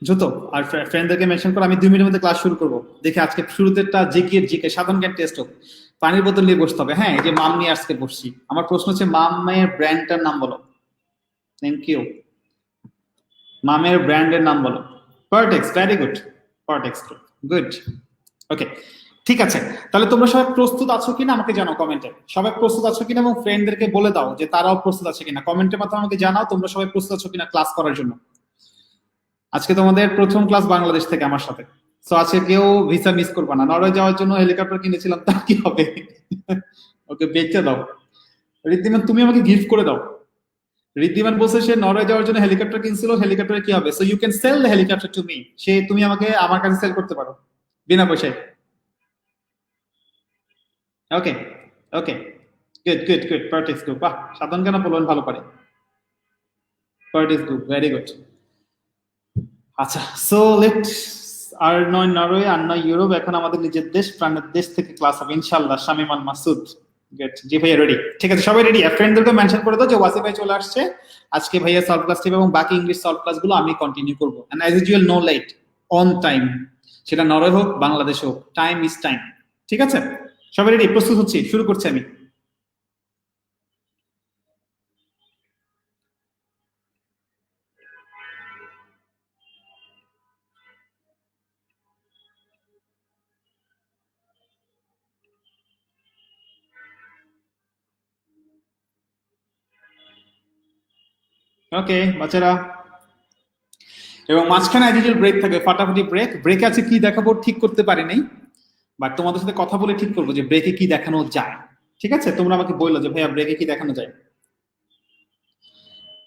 যত আর ফ্রেন্ডদেরকে মেনশন করো, আমি 2 মিনিটের মধ্যে ক্লাস শুরু করবো। দেখে আজকে শুরুতে একটা জিকে সাধারণ জ্ঞান টেস্ট হোক। পানির বোতল নিয়ে বসতে হবে। হ্যাঁ, এই যে মাম নিয়ে আজকে বসছি। আমার প্রশ্ন হচ্ছে মামের ব্র্যান্ডটার নাম বলো। Thank you. মামের ব্র্যান্ডের নাম বলো। Partex, very good. Partex, good. Okay, ঠিক আছে। তাহলে তোমরা সবাই প্রস্তুত আছো কিনা আমাকে জানাও কমেন্টে। সবাই প্রস্তুত আছো কিনা, এবং ফ্রেন্ডদেরকে বলে দাও যে তারাও প্রস্তুত আছে কিনা। কমেন্টের মাধ্যমে আমাকে জানাও তোমরা সবাই প্রস্তুত আছো কিনা ক্লাস করার জন্য। আজকে তোমাদের প্রথম ক্লাস বাংলাদেশ থেকে আমার সাথে। সো আজকে কেউ ভিসা মিস করবে না। নরওয়ে যাওয়ার জন্য হেলিকপ্টার কিনেছিলাম, তা কি হবে? ওকে, বেচে দাও। ঋদ্ধিমান, তুমি আমাকে গিফট করে দাও। ঋদ্ধিমান বলছে সে নরওয়ে যাওয়ার জন্য হেলিকপ্টার কিনছিল, হেলিকপ্টারে কি হবে? So you can sell the helicopter to me. সে তুমি আমাকে আমার কাছে সেল করতে পারো বিনা পয়সায়। Okay, okay, good good good. Parties group, বাহ, সাধারণ জ্ঞান বলবেন ভালো পারে। Parties group, very good. আচ্ছা, সো লেট আর নয় নরওয়ে আর নয় ইউরোপ, এখন আমাদের নিজের দেশ, প্রাণের দেশ থেকে ক্লাস হবে ইনশাআল্লাহ। শামিম আল মাসুদ, গুড। জি ভাইয়া রেডি? ঠিক আছে, সবাই রেডি? আর ফ্রেন্ডদেরকে মেনশন করে দাও যে ওয়াসি ভাই চলে আসছে। আজকে ভাইয়া সলভ ক্লাস টিপ এবং বাকি ইংলিশ সলভ ক্লাসগুলো আমি কন্টিনিউ করবো। And as usual no late, on time. সেটা নরওয়ে হোক বাংলাদেশ হোক, টাইম ইজ টাইম। ঠিক আছে, সবাই রেডি? প্রস্তুত হচ্ছি, শুরু করছি আমি। ওকে বাচ্চারা, এবং মাঝখানে অ্যাজ ব্রেক থাকে, ফাটাফাটি ব্রেক। ব্রেকে আছে কি দেখাবো ঠিক করতে পারি নাই, বাট তোমাদের সাথে কথা বলে ঠিক করবো যে ব্রেকে কি দেখানো যায়। ঠিক আছে, তোমরা আমাকে বললো যে ভাইয়া ব্রেকে কি দেখানো যায়।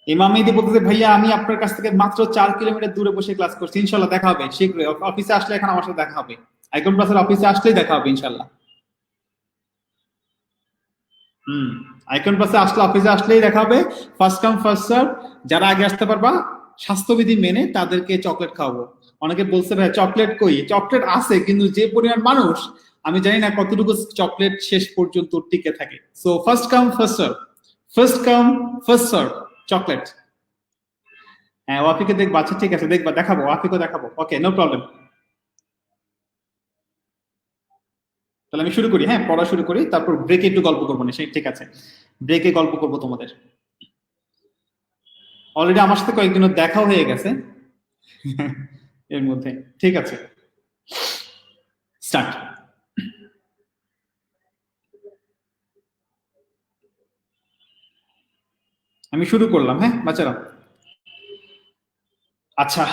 ইমাম মেহেদী বলতেছে ভাইয়া আমি আপনার কাছ থেকে মাত্র 4 কিলোমিটার দূরে বসে ক্লাস করছি। ইনশাল্লাহ দেখা হবে শীঘ্রই। অফিসে আসলে এখন আমার সাথে দেখা হবে। আইকন প্লাসের অফিসে আসলেই দেখা হবে ইনশাল্লাহ। হুম, আইকন প্লাসে আসলে, অফিসে আসলেই দেখা হবে। First come first serve. যারা আগে আসতে পারবা স্বাস্থ্যবিধি মেনে তাদেরকে চকলেট খাওয়াবো। অনেকে বলছে ভাই চকলেট কই? চকলেট আছে, কিন্তু যে পরিমাণ মানুষ আমি জানি না কতটুকু চকলেট শেষ পর্যন্ত টিকে থাকে। So first come first serve. First come first serve. Chocolate. হ্যাঁ, ওয়াফিকে দেখবা? আচ্ছা ঠিক আছে, দেখবা, দেখাবো, ওয়াফিকে দেখাবো। ওকে, নো প্রবলেম। তাহলে আমি শুরু করি। হ্যাঁ, পড়া শুরু করি, তারপর ব্রেকে একটু গল্প করবো না, সেই ঠিক আছে? ব্রেকে গল্প করবো তোমাদের। অলরেডি আমার সাথে কয়েকদিনের দেখাও হয়ে গেছে এর মধ্যে। ঠিক আছে, স্টার্ট। আমি শুরু করলাম। হ্যাঁ বাচ্চারা, আচ্ছা,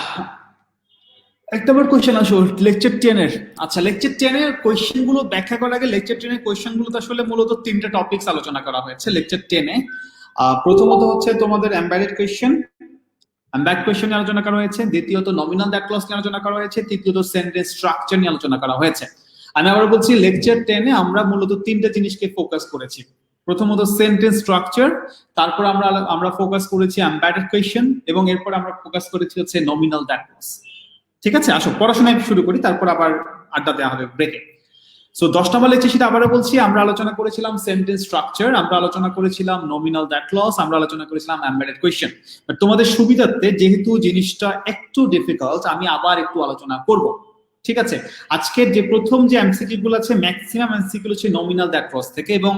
একটা বার কোয়েশ্চেন আসো লেকচার 10 এর। আচ্ছা, লেকচার 10 এর কোয়েশ্চেন গুলো ব্যাখ্যা করার আগে, লেকচার 10 এর কোয়েশ্চেন গুলো আসলে মূলত 3টা টপিকস আলোচনা করা হয়েছে লেকচার 10 এ। প্রথমত হচ্ছে তোমাদের এমবেডেড কোয়েশ্চেন, ব্যাক কোয়েশ্চন নিয়ে আলোচনা করা হয়েছে। দ্বিতীয়ত নমিনাল দ্যাট ক্লজ নিয়ে আলোচনা করা হয়েছে। তৃতীয়ত সেন্টেন্স স্ট্রাকচার নিয়ে আলোচনা করা হয়েছে। আমি আবার বলছি, লেকচার 10 এ আমরা মূলত 3টা জিনিসকে ফোকাস করেছি। প্রথমত সেন্টেন্স স্ট্রাকচার, তারপর আমরা ফোকাস করেছি এমবেডেড কোয়েশ্চন, এবং এরপর আমরা ফোকাস করেছি হচ্ছে নমিনাল দ্যাট ক্লজ। ঠিক আছে, আসো পড়াশোনায় শুরু করি, তারপর আবার আড্ডা দেওয়া হবে ব্রেকে। সো 10 নম্বর লেকচার সেটা আবারও বলছি, আমরা আলোচনা করেছিলাম সেন্টেন্স স্ট্রাকচার, আমরা আলোচনা করেছিলাম নমিনাল দ্যাট ক্লজ, আমরা আলোচনা করেছিলাম এমবেডেড কোয়েশ্চেন। বাট তোমাদের সুবিধার্থে যেহেতু জিনিসটা একটু ডিফিকাল্ট, আমি আবার একটু আলোচনা করব। ঠিক আছে, আজকের যে প্রথম যে এমসিকিউ গুলো আছে, ম্যাক্সিমাম এমসিকিউ হচ্ছে নমিনাল দ্যাট ক্লজ থেকে এবং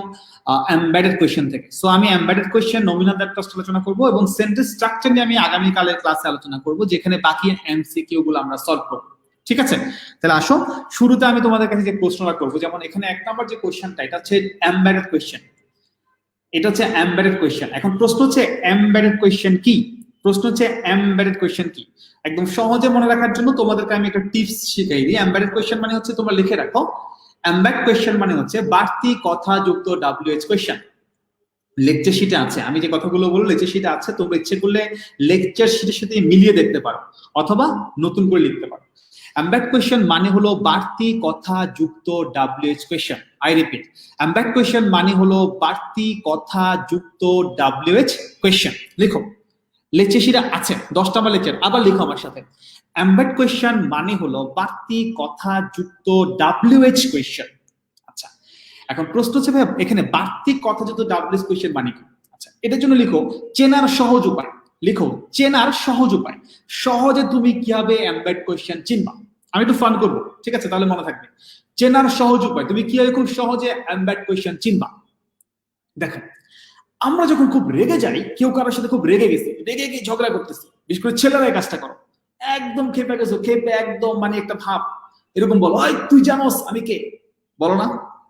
এমবেডেড কোয়েশ্চেন থেকে। সো আমি embedded question, nominal that clause আলোচনা করব, এবং সেন্টেন্স স্ট্রাকচার নিয়ে আমি আগামী কালের ক্লাসে আলোচনা করব, যেখানে বাকি এমসিকিউ গুলো আমরা সলভ করব। ঠিক আছে, তাহলে আসো শুরুতে আমি তোমাদের কাছে যে প্রশ্নটা করবো, যেমন এখানে 1 নম্বর যে কোয়েশ্চেনটা, এটা হচ্ছে এমবেডেড কোয়েশ্চেন। এটা হচ্ছে এমবেডেড কোয়েশ্চেন। এখন প্রশ্ন হচ্ছে এমবেডেড কোয়েশ্চেন কি? প্রশ্ন হচ্ছে এমবেডেড কোয়েশ্চেন কি? একদম সহজে মনে রাখার জন্য তোমাদেরকে আমি একটা টিপস শিখাই দিই। এমবেডেড কোয়েশ্চেন মানে হচ্ছে, তোমরা লিখে রাখো, এমবেড কোয়েশ্চেন মানে হচ্ছে বাড়তি কথা যুক্ত ডাব্লিউএইচ কোয়েশ্চেন। লেকচার শিটে আছে, আমি যে কথাগুলো বলবো লেকচার শিটে আছে, তোমরা ইচ্ছে করলে লেকচার শিটের সাথে মিলিয়ে দেখতে পারো, অথবা নতুন করে লিখতে পারো। এমবেড কোয়েশ্চেন মানে হলো বাড়তি কথা যুক্ত WH question. I repeat, embed question মানে হলো বাড়তি কথা যুক্ত ডাব্লিউএইচ কোয়েশ্চেন। লিখো, লেকচার শিটে আছে 10টা আমার লেকচার, আবার লিখো আমার সাথে। এমবেড কোয়েশ্চেন মানে হলো বাড়তি কথা যুক্ত ডাব্লিউএইচ কোয়েশ্চেন। আচ্ছা, এখন প্রশ্ন হচ্ছে ভাই এখানে বাড়তি কথা যুক্ত ডাব্লিউএইচ কোয়েশ্চেন মানে কি? আচ্ছা, এটার জন্য লিখো চেনার সহজ উপায়। লিখো চেনার সহজ উপায়। সহজে তুমি কিভাবে এমবেড কোয়েশ্চেন চিনবা, আমি একটু ফান করবো, ঠিক আছে? তাহলে মনে থাকবে চেনার সহজ উপায়, তুমি কিভাবে খুব সহজে এমবেড কোয়েশ্চেন চিনবা। দেখো, আমরা যখন খুব রেগে যাই, কেউ কারোর সাথে খুব রেগে গেছে, রেগে গিয়ে ঝগড়া করতেছি, বিশেষ করে ছেলেরা এই কাজটা করো, একদম খেপে গেছো, খেপে একদম মানে একটা ভাব, এরকম বলো, এই তুই জানোস আমি কে, বলো না?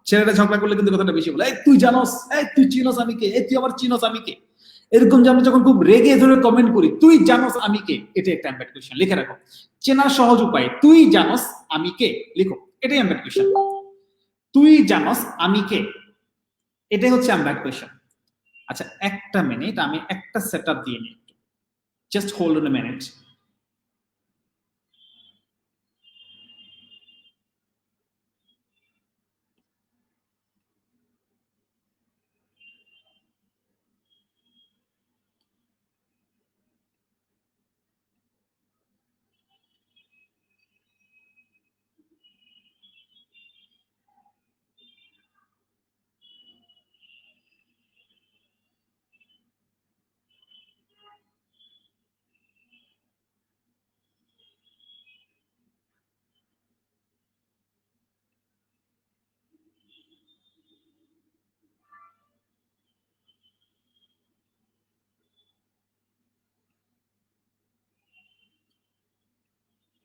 ছেলেরা ঝগড়া করলে কিন্তু কথাটা বেশি বলে, এই তুই জানোস, এই তুই চিনোস আমি কে, এই তুই আমার চিনোস আমি কে। এরকম যে আমরা যখন খুব রেগে ধরে কমেন্ট করি, তুই জানোস আমি কে, এটা একটা এমবেড কোয়েশ্চেন। লিখে রাখো, চেনার সহজ উপায়, তুই জানোস আমি কে, লিখো, এটাই এমবেড কোয়েশ্চেন। তুই জানোস আমি কে, এটাই হচ্ছে এমবেড কোয়েশ্চেন। আচ্ছা, একটা মিনিট, আমি একটা সেটআপ দিয়ে নিই, just hold on a minute.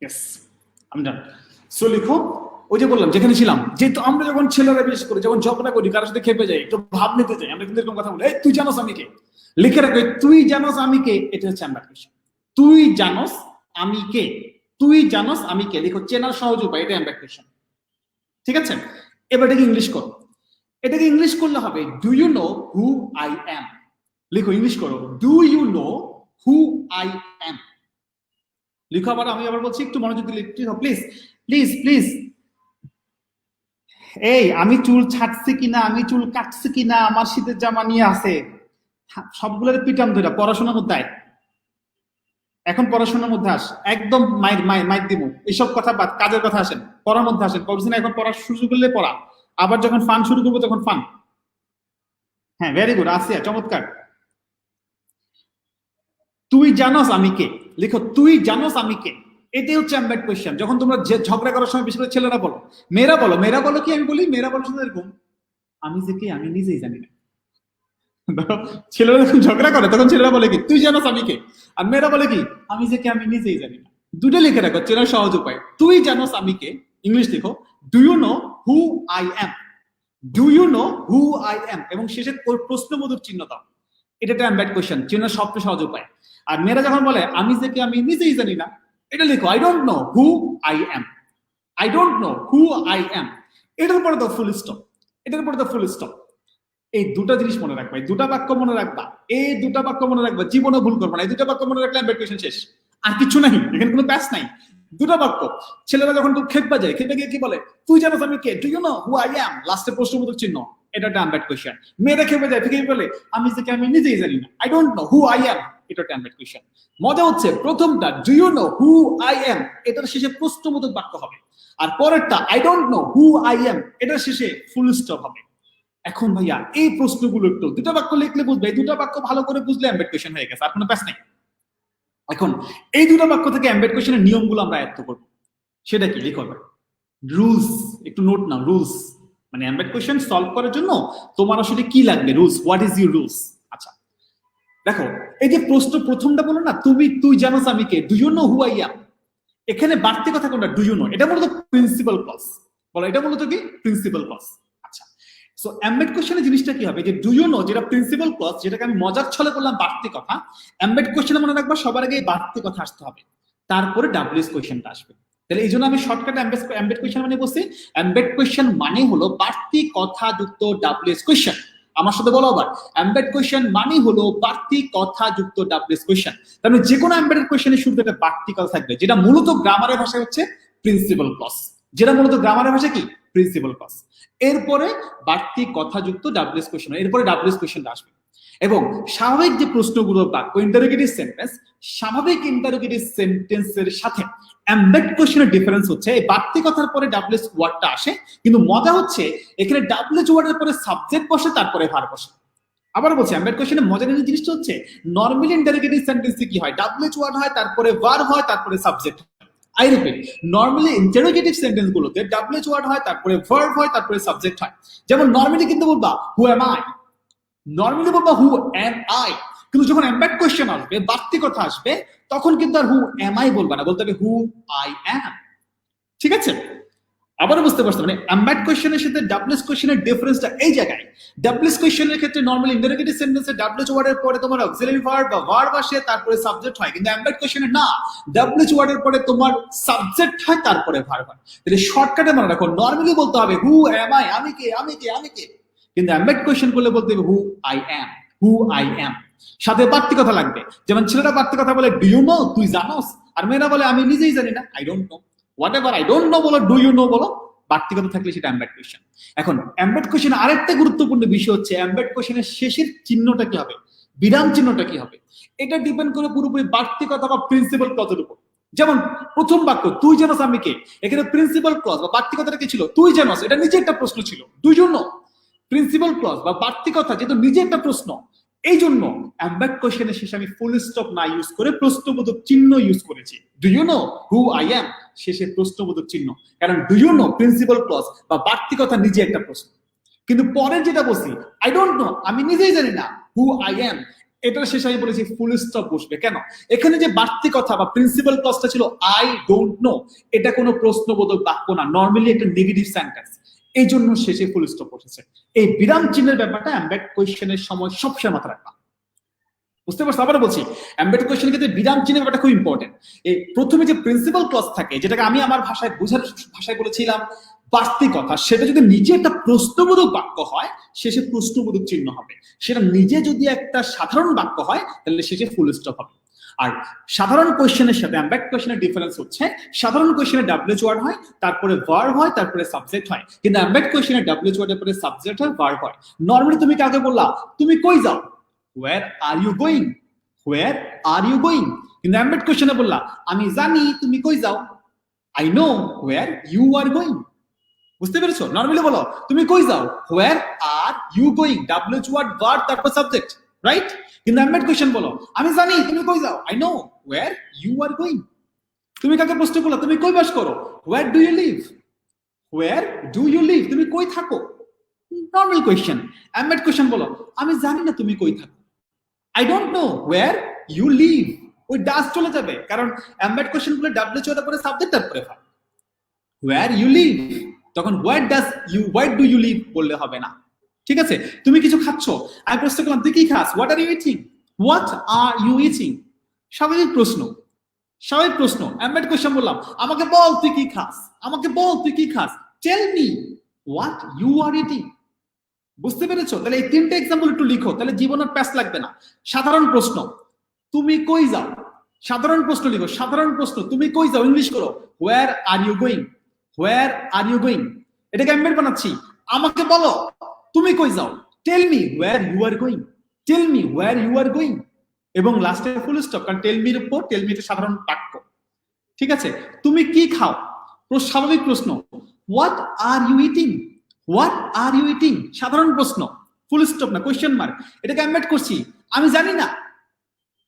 Yes, আমি ডান। সো লিখো, ওই যে বললাম যেখানে ছিলাম, যেহেতু আমরা যখন ছেলেরা বিশেষ করে যখন ঝগড়া করি, কারোর সাথে খেপে যাই, একটু ভাব নিতে চাই, আমরা কিন্তু এরকম কথা বলি, এই তুই জানোস আমি কে। লিখে রাখবে, তুই জানোস আমি কে, এটা হচ্ছে এমবেড কোয়েশ্চেন। তুই জানোস আমি কে, তুই জানোস আমি কে, লিখো চেনার সহজ উপায়, এটা এমবেড কোয়েশ্চেন। ঠিক আছে, এবার এটাকে ইংলিশ করো। এটাকে ইংলিশ করলে হবে, do you know who I am. লিখো, ইংলিশ করো, do you know who I am. লিখো আবার, আমি আবার বলছি, একটু মনোযোগ দিলে প্লিজ প্লিজ প্লিজ। এই আমি চুল ছাড়ছি কিনা, আমি চুল কাটছি কিনা, আমার শীতের জামা নিয়ে আছে, সবগুলোর পিটাম ধরে পড়াশোনার মধ্যে আয়। এখন পড়াশোনার মধ্যে আস, একদম মাইক দিব, এইসব কথা বাদ, কাজের কথা আসেন, পড়ার মধ্যে আসেন। করছি না, এখন পড়া শুরু করলে পড়া, আবার যখন ফান শুরু করবো তখন ফান। হ্যাঁ, ভেরি গুড, আসিয়া, চমৎকার। তুই জানোস আমি কে, লিখো, তুই জানোস আমি কে, এটাই হচ্ছে এমবেড কোয়েশ্চেন। যখন তোমরা ঝগড়া করার সময়, বিশেষ করে ছেলেরা বলো, মেয়েরা বলো, মেয়েরা বলো কি, আমি বলি মেয়েরা বলো শুধু এরকম, আমি যে কে আমি নিজেই জানি না। ছেলেরা যখন ঝগড়া করে তখন ছেলেরা বলে কি, তুই জানোস আমি কে, আর মেয়েরা বলে কি, আমি যে কে আমি নিজেই জানি না। দুটো লিখে রাখো, চেনার সহজ উপায়, তুই জানোস আমি কে, ইংলিশ লিখো, do you know who I am, do you know who I am, এবং শেষে প্রশ্নবোধক চিহ্ন দাও। এটা একটা এমবেড কোয়েশ্চেন, চেনার সবচেয়ে সহজ উপায়। আর মেয়েরা যখন বলে আমি যে কে আমি নিজেই জানি না, এটা লিখো, I don't know who I M, I don't know who I am. এটার পরে তো ফুল স্টপ, এটার পরে তো ফুল স্টপ। এই দুটা জিনিস মনে রাখবা, এই দুটা বাক্য মনে রাখবা, এই দুটা বাক্য মনে রাখবা, জীবনে ভুল করবা না। এই দুটা বাক্য মনে রাখলে এমবেড কোয়েশ্চেন শেষ, আর কিছু নাই, এখানে কোনো প্যাচ নাই। দুটা বাক্য। ছেলেরা যখন খুব খেপা যায়, খেপে গিয়ে কি বলে, তুই জানোস আমি কে, do you know who I am, লাস্টে প্রশ্নবোধক চিহ্ন, এটা একটা এমবেড কোয়েশ্চেন। মেয়েরা খেপে যায়, ফিকে বলে, আমি যে আমি নিজেই জানি না, I don't know who I am, এটা একটা এমবেড কোয়েশ্চেন। মজা হচ্ছে, প্রথমটা do you know who I am, এটার শেষে প্রশ্নবোধক বাক্য হবে, আর পরেরটা I don't know who I am, এটার শেষে ফুল স্টপ হবে। এখন ভাইয়া এই প্রশ্নগুলো একটু দুটা বাক্য লিখলে বুঝবে, এই দুটা বাক্য ভালো করে বুঝলে এমবেড কোয়েশ্চেন হয়ে গেছে, আর কোনো প্যাচ নেই। এখন এই দুটো বাক্য থেকে এমবেড কোয়েশ্চেনের নিয়মগুলো আমরা আয়ত্ত করব। সেটা কি, লিখো রুলস, একটু নোট নাও, রুলস মানে এমবেড কোয়েশ্চেন সলভ করার জন্য তোমার আসলে কি লাগবে, rules, what is your rules. আচ্ছা দেখো, এই যে প্রশ্ন প্রথমটা বলো না, তুই জানোস আমি কে, do you know who I am, এখানে বাড়তি কথা কোনটা, ডু ইউ নো, এটা মূলত প্রিন্সিপাল ক্লজ, বলো এটা মূলত কি, প্রিন্সিপাল ক্লজ। আচ্ছা, সো এমবেড কোশ্চেনের জিনিসটা কি হবে, যে ডু ইউ নো যেটা প্রিন্সিপাল ক্লজ, যেটাকে আমি মজার ছলে বললাম বাড়তি কথা, এমবেড কোশ্চেনে মনে রাখবা সবার আগে বাড়তি কথা আসতে হবে, তারপরে ডাব্লিউএস কোশ্চেনটা আসবে। তাহলে এই জন্য আমি শর্টকাটে এমবেড কোশ্চেন মানে বলছি, এমবেড কোশ্চেন মানে হলো বাড়তি কথা যুক্ত ডাব্লিউএস কোশ্চেন। আমার সাথে বলো আবার, এমবেড কোশ্চেন মানে হলো বাড়তি কথা যুক্ত ডাব্লিউএস কোশ্চেন। তার মানে যে কোনো এমবেডেড কোশ্চেনের শুরুতে একটা বাড়তি কথা থাকবে, যেটা মূলত গ্রামারের ভাষায় হচ্ছে প্রিন্সিপাল ক্লজ, যেটা মূলত গ্রামারের ভাষা কি, প্রিন্সিপাল ক্লজ। এরপরে বাড়তি কথা যুক্ত ডাব্লিউএস কোশ্চেন, এরপরে ডাব্লিউএস কোশ্চেনটা আসবে। এবং স্বাভাবিক যে প্রশ্নগুলো বাক্য, ইন্টারোগেটিভ সেন্টেন্স, স্বাভাবিক ইন্টারোগেটিভ সেন্টেন্সের সাথে এমবেড কোশ্চেনের ডিফারেন্স হচ্ছে, এই বাড়তি কথার পরে ডাব্লিউএস ওয়ার্ডটা আসে, কিন্তু মজা হচ্ছে এখানে ডাব্লিউএস ওয়ার্ডের পরে সাবজেক্ট বসে, তারপরে ভার্ব বসে। আবার বলছি এমবেড কোশ্চেনে মজার জিনিসটা হচ্ছে নরমালি ইন্টারোগেটিভ সেন্টেন্সে কি হয়, ডাব্লিউএইচ ওয়ার্ড হয়, তারপরে ভার্ব হয়, তারপরে subject. I repeat, normally interrogative sentence গুলোতে ডাব্লিউএইচ ওয়ার্ড হয়, তারপরে ভার্ব হয়, তারপরে সাবজেক্ট হয়। যেমন নরমালি কিন্তু বলবা হু এম আই, নরমালি বলবা হু এম আই, কিন্তু যখন এমবেড কোশ্চেন আসবে, বাড়তি কথা আসবে, তখন কিন্তু আর হু এম আই বলবা না, বলতে হবে হু আই এম। ঠিক আছে? আবারও বুঝতে পারছো, মানে এমবেড কোশ্চেনের সাথে ডাব্লিউএস কোশ্চেনের ডিফারেন্সটা এই জায়গায়। ডাব্লিউএস কোশ্চেনের ক্ষেত্রে নরমালি ইন্টারোগেটিভ সেন্টেন্সে ডাব্লিউএইচ ওয়ার্ডের পরে তোমার অক্সিলারি ভার্ব বা ভার্ব আসে, তারপরে সাবজেক্ট হয়। কিন্তু এমবেড কোশ্চেনে না, ডাব্লিউএইচ ওয়ার্ডের পরে তোমার সাবজেক্ট হয়, তারপরে ভার্ব হয়। তাহলে শর্টকাটে মনে রাখো, নরমালি বলতে হবে হু এম আই, আমি কে, আমি কে, আমি কে। কিন্তু এমবেড কোশ্চেন করলে বলতে হবে হু I M, who I M. সাথে বাড়তি কথা লাগবে, যেমন ছেলেরা বাড়তি কথা বলে ডু ইউ নো, তুই জানোস, আর মেয়েরা বলে আমি নিজেই জানি না, I don't no. Whatever I don't no বলো, ডু ইউ নো বলো, বাড়তি কথা থাকলে সেটা এমবেড কোশ্চেন। এখন এমবেড কোশ্চেনে আরেকটা গুরুত্বপূর্ণ বিষয় হচ্ছে এমবেড কোশ্চেনের শেষের চিহ্নটা কি হবে, বিরাম চিহ্নটা কি হবে, এটা ডিপেন্ড করে পুরোপুরি বাড়তি কথা বা প্রিন্সিপাল ক্লজের উপর। যেমন প্রথম বাক্য তুই জানোস আমি কে, এখানে প্রিন্সিপাল ক্লজ বা বাড়তি কথাটা কি ছিল, তুই জানোস, এটা নিজে একটা প্রশ্ন ছিল, দুই জন্য প্রিন্সিপাল ক্লজ বা বাড়তি কথা যেহেতু নিজে একটা প্রশ্ন, এই জন্য এমবেড কোশ্চেনের শেষে আমি ফুল স্টপ না ইউজ করে প্রশ্নবোধক চিহ্ন ইউজ করেছি। Do you know who I am, শেষে প্রশ্নবোধক চিহ্ন, কারণ do you know principal clause বা বাড়তি কথা নিজে একটা প্রশ্ন। কিন্তু পরে যেটা বলছি আই ডোন্ট নো, আমি নিজেই জানি না, হু আই এম, এটার শেষে আমি বলেছি ফুল স্টপ বসবে। কেন? এখানে যে বাড়তি কথা বা প্রিন্সিপাল ক্লজটা ছিল আই ডোন্ট নো, এটা কোনো প্রশ্নবোধক বাক্য না, নরমালি একটা নেগেটিভ সেন্টেন্স, এই জন্য শেষে ফুল স্টপ বসেছে। এই বিরাম চিহ্নের ব্যাপারটা এমবেড কোশ্চেনের সময় সবসময় মাথায় রাখবা। বুঝতে পারছো? আবার বলছি, এমবেড কোশ্চেনের ক্ষেত্রে বিরাম চিহ্নের ব্যাপারটা খুব ইম্পর্টেন্ট। এই প্রথমে যে প্রিন্সিপাল ক্লজ থাকে, যেটাকে আমি আমার ভাষায় বোঝার ভাষায় বলেছিলাম বাড়তি কথা, সেটা যদি নিজে একটা প্রশ্নবোধক বাক্য হয়, শেষে প্রশ্নবোধক চিহ্ন হবে। সেটা নিজে যদি একটা সাধারণ বাক্য হয়, তাহলে শেষে ফুল স্টপ হবে। আর সাধারণ কোশ্চেনের সাথে এমবেড কোশ্চেনের ডিফারেন্স হচ্ছে, সাধারণ কোশ্চেনে ডাব্লিউএইচ ওয়ার্ড হয়, তারপরে ভার্ব হয়, তারপরে সাবজেক্ট হয়। কিন্তু এমবেড কোশ্চেনে ডাব্লিউএইচ ওয়ার্ডের পরে সাবজেক্ট হয়, ভার্ব হয়। নরমালি তুমি কাউকে বললা তুমি কই যাও, where are you going, where are you going। কিন্তু এমবেড কোশ্চেনে বললা আমি জানি তুমি কই যাও, I know where you are going। বুঝতে পেরেছো? নরমালি বলো তুমি কই যাও, where are you going, WH word verb তারপর সাবজেক্ট, রাইট? কিন্তু এমবেড কোশ্চেন বলো আমি জানি তুমি কই যাও, I know where you are going। তুমি কাকে প্রশ্ন করলা তুমি কই বাস করো, where do you live, where do you live, তুমি কই থাকো, নরমাল কোশ্চেন। এমবেড কোশ্চেন বলো আমি জানি না তুমি কই থাকো, I don't know where you live, ওই ডাস চলে যাবে, কারণ এমবেড কোশ্চেন গুলো ডাব্লিউএইচ ওয়ার্ড পরে সাবজেক্ট তারপরে ভার্ব। where you live, তখন where do you live বললে হবে না। ঠিক আছে? তুমি কিছু খাচ্ছ, আমি প্রশ্ন করলাম তুই কি খাস, what are you eating, what are you eating, স্বাভাবিক প্রশ্ন, স্বাভাবিক প্রশ্ন। এমবেড কোশ্চেন বললাম আমাকে বল তুই কি খাস, আমাকে বল তুই কি খাস, tell me what you are eating। বুঝতে পেরেছো? তাহলে এই তিনটে এক্সাম্পল একটু লিখো, তাহলে জীবনের প্যাস লাগবে না। সাধারণ প্রশ্ন তুমি কই যাও, সাধারণ প্রশ্ন লিখো, সাধারণ প্রশ্ন তুমি কই যাও, ইংলিশ করো where are you going, where are you going। এটাকে এমবেড বানাচ্ছি, আমাকে বলো তুমি কই যাও, tell me where you are going, tell me where you are going। এবং লাস্টে ফুল স্টপ, কারণ টেল মির উপর, টেল মি একটা সাধারণ বাক্য। ঠিক আছে? তুমি কি খাও, স্বাভাবিক প্রশ্ন, what are you eating, what are you eating, সাধারণ প্রশ্ন, ফুল স্টপ না, কোশ্চেন মার্ক। এটাকে এমবেড করছি, আমি জানি না,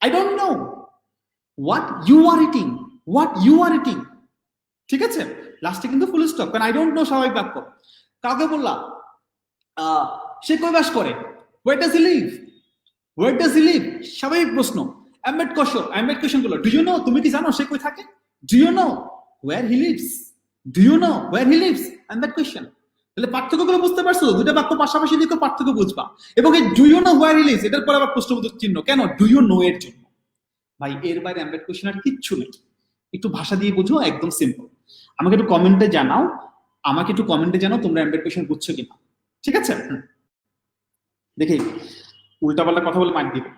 I don't know what you are eating, what you are eating. ঠিক আছে? লাস্টে কিন্তু ফুল স্টপ, কারণ আই ডোন্ট নো স্বাভাবিক বাক্য। কাউকে বললা সে কই বাস করে, where does he live, where does he live, স্বাভাবিক প্রশ্ন। এমবেড কোশ্চেন গুলো, ডু ইউ নো, তুমি কি জানো সে কই থাকে, do you know where he lives, do you know where he lives, embed question. তাহলে পার্থক্যগুলো বুঝতে পারছো? দুটো বাক্য পাশাপাশি দিকে পার্থক্য বুঝবা। এবং এই do you know where he lives, এটার পরে আবার প্রশ্নবোধক চিহ্ন, কেন? ডু ইউ নো এর জন্য। ভাই এর বাইরে এমবেড কোশ্চেন আর কিচ্ছু নেই, একটু ভাষা দিয়ে বুঝো, একদম সিম্পল। আমাকে একটু কমেন্টে জানাও, তোমরা এমবেড কোশ্চেন বুঝছো কিনা। ঠিক আছে? দেখি উল্টাপাল্টা কথা বলে মার দিবে,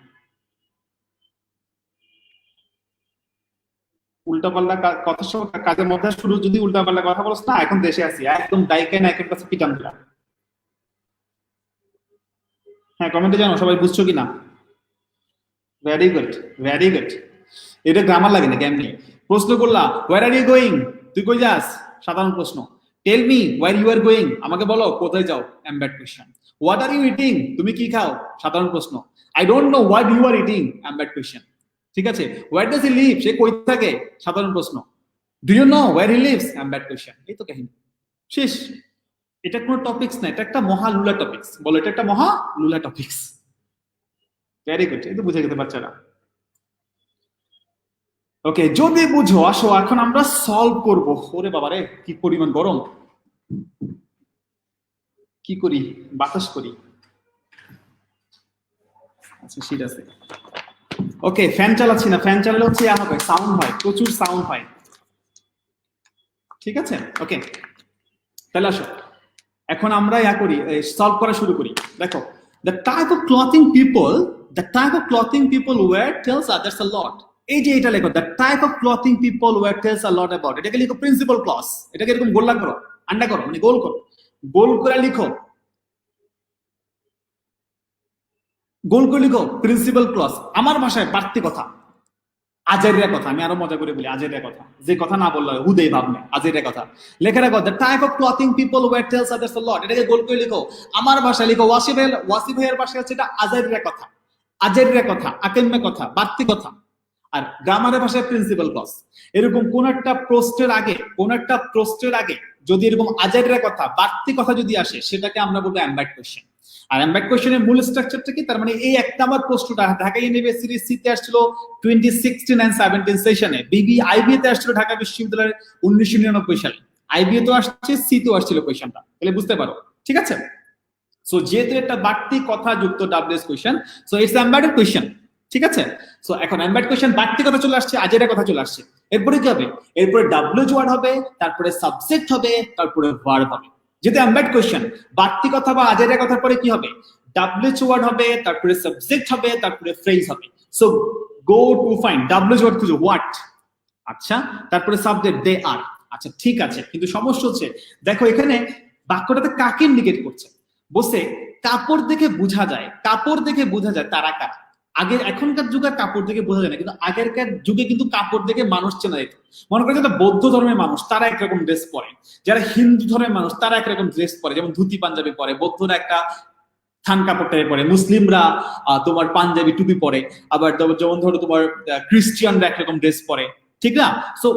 উল্টাপাল্টা কথা সব কাজের মধ্যে শুরু, যদি উল্টাপাল্টা কথা বলছ না, এখন দেশে আছি, একদম ডাইকাই না একের কাছে পিটান দিলাম। হ্যাঁ কমেন্টে জানো সবাই বুঝছো কিনা। Very good, very good. এটা গ্রামার লাগে না, কেমনি প্রশ্ন করলা where are you going, তুই কই যাস, সাধারণ প্রশ্ন। Tell me where you are going, আমাকে বলো কোথায় যাও, embed question. What are you eating, তুমি কি খাও, সাধারণ প্রশ্ন। I don't know what you are eating, embed question. ঠিক আছে, ওয়্যার ডাজ হি লিভ, সে কই থাকে, সাধারণ প্রশ্ন। Do you know where he lives, embed question. এই তো কাহিনী শেষ। এটা কোনো টপিকস না, এটা একটা মহা লুলা টপিকস। বলো এটা একটা মহা লুলা টপিকস। ভেরি গুড, এই তো বুঝে গেতে বাচ্চারা। ওকে, যদি বুঝো আসো এখন আমরা সলভ করব। ওরে বাবা রে, কি পরিমাণ গরম, কি করি, বাতাস করি। আচ্ছা ঠিক আছে, ওকে ফ্যান চালাচ্ছি না, ফ্যান চালালে হচ্ছে আমাকে সাউন্ড হয়, প্রচুর সাউন্ড হয়। ঠিক আছে, ওকে তাহলে আসো এখন আমরা করি, সলভ করা শুরু করি। দেখো, the type of clothing people wear tells others a lot. এই যে এটা লেখো, the type of clothing people wear tells a lot about. এটাকে লিখো প্রিন্সিপাল ক্লজ। এটাকে এরকম গোল্লা করো, আন্ডা করো, মানে গোল করো, গোল করে লিখো, গোল করে লিখো প্রিন্সিপাল ক্লজ। আমার ভাষায় বাড়তি কথা, আজের কথা, আমি আরো মজা করে বলি, আজের কথা, যে কথা না বললে হুদেই ভাবনে, আজের কথা লেখা রাখো। The type of clothing people wear tells others a lot. এটাকে গোল করে লিখো। আমার ভাষায় লিখো, ওয়াসি ভাইয়ের ভাষায় হচ্ছে এটা আজের কথা, আজের কথা, আকেম্য কথা, বাড়তি কথা। আর গ্রামারের ভাষায় প্রিন্সিপাল ক্লজ। এরকম কোন একটা প্রশ্নের আগে যদি এরকম আজের কথা, বাড়তি কথা যদি আসে, সেটাকে আমরা বলবো এমবেড কোয়েশ্চেন। আর এমবেড কোয়েশ্চেনের মূল স্ট্রাকচারটা কি, তার মানে এই এক নাম্বার প্রশ্নটা ঢাকা ইউনিভার্সিটি সিতে আসছিল 2016 and 17 সেশনে, আইবিএ তে আসছিল ঢাকা বিশ্ববিদ্যালয়ের 1999 সালে। আইবিএ তো আসছে, সিতেও আসছিল কোয়েশ্চেনটা, তাহলে বুঝতে পারো। ঠিক আছে, সো যেহেতু একটা বাড়তি কথা যুক্ত WH question, so it's embedded question. ঠিক আছে, সো এখন এমবেড কোয়েশ্চেন, বাড়তি কথা চলে আসছে, আজের কথা চলে আসছে। এরপরে কি হবে, এরপরে ডাব্লিউএইচ ওয়ার্ড হবে, তারপরে সাবজেক্ট হবে, তারপরে ভার্ব হবে। যেহেতু এমবেড কোয়েশ্চেন, বাড়তি কথা বা আজের কথার পরে কি হবে, ডাব্লিউএইচ ওয়ার্ড হবে, তারপরে সাবজেক্ট হবে, তারপরে ফ্রেজ হবে। So go to find WH word খুঁজো, হোয়াট, আচ্ছা, তারপরে সাবজেক্ট দে আর। আচ্ছা ঠিক আছে, কিন্তু সমস্যা হচ্ছে দেখো এখানে বাক্যটাতে কাকে ইন্ডিকেট করছে, বসে কাপড় দেখে বোঝা যায়, কাপড় দেখে বোঝা যায় তারা কার। আগের এখনকার যুগে কাপড় দেখে বোঝা যায় না, কিন্তু আগেরকার যুগে কিন্তু কাপড় দেখে মানুষ চেনা যেত। মনে করে যারা বৌদ্ধ ধর্মের মানুষ তারা একরকম ড্রেস পরে, যারা হিন্দু ধর্মের মানুষ তারা একরকম ড্রেস পরে, যেমন ধুতি পাঞ্জাবি পরে, বৌদ্ধরা একটা থান কাপড় টাইপের পরে, মুসলিমরা তোমার পাঞ্জাবি টুপি পরে, আবার যেমন ধরো তোমার খ্রিস্টিয়ানরা একরকম ড্রেস পরে। ঠিক না, সো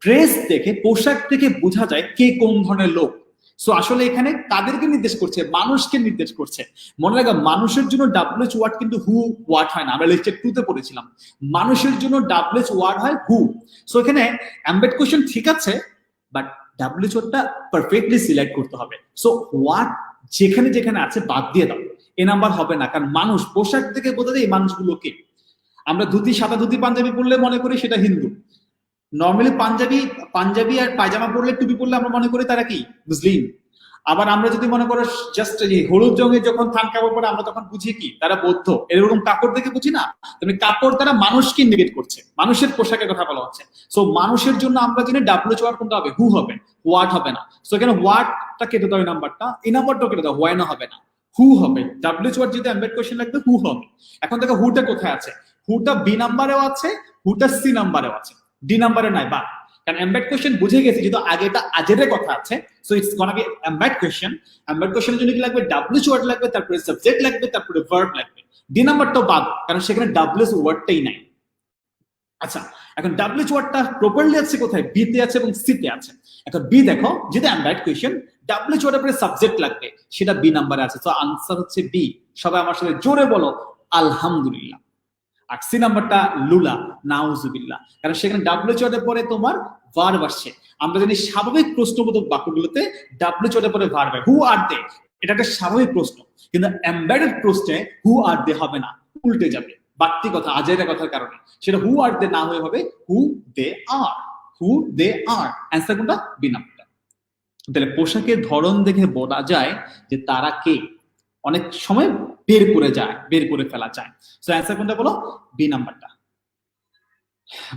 ড্রেস দেখে, পোশাক দেখে বোঝা যায় কে কোন ধরনের লোক। সো আসলে এখানে কাদেরকে নির্দেশ করছে, মানুষকে নির্দেশ করছে। মনে রাখা, মানুষের জন্য ডাব্লিউএইচ ওয়ার্ড কিন্তু হু ওয়ার্ড হয় না, আমরা লেকচার 2 তে পড়েছিলাম। মানুষের জন্য ডাব্লিউএইচ ওয়ার্ড হয় হু। সো এখানে এমবেড কোয়েশ্চেন ঠিক আছে, বাট ডাব্লিউএইচ ওয়ার্ডটা পারফেক্টলি সিলেক্ট করতে হবে। সো হোয়াট যেখানে যেখানে আছে বাদ দিয়ে দাও, এ নাম্বার হবে না, কারণ মানুষ পোশাক থেকে বোঝা যায় এই মানুষগুলোকে। আমরা সাদা ধুতি পাঞ্জাবি পরলে মনে করি সেটা হিন্দু। নর্মালি পাঞ্জাবি আর পায়জামা পরলে, টুপি পরলে আমরা মনে করি তারা কি মুসলিম। আবার আমরা যদি মনে করো জাস্ট হলুদ রঙের যখন থান কাপড় পরে, আমরা তখন বুঝি কি তারা বৌদ্ধ, এরকম কাপড় দেখে বুঝি না। তুমি কাপড় দ্বারা মানুষকে ইন্ডিকেট করছে, মানুষের পোশাকের কথা বলা হচ্ছে। সো মানুষের জন্য আমরা জানি ডাব্লিউএইচ ওয়ার্ড কোনটা হবে, হু হবে, হোয়াট হবে না। সো এখানে হোয়াটটা কেটে দাও, এই নাম্বারটা, এই নাম্বারটাও কেটে দাও, হোয়াই না হবে না, হু হবে। ডাব্লিউএইচ ওয়ার্ড যদি এমবেড কোয়েশ্চেন লাগবে হু হবে। এখন দেখো হুটা কোথায় আছে, হুটা বি নাম্বারেও আছে, হুটা সি নাম্বারেও আছে, ডি নাম্বারে নাই। বা কারণ এমবেড কোয়েশ্চেন বুঝে গেছি, যেহেতু আগে এটা আজের কথা আছে, so it's gonna be embed question. Embed কোয়েশ্চেনের জন্য কি লাগবে, ডাব্লিউএইচ ওয়ার্ড লাগবে, তারপরে সাবজেক্ট লাগবে, তারপরে ভার্ব লাগবে। ডি নাম্বারটাও বাদ, কারণ সেখানে ডাব্লিউএইচ ওয়ার্ডটাই নাই। আচ্ছা, এখন ডাব্লিউএইচ ওয়ার্ডটা প্রপারলি আছে কোথায়, বি তে আছে এবং সি তে আছে। এখন বি দেখো, যেটা এমবেড কোয়েশ্চেন, ডাব্লিউএইচ ওয়ার্ডের পরে সাবজেক্ট লাগবে, সেটা বি নাম্বারে আছে। সো আনসার হচ্ছে বি। সবাই আমার সাথে জোরে বলো আলহামদুলিল্লাহ। আর সি নাম্বারটা লুলা, নাউজুবিল্লাহ, কারণ সেখানে ডাব্লিউএইচ ওয়ার্ডের পরে তোমার ভার্ব আসছে। আমরা জানি স্বাভাবিক প্রশ্নবোধক বাক্যগুলোতে ডাব্লিউএইচ ওয়ার্ডের পরে ভার্ব হয়, হু আর দে, এটা একটা স্বাভাবিক প্রশ্ন। কিন্তু এমবেডেড প্রশ্নে হু আর দে হবে না, উল্টে যাবে, বাড়তি কথা, আজের কথার কারণে। সেটা হু আর দে না হয়ে হবে হু দে আর, হু দে আর। অ্যান্সার কোনটা, বি নাম্বারটা। তাহলে পোশাকের ধরন দেখে বলা যায় যে তারা কে, অনেক সময় বের করে ফেলা যায়। সো অ্যান্সার কোনটা বলো, বি নাম্বারটা।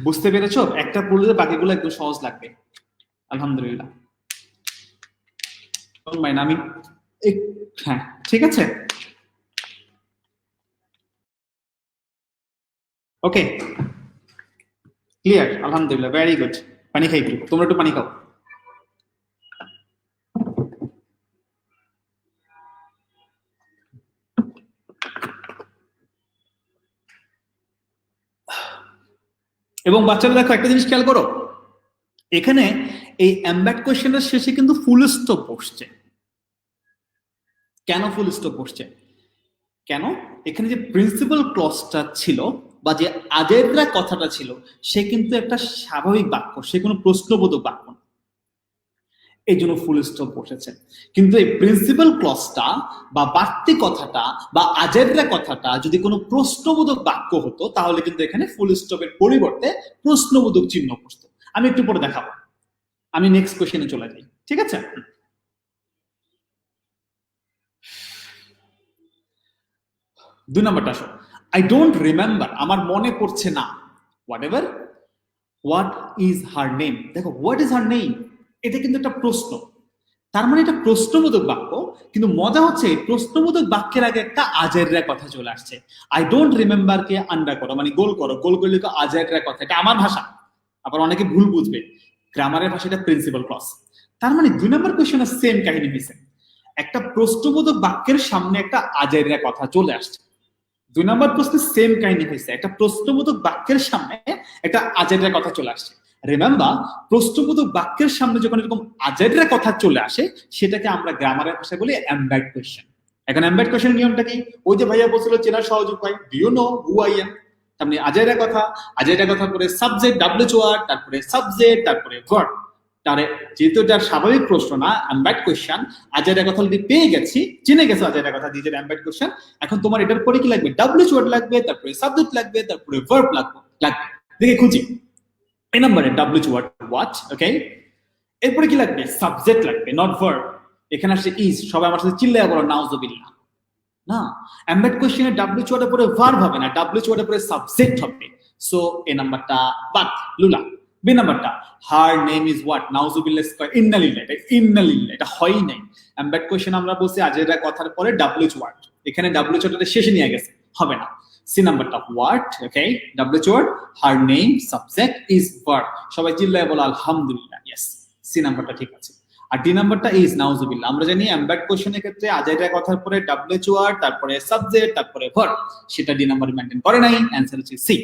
বুঝতে পেরেছো? একটা পড়লে বাকিগুলো একদম সহজ লাগবে। আলহামদুলিল্লাহ, আমি হ্যাঁ ঠিক আছে, ওকে ক্লিয়ার, আলহামদুলিল্লাহ, ভেরি গুড। পানি খাই, তোমরা একটু পানি খাও। এবং বাচ্চারা দেখো একটা জিনিস খেয়াল করো, এখানে এই এমব্যাট কোশ্চেনের শেষে কিন্তু ফুল স্টপ বসছে। কেন ফুল স্টপ বসছে? কেন? এখানে যে প্রিন্সিপাল ক্লজটা ছিল বা যে আজেররা কথাটা ছিল, সে কিন্তু একটা স্বাভাবিক বাক্য, সে কোনো প্রশ্নবোধক বাক্য না, এই জন্য ফুল স্টপ বসেছে। কিন্তু এই প্রিন্সিপাল ক্লজটা বা বাড়তি কথাটা বা আজেররা কথাটা যদি কোনো প্রশ্নবোধক বাক্য হতো, তাহলে কিন্তু এখানে ফুল স্টপের পরিবর্তে প্রশ্নবোধক চিহ্ন বসতো। আমি একটু পরে দেখাবো। আমি নেক্সট কোশ্চেনে চলে যাই, ঠিক আছে? 2 নম্বরটা আসো, আই ডোন্ট রিমেম্বার, আমার মনে পড়ছে না, what ever, what is her name. দেখো হোয়াট ইজ হার নেম, এটা কিন্তু একটা প্রশ্ন, তার মানে এটা প্রশ্নবোধক বাক্য। কিন্তু মজা হচ্ছে প্রশ্নবোধক বাক্যের আগে একটা আজেররা কথা চলে আসছে। I don't remember K under করো, মানে গোল করো, গোল করলে তো আজেররা কথা, এটা আমার ভাষা, আবার অনেকে ভুল বুঝবে, গ্রামারের ভাষা এটা প্রিন্সিপাল ক্লজ। তার মানে 2 নম্বর কোশ্চেনে সেম কাহিনী হয়েছে, একটা প্রশ্নবোধক বাক্যের সামনে একটা আজেররা কথা চলে আসছে। 2 নম্বর প্রশ্নে সেম কাহিনী হয়েছে, একটা প্রশ্নবোধক বাক্যের সামনে একটা আজেররা কথা চলে আসছে। রিমেম্বার, প্রশ্নবোধক বাক্যের সামনে যখন এরকম আজেররা কথা চলে আসে, সেটাকে আমরা গ্রামারের ভাষায় বলি এমব্যাট কোয়েশ্চেন। এখন এমব্যাট কোয়েশ্চেনের নিয়মটা কি? ওই যে ভাইয়া বলছিল চেনার সহজ উপায়, do you know who I am. তার মানে আজেররা কথা, আজেররা কথা পরে সাবজেক্ট ডাব্লিউ ওয়ার্ড, তারপরে সাবজেক্ট, তারপরে ভার্ব। তাহলে যেহেতু এটা স্বাভাবিক প্রশ্ন না, এমব্যাট কোয়েশ্চেন, আজেররা কথা যদি পেয়ে গেছি, চিনে গেছো আজেররা কথা দিয়ে, এমব্যাট কোয়েশ্চেন, এখন তোমার এটার পরে কি লাগবে? ডাব্লিউ ওয়ার্ড লাগবে, তারপরে সাবজেক্ট লাগবে, তারপরে ভার্ব লাগবে। দেখে খুঁজি এই নাম্বারে ডাব্লিউ ওয়ার্ড ওয়াচ, ওকে। এরপরে কি লাগবে? সাবজেক্ট লাগবে, নট ভার্ব। এখানে আসছে ইজ, সবাই আমার সাথে চিল্লায় বলো নাউজুবিল্লাহ। না, এমবেড কোশ্চেনে ডাব্লিউ ওয়ার্ডের পরে ভার্ব হবে না, ডাব্লিউ ওয়ার্ডের পরে সাবজেক্ট হবে। সো এই নাম্বারটা বাদ, লুলা। বি নাম্বারটা, হার নেম ইজ হোয়াট, নাউজুবিল্লাহ স্কয়ার, ইন্নালিল্লাহ, এটা ইন্নালিল্লাহ, এটা হয়ই নাই। এমবেড কোশ্চেন আমরা বলছি আজেরা কথার পরে ডাব্লিউ ওয়ার্ড, এখানে ডাব্লিউ ওয়ার্ডের শেষে নিয়ে গেছে, হবে না। সি নাম্বারটা what, okay, W word, her name, subject, is verb. সবাই চিল্লায় বলো আলহামদুলিল্লাহ, ইয়েস, সি নাম্বারটা ঠিক আছে। আর ডি নাম্বারটা ইজ, নাউজুবিল্লাহ। আমরা জানি এমবেড কোশ্চেনের ক্ষেত্রে আজাইরা কথার পরে ডাব্লিউ ওয়ার্ড, তারপরে সাবজেক্ট, তারপরে ভার্ব, সেটা ডি নাম্বার মেইনটেইন করে নাই, অ্যানসার হচ্ছে সি।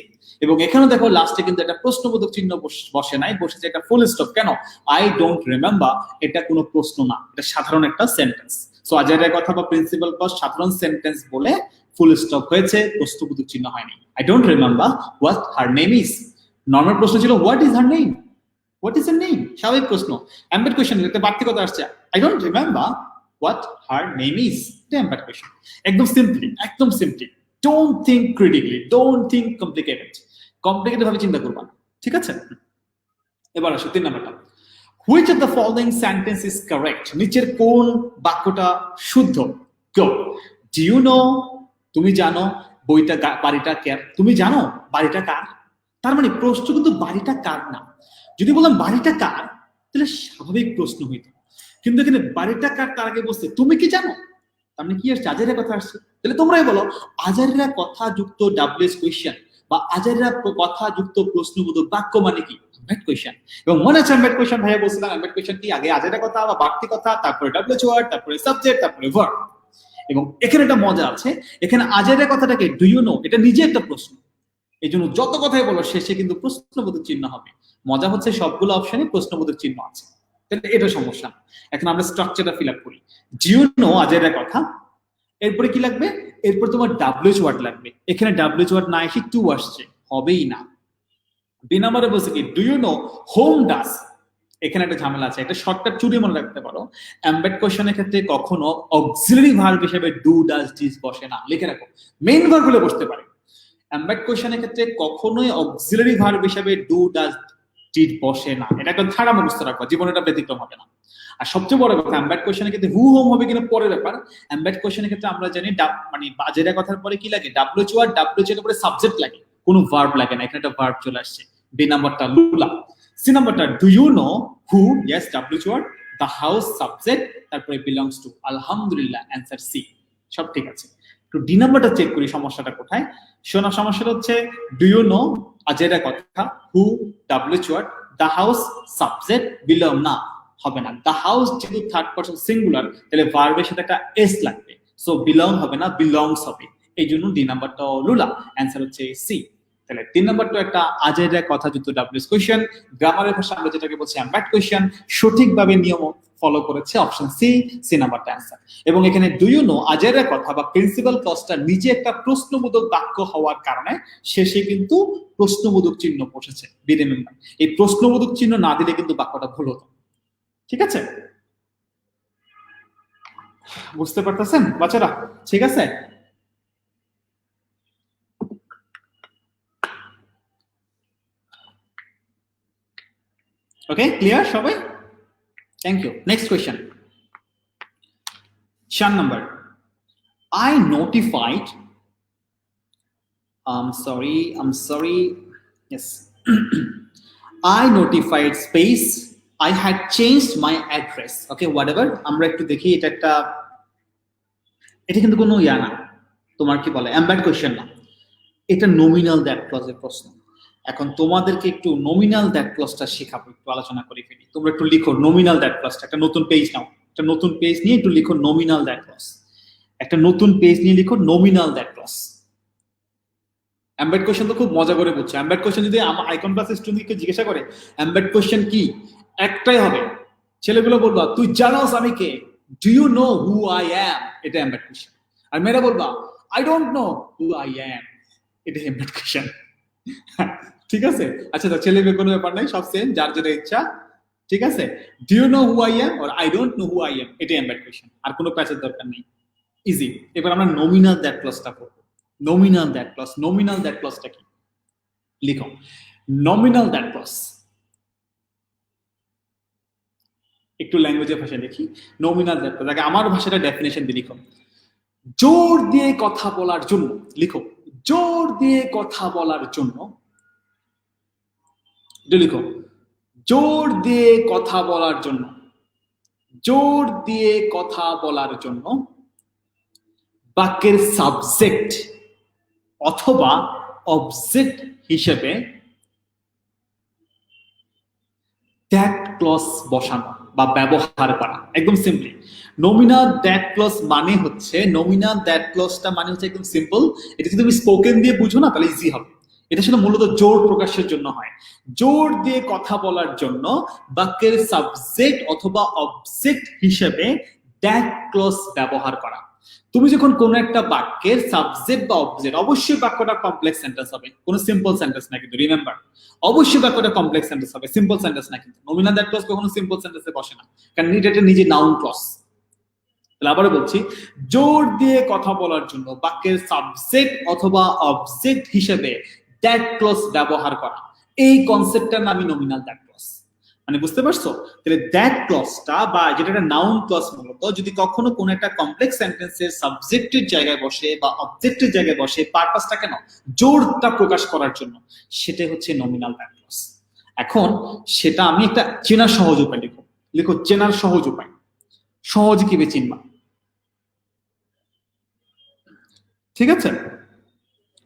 এবং এখানেও দেখো লাস্টে কিন্তু একটা প্রশ্নবোধক চিহ্ন বসে নাই, বসেছে একটা ফুল স্টপ। কেন? আই ডোন্ট রিমেম্বার, এটা কোনো প্রশ্ন না, এটা সাধারণ একটা সেন্টেন্স। সো আজাইরা কথা বা প্রিন্সিপাল ক্লজ সাধারণ সেন্টেন্স বলে ফুল স্টপ হয়েছে, প্রশ্নবোধক চিহ্ন হয়নি। I don't remember what her name is. Normal প্রশ্ন ছিল what is her name, what is her name, স্বাভাবিক প্রশ্ন। এমবেড কোশ্চেন এতে বাড়তি কথা আসছে, I don't remember what her name is, এটা এমবেড কোশ্চেন। একদম সিম্পলি, একদম simply, don't think critically, don't think complicated ভাবে চিন্তা করবা না, ঠিক আছে? এবার আসো 3 নাম্বারটা, which of the following sentence is correct, নিচের কোন বাক্যটা শুদ্ধ? গো। ডু ইউ নো, তুমি জানো বইটা বাড়িটা কার, তুমি জানো বাড়িটা কার। তার মানে প্রশ্ন কিন্তু বাড়িটা কার না। যদি বললাম বাড়িটা কার, তাহলে স্বাভাবিক প্রশ্ন হইতো, কিন্তু এখানে বাড়িটা কার তার আগে বলছে তুমি কি জানো, তার মানে কি আসছে? আজারের কথা আসছে। তাহলে তোমরাই বলো, আজারেরা কথা যুক্ত ডাব্লিউএস কোয়েশ্চেন বা আজারেরা কথা যুক্ত প্রশ্নবোধক বাক্য মানে কি? Embed question. এবং মনে আছে এমবেড কোয়েশ্চেন ভাইয়া বলছিলাম, এমবেড কোয়েশ্চেন কি? আগে আজারের কথা বা বাড়তি কথা, তারপরে ডাব্লিউ ওয়ার্ড, তারপরে সাবজেক্ট, তারপরে ভার্ব। এবং এখানে একটা মজা আছে, এখানে আজারের কথাটাকে ডু ইউ নো, এটা নিজে একটা প্রশ্ন। এই জন্য যত কথাই বলো শেষে কিন্তু প্রশ্নবোধক চিহ্ন হবে। মজা হচ্ছে সবগুলো অপশনে প্রশ্নবোধক চিহ্ন আছে, তাহলে এটা সমস্যা। এখন আমরা স্ট্রাকচারটা ফিল আপ করি। ডু ইউ নো আজারের কথা, এরপরে কি লাগবে? এরপর তোমার ডাব্লিউ ওয়ার্ড লাগবে। এখানে ডাব্লিউ ওয়ার্ড না এসে টু আসছে, হবেই না। বি নাম্বারে বলছে কি, ডু ইউ নো হোম ডাস। এখানে একটা ঝামেলা আছে, একটা শর্টকাট চুরি মনে রাখতে পারো। এমবেড কোশ্চেনের ক্ষেত্রে কখনো অক্সিলারি ভার্ব হিসেবে ডু ডাস ডিস বসে না, লিখে রাখো। মেইন ভার্ব গুলো বসতে পারে। এমবেড কোশ্চেনের ক্ষেত্রে কখনোই অক্সিলারি ভার্ব হিসেবে ডু ডাস ডিড বসে না, এটা একটা ধারা মুখস্থ রাখবা, জীবনে এটা ব্যতিক্রম হবে না। আর সবচেয়ে বড় কথা, এমবেড কোশ্চেনের ক্ষেত্রে হু হোম হবে কিনা পরের ব্যাপার। এমবেড কোশ্চেনের ক্ষেত্রে আমরা জানি মানে বাজেরা কথার পরে কি লাগে? ডাব্লিউ ওয়ার্ড, ডাব্লিউ এর পরে সাবজেক্ট লাগে, কোনো ভার্ব লাগে না। এখানে একটা ভার্ব চলে আসছে। বি নাম্বারটা লুলা। সি নাম্বারটা, do you know who, yes W word, the house subject, তারপরে বিলংস টু, আলহামদুলিল্লাহ, অ্যানসার সি। সব ঠিক আছে। একটু ডি নাম্বারটা চেক করি সমস্যাটা কোথায়। শোনা, সমস্যাটা হচ্ছে ডু ইউ নো আজেরা কথা, who W word, the house subject, belong না, হবে না। দ্য হাউস যেহেতু থার্ড পারসন সিঙ্গুলার, তাহলে ভার্বের সাথে একটা এস লাগবে, সো বিলং হবে না, বিলংস হবে। এই জন্য ডি নাম্বারটা লুলা, অ্যান্সার হচ্ছে C. 4 number, which of the following sentence is correct, নিচের কোন বাক্যটা শুদ্ধ? গো। ডু ইউ নো আজেরা কথা, who W word, the house subject, belong না, হবে না। দ্য হাউস যেহেতু থার্ড পারসন সিঙ্গুলার, তাহলে ভার্বের সাথে একটা এস লাগবে, সো বিলং হবে না, বিলংস হবে। তাহলে 3 নম্বরটা একটা আজের কথা যুক্ত ডাব্লিউএস কোশ্চেন, গ্রামারের ভাষা আমরা যেটাকে বলছি এমব্যাট কোশ্চেন, সঠিকভাবে নিয়ম ফলো করেছে অপশন সি নাম্বারটা অ্যান্সার। এবং এখানে ডু ইউ নো আজের কথা বা প্রিন্সিপাল ক্লজটা নিজে একটা প্রশ্নবোধক বাক্য হওয়ার কারণে শেষে কিন্তু প্রশ্নবোধক চিহ্ন বসেছে। বি রিমেম্বার, এই প্রশ্নবোধক চিহ্ন না দিলে কিন্তু বাক্যটা ভুল হতো। ঠিক আছে, বুঝতে পারতেছেন বাচ্চারা? ঠিক আছে, ওকে, ক্লিয়ার সবাই? Thank you. Next question, 4 number. I notified. I'm sorry. Yes. I notified space. I had changed my address. Okay, whatever. আমরা একটু দেখি এটা কিন্তু কোনো ইয়া না, তোমার কি বলে এমব্যাট কোয়েশ্চেন না, এটা নমিনাল দ্যাট ক্লজের প্রশ্ন। এখন তোমাদেরকে একটু নমিনাল দ্যাট ক্লজটা শেখাবো, একটু আলোচনা করে ফেলি। তোমরা একটু লিখো নমিনাল দ্যাট ক্লজটা, একটা নতুন পেজ নাও, একটা নতুন পেজ নিয়ে একটু লিখো নমিনাল দ্যাট ক্লজ, একটা নতুন পেজ নিয়ে লিখো nominal that clause. Embed question তো খুব মজা করে বুঝছে। এমবেড কোশ্চেন যদি আমার আইকন ক্লাস স্টুডেন্টকে জিজ্ঞাসা করে এমবেড কোশ্চেন কি, একটাই হবে, ছেলেগুলো বলবা তুই জানোস আমি কে, do you know who I am, এটা এমবেড কোশ্চেন। আর মেয়েরা বলবা I don't know who I am, এটা এমবেড কোশ্চেন। ঠিক আছে, আচ্ছা তো ছেলে মেয়ে কোনো ব্যাপার নাই, সব সেম, যার যেটা ইচ্ছা। ঠিক আছে, do you know who I am or I don't know who I am, এটা এমবেড কোশ্চেন, আর কোনো প্যাচের দরকার নেই, ইজি। এবার আমরা নমিনাল দ্যাট ক্লজটা করবো। Nominal that clause, nominal that ক্লজটা কি লিখো, নমিনাল দ্যাট ক্লজ। একটু ল্যাঙ্গুয়েজের ভাষা দেখি, নমিনাল দ্যাট ক্লজ। আগে আমার ভাষাটা ডেফিনেশন দিয়ে লিখো, জোর দিয়ে কথা বলার জন্য, লিখো জোর দিয়ে কথা বলার জন্য, লিখো জোর দিয়ে কথা বলার জন্য, জোর দিয়ে কথা বলার জন্য বাক্যের সাবজেক্ট অথবা অবজেক্ট হিসেবে দ্যাট ক্লজ বসানো বা ব্যবহার করা। একদম সিম্পলি নমিনাল দ্যাট ক্লজ মানে হচ্ছে, নমিনাল দ্যাট ক্লজটা মানে হচ্ছে একদম সিম্পল। এটা যদি তুমি স্পোকেন দিয়ে বুঝো না তাহলে ইজি হবে। এটা শুধু মূলত জোর প্রকাশের জন্য হয়, জোর দিয়ে কথা বলার জন্য বাক্যের সাবজেক্ট অথবা অবজেক্ট হিসেবে দ্যাট ক্লজ ব্যবহার করা। তুমি যখন কোন একটা বাক্যের সাবজেক্ট বা অবজেক্ট, অবশ্যই বাক্যটা কমপ্লেক্স সেন্টেন্স হবে, কোনো সিম্পল সেন্টেন্স না কিন্তু, রিমেম্বার অবশ্যই বাক্যটা কমপ্লেক্স সেন্টেন্স হবে, সিম্পল সেন্টেন্স না কিন্তু। নমিনাল দ্যাট ক্লজ কখনো সিম্পল সেন্টেন্সে বসে না, কারণ এটা নিজে নাউন ক্লজ। তাহলে আবারও বলছি, জোর দিয়ে কথা বলার জন্য বাক্যের সাবজেক্ট অথবা অবজেক্ট হিসেবে দ্যাট ক্লজ ব্যবহার করা, এই কনসেপ্টটার নামই নমিনাল দ্যাট ক্লজ। মানে বুঝতে পারছো? তাহলে দ্যাট ক্লজটা বা যেটা একটা নাউন ক্লজ মূলত যদি কখনো কোনো একটা কমপ্লেক্স সেন্টেন্সের সাবজেক্টের জায়গায় বসে বা অবজেক্টের জায়গায় বসে, পারপাসটা কেন, জোরটা প্রকাশ করার জন্য, সেটাই হচ্ছে নমিনাল দ্যাট ক্লজ। এখন সেটা আমি একটা চেনার সহজ উপায় লিখো, লিখো চেনার সহজ উপায়। সহজ কিভাবে চিনবা? ঠিক আছে,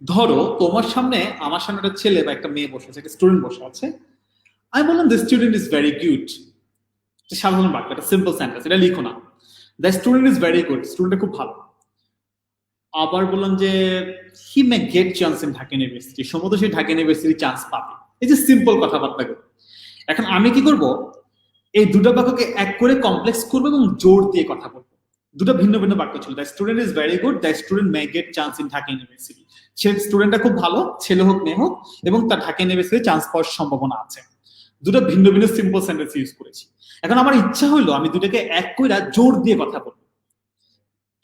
ধরো তোমার সামনে, আমার সামনে একটা ছেলে বা একটা মেয়ে বসে আছে, একটা স্টুডেন্ট বসে আছে, আমি বললাম the student is very cute, সাধারণ বাক্য, একটা সিম্পল সেন্টেন্স, এটা লিখো না। The student is very good, student খুব ভালো। আবার বললাম যে he may get chance in Dhaka university, সম্ভবত সে ঢাকা ইউনিভার্সিটি চান্স পাবে। এই যে সিম্পল কথাবার্তা। এখন আমি কি করব, এই দুটো বাক্যকে এক করে কমপ্লেক্স করবো এবং জোর দিয়ে কথা বলবো। দুটো ভিন্ন ভিন্ন বাক্য ছিল, the student is very good, the student may get chance in Dhaka university. স্টুডেন্টটা খুব ভালো, ছেলে হোক মেয়ে হোক, এবং তার ঢাকা ইউনিভার্সিটি চান্স পাওয়ার সম্ভাবনা আছে। দুটো ভিন্ন ভিন্ন সিম্পল সেন্টেন্স ইউজ করেছি। এখন আমার ইচ্ছা হলো আমি দুটোকে এক করে জোর দিয়ে কথা বলবো।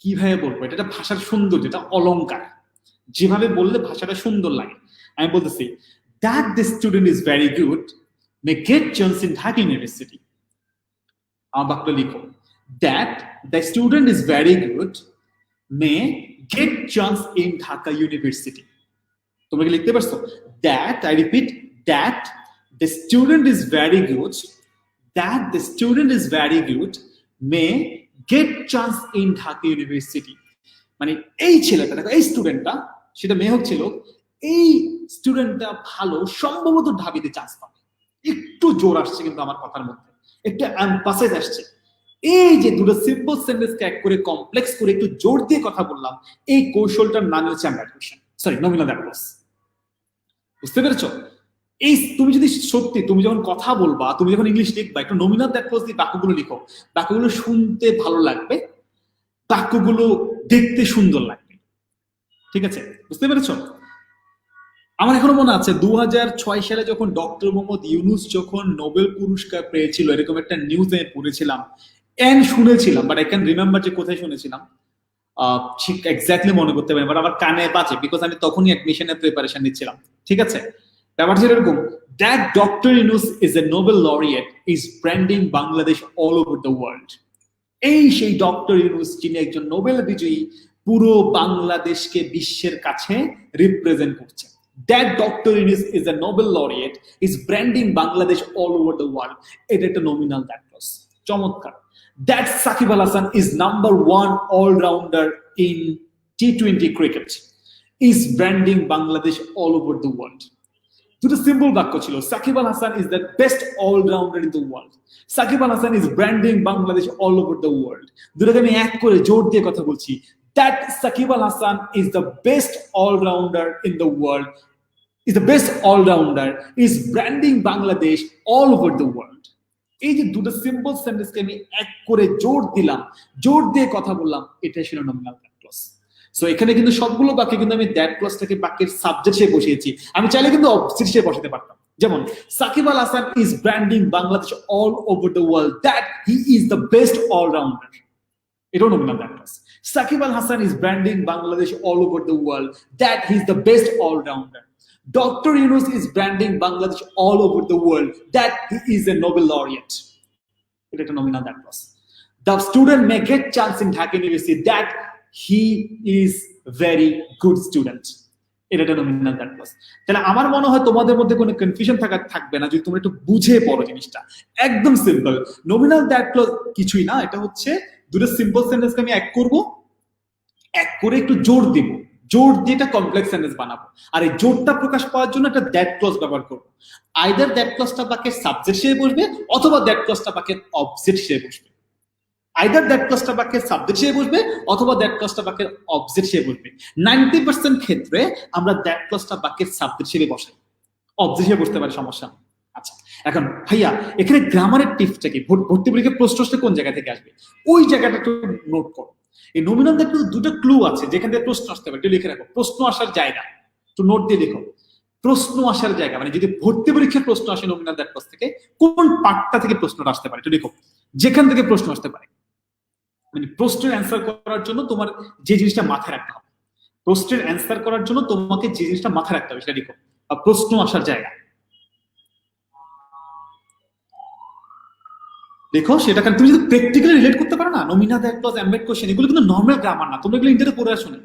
কিভাবে বলবো? এটা ভাষার সৌন্দর্য, এটা অলংকার, যেভাবে বললে ভাষাটা সুন্দর লাগে। আমি বলতেছি that the student is very good May get chance in Dhaka university. আমার বাক্য লিখো, that the student is very good May get chance in Dhaka university. তোমরা কি লিখতে পারছো? That, I repeat, that the student is very good, that the student is very good May get chance in Dhaka university. মানে এই ছেলেটা, দেখো এই স্টুডেন্টটা, সেটা মেয়ে হোক ছিল, এই স্টুডেন্টটা ভালো, সম্ভবত ঢাবিতে চান্স পাবে। একটু জোর আসছে কিন্তু আমার কথার মধ্যে, একটু এমফাসাইজ আসছে। এই যে দুটো সিম্পল সেন্টেন্সকে এক করে কমপ্লেক্স করে একটু জোর দিয়ে কথা বললাম, এই কৌশলটার নাম হচ্ছে embed question, sorry nominal that clause. বুঝতে পেরেছো? এই তুমি যদি সত্যি তুমি যখন কথা বলবা, তুমি যখন ইংলিশ লিখবা, একটু নমিনাল দ্যাট ক্লজ দিয়ে বাক্যগুলো লিখো। বাক্যগুলো শুনতে ভালো লাগবে, বাক্যগুলো দেখতে সুন্দর লাগবে। ঠিক আছে, বুঝতে পেরেছো? আমার এখনো মনে আছে 2006 সালে যখন ডক্টর মোহাম্মদ ইউনুস যখন নোবেল পুরস্কার পেয়েছিল, এরকম একটা নিউজ আমি পড়েছিলাম এন্ড শুনেছিলাম, বাট আই ক্যান রিমেম্বার যে কোথায় শুনেছিলাম ঠিক এক্স্যাক্টলি মনে করতে পারি, বাট আমার কানে বাজে, বিকজ আমি তখনই অ্যাডমিশনের প্রিপারেশন নিচ্ছিলাম। ঠিক আছে, ব্যাপারটা এরকম, that doctor Yunus is a Nobel laureate is branding Bangladesh all over the world. এই সেই ডক্টর ইউনুস, যিনি একজন নোবেল বিজয়ী, পুরো বাংলাদেশকে বিশ্বের কাছে রিপ্রেজেন্ট করছে। That Dr. Yunus is a Nobel laureate, is branding Bangladesh all over the world. এটা একটা nominal that clause. চমৎকার। That Sakib Al Hasan is #1 all-rounder in T20 cricket, is branding Bangladesh all over the world. দুটো simple বাক্য ছিল, Shakib Al Hasan is the best allrounder in the world, Shakib Al Hasan is branding Bangladesh all over the world. দুটোকে আমি এক করে জোর দিয়ে কথা বলছি, that Shakib Al Hasan is the best allrounder in the world, is the best allrounder, is branding Bangladesh all over the world. এই যে দুটো সিম্পল সেন্টেন্সকে আমি এক করে জোর দিলাম, জোর দিয়ে কথা বললাম, এটাই ছিল নমিনাল ক্লজ। সো এখানে কিন্তু সবগুলো বাক্যে কিন্তু আমি দ্যাট ক্লজটাকে বাক্যের সাবজেক্ট হিসেবে বসিয়েছি। আমি চাইলে কিন্তু অবজেক্ট হিসেবে বসাতে পারতাম, যেমন Shakib Al Hasan is branding Bangladesh all over the world, that he is the best allrounder, এটাও nominal that clause. Shakib Al Hasan is branding Bangladesh all over the world, that he is the best allrounder. Dr. Yunus is branding Bangladesh all over the world, that he is a Nobel laureate. It is a nominal that clause. The student may get chance in Dhaka University, that he is very good student. It is a nominal that clause. তাহলে আমার মনে হয় তোমাদের মধ্যে কোনো confusion থাকবে না যদি তোমরা একটু বুঝে পড়ো জিনিসটা। একদম সিম্পল, নমিনাল দ্যাট ক্লজ কিছুই না, এটা হচ্ছে দুটো সিম্পল সেন্টেন্সকে আমি এক করব, এক করে একটু জোর দিব, জোর দিয়ে এটা কমপ্লেক্স সেন্টেন্স বানাবো। আর এই জোরটা প্রকাশ পাওয়ার জন্য একটা দ্যাট ক্লজ ব্যবহার করবো। আইদার দ্যাট ক্লজটা বাক্যের সাবজেক্ট হিসেবে বসবে, অথবা দ্যাট ক্লজটা বাক্যের অবজেক্ট হিসেবে বসবে। আইদার দ্যাট ক্লজটা বাক্যের সাবজেক্ট হিসেবে বসবে, অথবা দ্যাট ক্লজটা বাক্যের অবজেক্ট হিসেবে বসবে। 90% ক্ষেত্রে আমরা দ্যাট ক্লজটা বাক্যের সাবজেক্ট হিসেবে বসাই, অবজেক্ট হিসেবে বসতে পারি, সমস্যা নেই। আচ্ছা, এখন ভাইয়া এখানে গ্রামারের টিপসটা কি, ভর্তি পরীক্ষার প্রশ্ন আসলে কোন জায়গা থেকে আসবে, ওই জায়গাটা একটু নোট করো। এই নমিনাল দ্যাট ক্লজ দুটো ক্লু আছে যেখান থেকে প্রশ্ন আসতে পারে, একটু লিখে রাখো। প্রশ্ন আসার জায়গা একটু নোট দিয়ে লিখো, প্রশ্ন আসার জায়গা মানে যদি ভর্তি পরীক্ষার প্রশ্ন আসে নমিনাল দ্যাট ক্লজ থেকে, কোন পার্টটা থেকে প্রশ্নটা আসতে পারে একটু লিখো, যেখান থেকে প্রশ্ন আসতে পারে। মানে প্রশ্নের অ্যান্সার করার জন্য তোমার যে জিনিসটা মাথায় রাখতে হবে, প্রশ্নের অ্যান্সার করার জন্য তোমাকে যে জিনিসটা মাথায় রাখতে হবে সেটা লিখো, প্রশ্ন আসার জায়গা দেখো। সেটা কারণ তুমি যদি প্র্যাকটিক্যালি রিলেট করতে পারো না, nominal that clause, embed question, এগুলো কিন্তু নর্মাল গ্রামার না, তোমরা এগুলো ইন্টারভিউ পড়ে আসো না।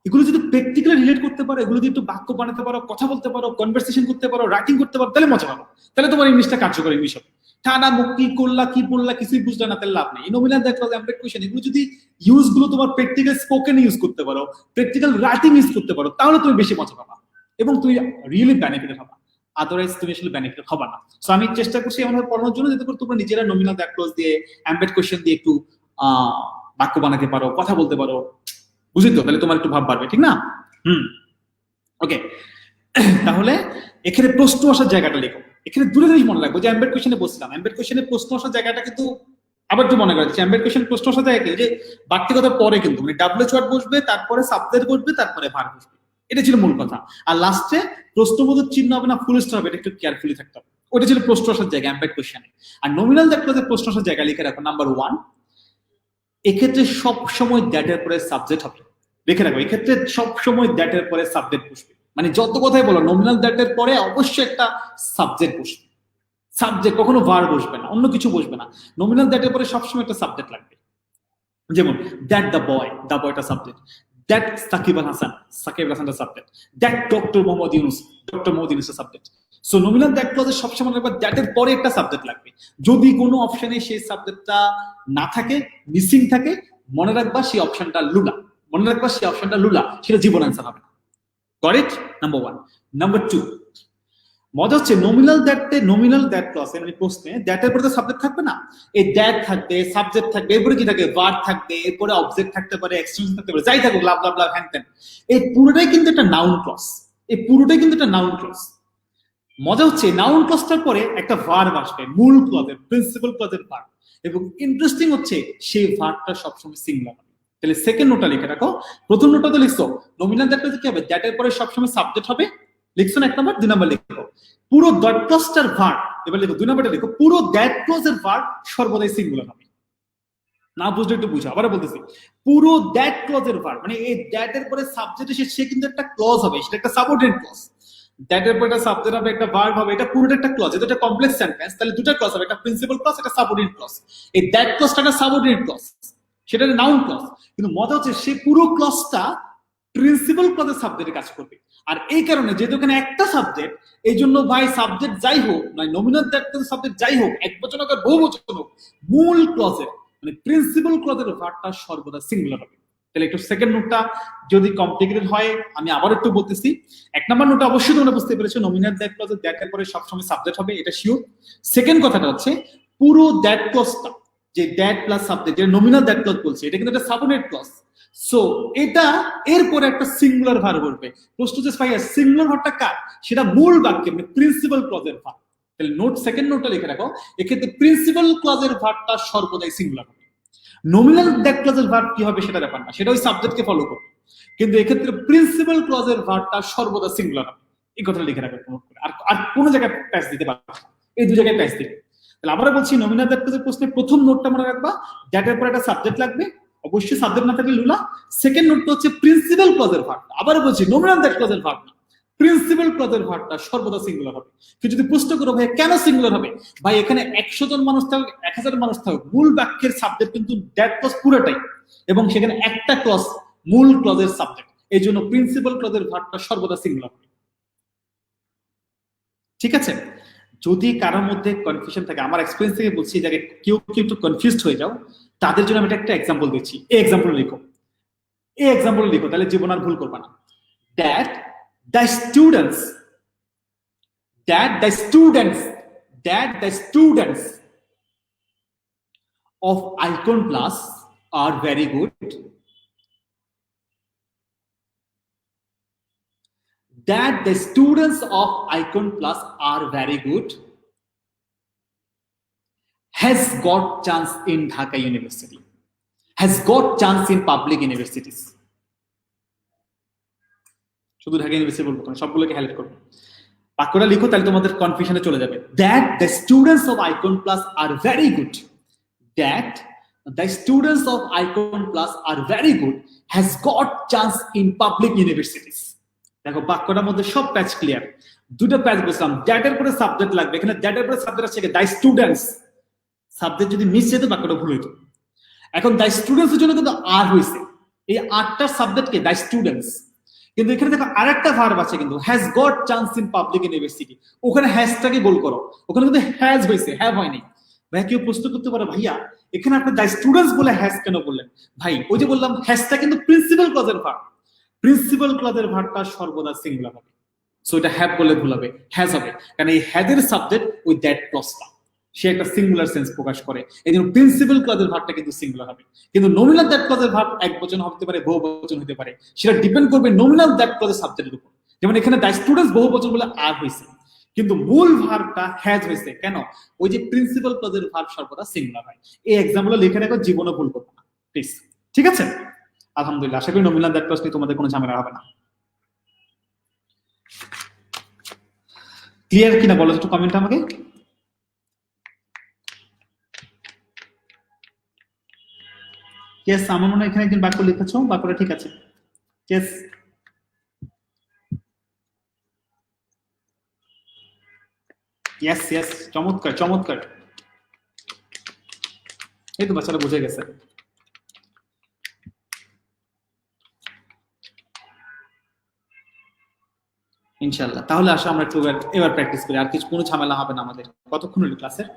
এগুলো যদি প্র্যাকটিক্যালি রিলেট করতে পারো, এগুলো যদি একটু বাক্য বানাতে পারো, কথা বলতে পারো, কনভারসেশন করতে পারো, রাইটিং করতে পারো, তাহলে মজা পাবো, তাহলে তোমার ইংলিশটা কার্যকর ইংলিশ হবে। ঠান্ডা মুখ কি করলা কি পড়লা কিছুই বুঝলে না, তাহলে লাভ নেই। এই nominal that clause, embed question, এগুলো যদি ইউজ গুলো তোমার প্র্যাকটিক্যাল স্পোকেন ইউজ করতে পারো, প্র্যাকটিক্যাল রাইটিং ইউজ করতে পারো, তাহলে তুমি বেশি মজা পাবা এবং তুমি রিয়েলি বেনিফিটেড হবা। আদারওয়াইজ তুমি আসলে বেনিফিট হবা না। সো আমি চেষ্টা করছি এমনভাবে পড়ানোর জন্য যাতে করে তোমরা নিজেরা নমিনাল দ্যাট ক্লজ দিয়ে, এমবেড কোশ্চেন দিয়ে একটু বাক্য বানাতে পারো, কথা বলতে পারো, বুঝলি তো? তাহলে তোমার একটু ভাব বাড়বে, ঠিক না? ওকে, তাহলে এখানে প্রশ্ন আসার জায়গাটা লিখো। এখানে দুটো জিনিস মনে রাখবো, যে এমবেড কোশ্চেনে বসছিলাম, এমবেড কোশ্চেনে প্রশ্ন আসার জায়গাটা কিন্তু আবার একটু মনে করা, এমবেড কোশ্চেন প্রশ্ন আসার জায়গা কি, যে বাড়তি কথা পরে কিন্তু মানে ডাব্লিউ ওয়ার্ড বসবে, তারপরে সাবজেক্ট বসবে, তারপরে ভার্ব বসবে, এটা ছিল মূল কথা। আর লাস্টে প্রশ্নবোধক চিহ্ন হবে না, ফুল স্টপ হবে, এটা একটু কেয়ারফুলি থাকতে হবে। ওটা ছিল প্রশ্ন আসার জায়গা এমবেড কোশ্চেনে। আর নমিনাল দ্যাট ক্লজে প্রশ্ন আসার জায়গা লিখে রাখো, নাম্বার 1, এক্ষেত্রে সবসময় দ্যাটের পরে সাবজেক্ট হবে, লিখে রাখো। এক্ষেত্রে সবসময় দ্যাটের পরে সাবজেক্ট বসবে, মানে যত কথাই বলো নমিনাল দ্যাটের পরে অবশ্যই একটা সাবজেক্ট বসবে। সাবজেক্ট কখনো ভার্ব বসবে না, অন্য কিছু বসবে না। নমিনাল দ্যাটের পরে সবসময় একটা সাবজেক্ট লাগবে। যেমন দ্যাট দ্য বয়টা সাবজেক্ট, দ্যাট সাকিব আল হাসান, সাকিব আল হাসানটা subject, that doctor Mohammad Yunus, doctor Mohammad ইউনুসের সাবজেক্ট। সো নমিনাল দ্যাট ক্লজে সবসময় রাখবা দ্যাটের পরে একটা সাবজেক্ট লাগবে। যদি কোনো অপশনে সেই সাবজেক্টটা না থাকে, মিসিং থাকে, মনে রাখবা সেই অপশনটা লুলা, মনে রাখবা সেই অপশনটা লুলা, সেটা জীবন অ্যান্সার হবে না। Got it? নাম্বার 1। নাম্বার 2, মজা হচ্ছে নমিনাল দ্যাট ক্লজে মানে প্রশ্নে দ্যাটের পরে তো সাবজেক্ট থাকবে না, এই দ্যাট থাকবে, সাবজেক্ট থাকবে, এরপরে কি থাকে, ভার্ব থাকবে, এরপরে অবজেক্ট থাকতে পারে, এক্সটেনশন থাকতে পারে, যাই থাকুক, লাভ লাভ লাভ হ্যান ত্যান। এই পুরোটাই কিন্তু একটা নাউন ক্লজ, এই পুরোটাই কিন্তু একটা নাউন ক্লজ। মজা হচ্ছে নাউন ক্লজটার পরে একটা ভার্ব আসবে, মূল ক্লজের, প্রিন্সিপাল ক্লজের ভার্ব, এবং ইন্টারেস্টিং হচ্ছে সেই ভার্বটা সবসময় সিঙ্গুলার হবে। তাহলে সেকেন্ড নোটটা লিখে রাখো। প্রথম নোটটা তো লিখছো নমিনাল দ্যাট ক্লজে কি হবে, দ্যাটের পরে সবসময় সাবজেক্ট হবে, লিখছো না 1 নাম্বার। 2 নাম্বার লিখো পুরো দ্যাট ক্লজটার ভার্ব, এবার লিখো 2 নাম্বারটা লিখো পুরো দ্যাট ক্লজের ভার্ব সর্বদাই সিঙ্গুলার হবে। না বুঝলে একটু বুঝো, আবার বলতেছি, পুরো দ্যাট ক্লজের ভার্ব মানে এই দ্যাট এর পরে সাবজেক্ট এসে সে কিন্তু একটা ক্লজ হবে, সেটা একটা সাবঅর্ডিনেট ক্লজ। দ্যাট এর পরে একটা সাবজেক্ট হবে, একটা ভার্ব হবে, এটা পুরোটা একটা ক্লজ। এটা একটা কমপ্লেক্স সেন্টেন্স, তাহলে দুটো ক্লজ হবে, একটা প্রিন্সিপাল ক্লজ, একটা সাবঅর্ডিনেট ক্লজ। এই দ্যাট ক্লজটা একটা সাবঅর্ডিনেট ক্লজ, সেটা নাউন ক্লজ। কিন্তু মজা হচ্ছে সে পুরো ক্লজটা প্রিন্সিপাল ক্লজের সাবজেক্টে কাজ করবে। আর এই কারণে যেহেতু এখানে একটা সাবজেক্ট, এই জন্য ভাই সাবজেক্ট যাই হোক, নয় নমিনাল দ্যাট ক্লজের সাবজেক্ট যাই হোক, একবচন হোক আর বহুবচন হোক, মূল ক্লজের মানে প্রিন্সিপাল ক্লজের ভার্বটা সর্বদা সিঙ্গুলার হবে। তাহলে একটু সেকেন্ড নোটটা যদি কমপ্লিকেটেড হয় আমি আবার একটু বলতেছি। 1 নাম্বার নোটটা অবশ্যই তোমরা বুঝতে পেরেছো, নমিনাল দ্যাট ক্লজে দ্যাট এর পরে সবসময় সাবজেক্ট হবে, এটা শিওর। সেকেন্ড কথাটা হচ্ছে পুরো দ্যাট ক্লজটা, যে দ্যাট প্লাস সাবজেক্ট, যে নমিনাল দ্যাট ক্লজ বলছে, এটা কিন্তু একটা সাবঅর্ডিনেট ক্লজ। সো এটা এরপরে একটা সিঙ্গুলার ভার্ব বলবে। প্রশ্ন যে ভাই সিঙ্গুলার ভার্বটা কার, সেটা মূল বাক্যে মানে প্রিন্সিপাল ক্লজের ভার্ব। তাহলে নোট সেকেন্ড নোটটা লিখে রাখো, এক্ষেত্রে প্রিন্সিপাল ক্লজের ভার্বটা সর্বদাই সিঙ্গুলার হবে। নমিনাল দ্যাট ক্লজের ভার্ব কি হবে সেটা ব্যাপার না, সেটা ওই সাবজেক্টকে ফলো করবে, কিন্তু এক্ষেত্রে প্রিন্সিপাল ক্লজের ভার্বটা সর্বদা সিঙ্গুলার হবে। এই কথাটা লিখে রাখবে আর আর কোনো জায়গায় প্যাচ দিতে পারবে, এই দুই জায়গায় প্যাচ দিবে। তাহলে আবার বলছি, নমিনাল দ্যাট ক্লজের প্রশ্নে প্রথম নোটটা মনে রাখবা, দ্যাটের পরে একটা সাবজেক্ট লাগবে, অবশ্যই সাবজেক্ট না থাকলে লুলা। সেকেন্ড নোটটা হচ্ছে প্রিন্সিপাল ক্লজের ভার্ব, আবার বলছি নমিনাল দ্যাট ক্লজের ভার্ব না, প্রিন্সিপাল ক্লজের ভার্বটা সর্বদা সিঙ্গুলার হবে। কিন্তু যদি প্রশ্ন করো ভাই কেন সিঙ্গুলার হবে, ভাই এখানে 100 জন মানুষ থাকুক 1000 মানুষ থাকুক, মূল বাক্যের সাবজেক্ট কিন্তু দ্যাট ক্লজ পুরোটাই, এবং সেখানে একটা ক্লজ মূল ক্লজের সাবজেক্ট, এই জন্য প্রিন্সিপাল ক্লজের ভার্বটা সর্বদা সিঙ্গুলার হবে। ঠিক আছে? যদি কারোর মধ্যে কনফিউশন থাকে, আমার এক্সপেরিয়েন্স থেকে বলছি, যাকে কেউ কেউ একটু কনফিউজড হয়ে যাও, তাদের জন্য আমি একটা এক্সাম্পল দিচ্ছি। এই এক্সাম্পল লিখো, এই এক্সাম্পল লিখো, তাহলে জীবন আর ভুল করবে না। That the students, that the students of Icon Plus are very good, that the students of Icon Plus are very good, has got chance in Dhaka University, has got chance in public universities। শুধু Dhaka university বলবো না, সবগুলোকে help করবো। বাক্যটা লিখো, তাহলে তোমাদের কনফিউশনে চলে যাবে। That the students of icon plus are very good, that the students of icon plus are very good, has got chance in public universities. দেখো বাক্যটার মধ্যে সব প্যাচ ক্লিয়ার। দুটো প্যাচ বলছিলাম, দ্যাটের পরে সাবজেক্ট লাগবে, এখানে দ্যাটের পরে সাবজেক্ট আছে দ্য স্টুডেন্টস, সাবজেক্ট যদি মিস যেত বাক্যটা ভুল হইতো। এখন দ্য স্টুডেন্টস এর জন্য কিন্তু আর হয়েছে, এই আটটার সাবজেক্টকে দ্য স্টুডেন্টস। কিন্তু এখানে দেখো আরেকটা ভার্ব আছে কিন্তু, has got chance in public university, ওখানে হ্যাজটাকে গোল করো, ওখানে কিন্তু হ্যাজ হয়েছে, হ্যাভ হয়নি। ভাই কেউ প্রশ্ন করতে পারে, ভাইয়া এখানে আপনি দ্য স্টুডেন্টস বলে হ্যাজ কেন বললেন? ভাই ওই যে বললাম হ্যাজটা কিন্তু প্রিন্সিপাল ক্লজের ভার্ব, প্রিন্সিপাল ক্লজের ভার্বটা সর্বদা সিঙ্গুলার হবে। সো এটা হ্যাভ বলে ভুল হবে, হ্যাজ হবে, কারণ এই হ্যাজের সাবজেক্ট ওই দ্যাট ক্লজটা, সে একটা সিঙ্গুলার সেন্স প্রকাশ করে, এই জন্য প্রিন্সিপাল ক্লজের ভার্বটা কিন্তু সিঙ্গুলার হবে। কিন্তু নমিনাল দ্যাট ক্লজের ভার্ব একবচন হতে পারে, বহুবচন হতে পারে, সেটা ডিপেন্ড করবে নমিনাল দ্যাট ক্লজের সাবজেক্টের উপর। যেমন এখানে দ্য স্টুডেন্টস বহুবচন বলে আর হয়েছে, কিন্তু মূল ভার্বটা হ্যাজ হয়েছে, কেন? ওই যে প্রিন্সিপাল ক্লজের ভার্ব সর্বদা সিঙ্গুলার হয়। এই এক্সাম্পল লিখে রাখো, জীবনে ভুল করবে না প্লিজ। ঠিক আছে? আলহামদুলিল্লাহ, আশা করি নমিনাল দ্যাট ক্লজ নিয়ে তোমাদের কোনো ঝামেলা হবে না। ক্লিয়ার কিনা বলো একটু কমেন্ট আমাকে। ইয়েস, আমার মনে হয় এখানে একদিন বাক্য লিখেছো, বাক্যটা ঠিক আছে। ইয়েস, ইয়েস ইয়েস, চমৎকার চমৎকার, এই তো বাচ্চারা বুঝে গেছে। ইনশাআল্লাহ, তাহলে আসো আমরা একটু এবার প্র্যাকটিস করি, আর কিছু কোনো ঝামেলা হবে না আমাদের। কতক্ষণ হলো ক্লাসের?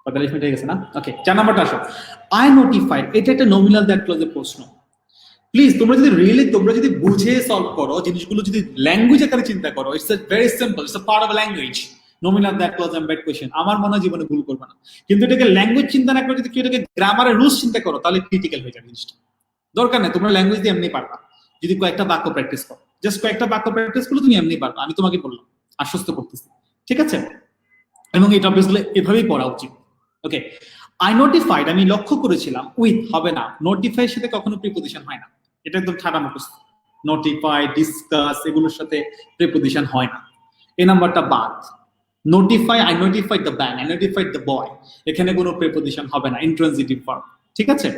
45 মিনিট হয়ে গেছে না? ওকে, 4 নাম্বারটা আসো। আই নোটিফাইড, এটা একটা নমিনাল দ্যাট ক্লজের প্রশ্ন। প্লিজ তোমরা যদি রিয়েলি তোমরা যদি বুঝে সলভ করো জিনিসগুলো, যদি ল্যাঙ্গুয়েজ আকারে চিন্তা করো, it's very simple, it's part of language. Nominal that clause embed question, আমার মনে হয় জীবনে ভুল করবে না। কিন্তু এটাকে ল্যাঙ্গুয়েজ চিন্তা না করে যদি কেউ এটাকে গ্রামারের রুলস চিন্তা করো, তাহলে ক্রিটিক্যাল হয়ে যাবে জিনিসটা। দরকার নেই, তোমরা ল্যাঙ্গুয়েজ দিয়ে এমনি পারবা, যদি কয়েকটা বাক্য প্র্যাকটিস করো, জাস্ট কয়েকটা বাক্য প্র্যাকটিস করলে তুমি এমনি পারবা। আমি তোমাকে বললাম, আশ্বস্ত করতেছি, ঠিক আছে? এবং এই টপিকসগুলো এভাবেই পড়া উচিত। ওকে, আই নোটিফাইড, আমি লক্ষ্য করেছিলাম, উইথ হবে না, নোটিফাই এর সাথে কখনো প্রিপোজিশন হয় না, এটা একদম ঠাডা মুখস্থ। নোটিফাই, ডিসকাস এগুলোর সাথে প্রিপোজিশন হয় না। এই নাম্বারটা বাদ। Notify, I notified the bank, I notified the boy, এখানে কোনো প্রিপোজিশন হবে না, ইন্ট্রানজিটিভ ভার্ব, ঠিক আছে?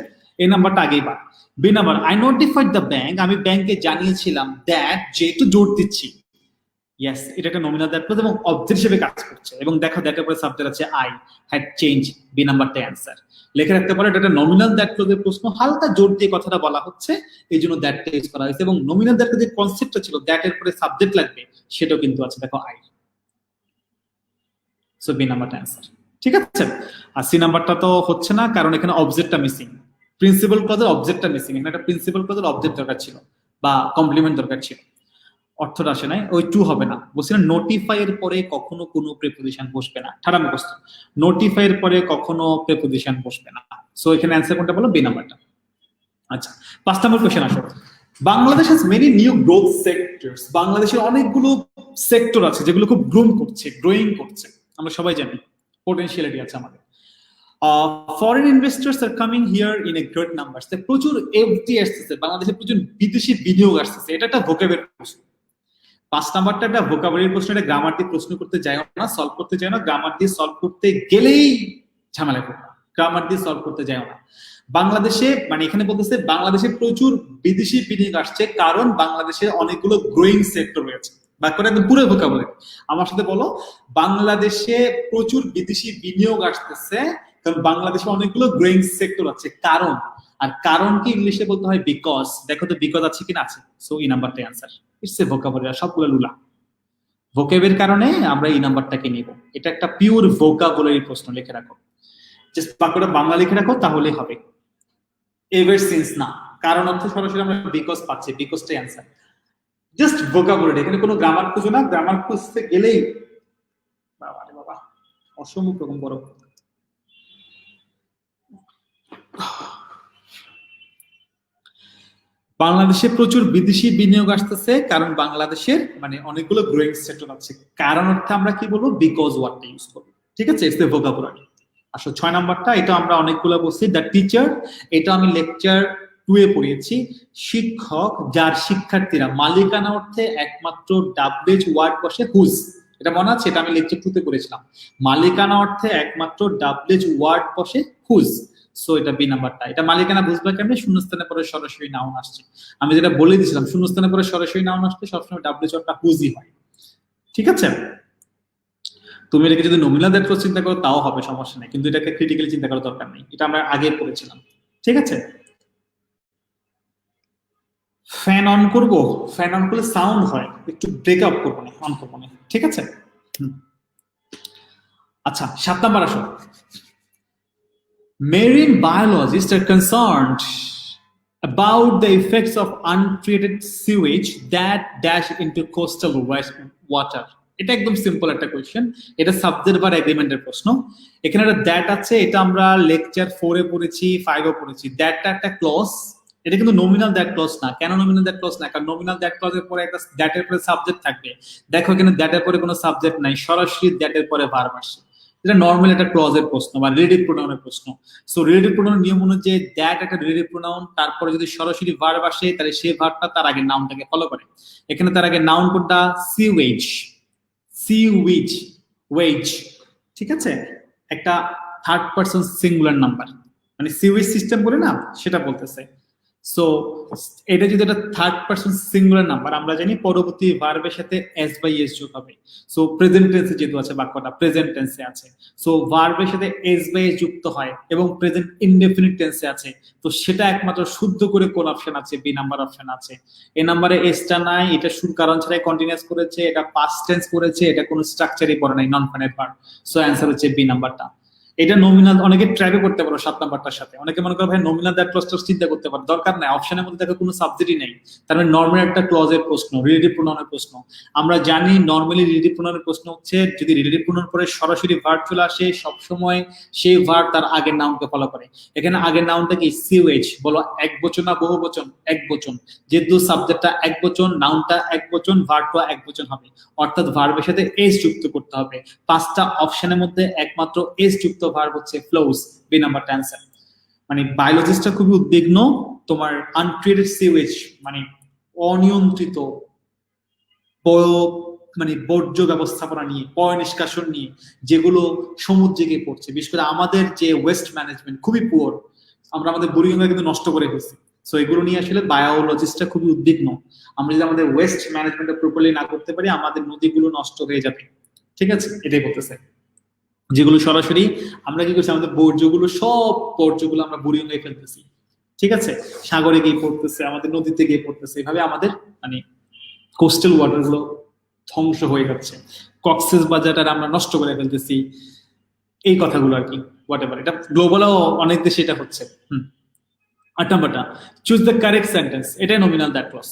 এই নাম্বারটা আগেই বাদ। B number, I notified the bank, আমি ব্যাংকে জানিয়েছিলাম দ্যাট, যে একটু জোর দিচ্ছি, ইয়েস, এটা একটা নমিনাল দ্যাট ক্লজ এবং অবজেক্ট হিসেবে কাজ করছে। এবং দেখো দ্যাটের পরে সাবজেক্ট আছে আই হ্যাড চেঞ্জ, বি নাম্বারটা অ্যান্সার লিখে রাখতে পারো। এটা একটা নমিনাল দ্যাট ক্লজের প্রশ্ন, হালকা জোর দিয়ে কথাটা বলা হচ্ছে, এই জন্য দ্যাটটা ইউজ করা হয়েছে। এবং নমিনাল দ্যাট যে কনসেপ্টটা ছিল দ্যাটের পরে সাবজেক্ট লাগবে, সেটাও কিন্তু আছে, দেখো আই। সো বি নাম্বারটা অ্যান্সার, ঠিক আছে? আর সি নাম্বারটা তো হচ্ছে না, কারণ এখানে অবজেক্টটা মিসিং, প্রিন্সিপাল ক্লজের অবজেক্টটা মিসিং। এখানে একটা প্রিন্সিপাল ক্লজের অবজেক্ট দরকার ছিল বা কমপ্লিমেন্ট দরকার ছিল, অর্থটা আসে নাই, ওই টু হবে না। বলছিলাম নোটিফাই এর পরে কখনো কোনো প্রিপোজিশন বসবে না, ঠাড়া মুখস্থ, নোটিফাই এর পরে কখনো প্রিপোজিশন বসবে না। সো এখানে অ্যান্সার কোনটা বলো? বি নাম্বারটা। আচ্ছা, 5 নম্বর কোশ্চেন আসো। Bangladesh has many new growth sectors, বাংলাদেশের অনেকগুলো সেক্টর আছে যেগুলো খুব গ্রোয়িং করছে, আমরা সবাই জানি, পোটেনশিয়ালিটি আছে আমাদের। Foreign investors are coming here in a great numbers, প্রচুর এফডি আসতেছে বাংলাদেশে, প্রচুর বিদেশি বিনিয়োগ আসতেছে, এটা একটা ভোকাবুলারি প্রশ্ন। 5 নাম্বারটা একটা ভোকাবুলারি প্রশ্ন, এটা গ্রামার দিয়ে প্রশ্ন করতে যায় না, সলভ করতে যায় না, গ্রামার দিয়ে সলভ করতে গেলেই ঝামেলা করবে, গ্রামার দিয়ে সলভ করতে যায় না। বাংলাদেশে মানে এখানে বলতেছে বাংলাদেশে প্রচুর বিদেশি বিনিয়োগ আসছে, কারণ বাংলাদেশে অনেকগুলো গ্রোয়িং সেক্টর রয়েছে। বাক্যটা একদম পুরো ভোকাবুলারি, আমার সাথে বলো, বাংলাদেশে প্রচুর বিদেশি বিনিয়োগ আসতেছে কারণ বাংলাদেশে অনেকগুলো গ্রোয়িং সেক্টর আছে, কারণ। আর কারণ কি ইংলিশে বলতে হয় বিকজ, দেখো তো বিকজ আছে কিনা, আছে। সো এই নাম্বারটা অ্যান্সার, ইটস এ ভোকাবুলারি, সবগুলো লুলা। ভোকেবের কারণে আমরা এই নাম্বারটাকে নিব, এটা একটা পিওর ভোকাবুলারি প্রশ্ন, লিখে রাখো, জাস্ট বাক্যটা বাংলা লিখে রাখো তাহলেই হবে। এভার সিন্স না, কারণ অর্থ সরাসরি আমরা বিকজ পাচ্ছি, বিকজটাই অ্যান্সার, জাস্ট ভোকাবুলারি, এখানে কোনো গ্রামার খুঁজো না, গ্রামার খুঁজতে গেলেই বাবা রে বাবা অসম্ভব রকম বড়। বাংলাদেশে প্রচুর বিদেশি বিনিয়োগ আসতেছে কারণ বাংলাদেশের মানে অনেকগুলো গ্রোয়িং সেক্টর আছে, কারণ অর্থে আমরা কি বলবো? বিকজ ওয়ার্ডটা ইউজ করবো, ঠিক আছে? It's the vocabulary. আসলে 6 নাম্বারটা, এটা আমরা অনেকগুলো বলছি, দ্য টিচার, এটা আমি লেকচার 2 এ পড়িয়েছি, শিক্ষক যার শিক্ষার্থীরা, মালিকানা অর্থে একমাত্র ডাব্লিউএইচ ওয়ার্ড বসে হুজ, এটা মনে আছে? এটা আমি লেকচার 2 তে পড়েছিলাম, মালিকানা অর্থে একমাত্র ডাব্লিউএইচ ওয়ার্ড বসে হুজ। সো এটা বি নাম্বারটা। এটা মালিকানা বুঝবে কেমনে? শূন্যস্থানের পরে সরাসরি নাউন আসছে, আমি যেটা বলে দিয়েছিলাম, শূন্যস্থানের পরে সরাসরি নাউন আসছে সবসময় ডাব্লিউএইচ ওয়ার্ডটা হুজই হয়, ঠিক আছে? তুমি এটাকে যদি নমিনাল দ্যাট ক্লজ চিন্তা করো তাও হবে, সমস্যা নেই, কিন্তু এটাকে ক্রিটিক্যালি চিন্তা করার দরকার নেই, এটা আমরা আগে পড়েছিলাম, ঠিক আছে? ফ্যান অন করব, ফ্যান অন করলে সাউন্ড হয়, একটু ব্রেকআপ করবো না, অন করবো না, ঠিক আছে? আচ্ছা, 7 নাম্বার আসো। Marine biologists are concerned about the effects of untreated sewage that dash into coastal water. এটা একদম সিম্পল একটা কোয়েশ্চেন, এটা সাবজেক্ট বা এগ্রিমেন্টের প্রশ্ন। এখানে একটা দ্যাট আছে, এটা আমরা লেকচার 4 এ পড়েছি, 5 এ পড়েছি। দ্যাটটা একটা ক্লজ, এটা কিন্তু নমিনাল দ্যাট ক্লজ না। কেন নমিনাল দ্যাট ক্লজ না? কারণ নমিনাল দ্যাট ক্লজের পরে একটা দ্যাটের পরে সাবজেক্ট থাকবে, দেখো এখানে দ্যাটের পরে কোনো সাবজেক্ট নাই, সরাসরি দ্যাটের পরে ভার্ব আসছে, এটা নরমাল একটা ক্লজের প্রশ্ন বা রিলেটিভ প্রোনাউনের প্রশ্ন। সো রিলেটিভ প্রোনাউনের নিয়ম অনুযায়ী দ্যাট একটা রিলেটিভ প্রোনাউন, তারপরে যদি সরাসরি ভার্ব আসে তাহলে সেই ভার্বটা তার আগে নাউনটাকে ফলো করে। এখানে তার আগে নাউন কোনটা? সিওয়েজ, সিউইজ, ওয়েজ, ঠিক আছে? একটা থার্ড পারসন সিঙ্গুলার নাম্বার, মানে সিউইজ সিস্টেম বলে না, সেটা বলতেছে। সো এটা যদি একটা থার্ড পারসন সিঙ্গুলার নাম্বার, আমরা জানি পরবর্তী ভার্বের সাথে এস বাই এস যোগ হবে। সো প্রেজেন্ট টেন্সে যেহেতু আছে, বাক্যটা প্রেজেন্ট টেন্সে আছে, সো ভার্বের সাথে এস বাই এস যুক্ত হয় এবং প্রেজেন্ট ইনডেফিনিট টেন্সে আছে, তো সেটা একমাত্র শুদ্ধ করে কোন অপশন আছে? বি নাম্বার অপশন আছে। এ নাম্বারে এসটা নাই, এটা শুরু কারণ ছাড়াই কন্টিনিউয়াস করেছে, এটা পাস্ট টেন্স করেছে, এটা কোনো স্ট্রাকচারই পড়ে নাই, non finite verb. So answer হচ্ছে বি নাম্বারটা। এটা নমিনাল, অনেকে ট্র্যাপে করতে পারো 7 নাম্বারটার সাথে। অনেকে মনে করে ভাই নমিনাল দ্যাট ক্লজটা চিন্তা করতে পারো, দরকার নাই, অপশনের মধ্যে দেখো কোনো সাবজেক্টই নেই, তার মানে নর্মাল একটা ক্লজের প্রশ্ন, রিলেটিভ প্রোনাউনের প্রশ্ন। আমরা জানি নর্মালি রিলেটিভ প্রোনাউনের প্রশ্ন হচ্ছে যদি রিলেটিভ প্রোনাউন পরে সরাসরি ভার্ব চলে আসে, সবসময় সেই ভার্ব তার আগের নাউনকে ফলো করে। এখানে আগের নাউনটা কি সিওএইচ, বলো এক বচন না বহু বচন? এক বচন। যেহেতু সাবজেক্টটা এক বচন, নাউনটা এক বচন, ভার্বটা এক বচন হবে, অর্থাৎ ভার্বের সাথে এস যুক্ত করতে হবে। 5টা অপশনের মধ্যে একমাত্র এস যুক্ত ভার্ব হচ্ছে ফ্লোস, বি নাম্বারটা অ্যান্সার। মানে বায়োলজিস্টটা খুবই উদ্বিগ্ন তোমার আনট্রিটেড সিওয়েজ মানে অনিয়ন্ত্রিত মানে বর্জ্য ব্যবস্থাপনা নিয়ে, পয় নিষ্কাশন নিয়ে, যেগুলো সমুদ্রে গিয়ে পড়ছে। বিশেষ করে আমাদের যে ওয়েস্ট ম্যানেজমেন্ট খুবই পুয়ার, আমরা আমাদের বুড়িগঙ্গা কিন্তু নষ্ট করে ফেলছি। সো এগুলো নিয়ে আসলে বায়োলজিস্টরা খুবই উদ্বিগ্ন। আমরা যদি আমাদের ওয়েস্ট ম্যানেজমেন্টটা প্রপারলি না করতে পারি, আমাদের নদীগুলো নষ্ট হয়ে যাবে। ঠিক আছে, এটাই বলতেছে। যেগুলো সরাসরি আমরা কি করছি, আমাদের বর্জ্যগুলো, সব বর্জ্যগুলো আমরা বুড়িগঙ্গায় ফেলতেছি। ঠিক আছে, সাগরে গিয়ে পড়তেছে, আমাদের নদীতে গিয়ে পড়তেছে, এভাবে আমাদের মানে কোস্টাল ওয়াটার গুলো ধ্বংস হয়ে যাচ্ছে। কক্সেস বাজারটা আমরা নষ্ট করে ফেলতেছি, এই কথাগুলো আর কি। হোয়াট এভার, এটা গ্লোবালও অনেক দেশে এটা হচ্ছে। 8 নাম্বারটা, চুজ দ্য কারেক্ট সেন্টেন্স, এটাই nominal that clause,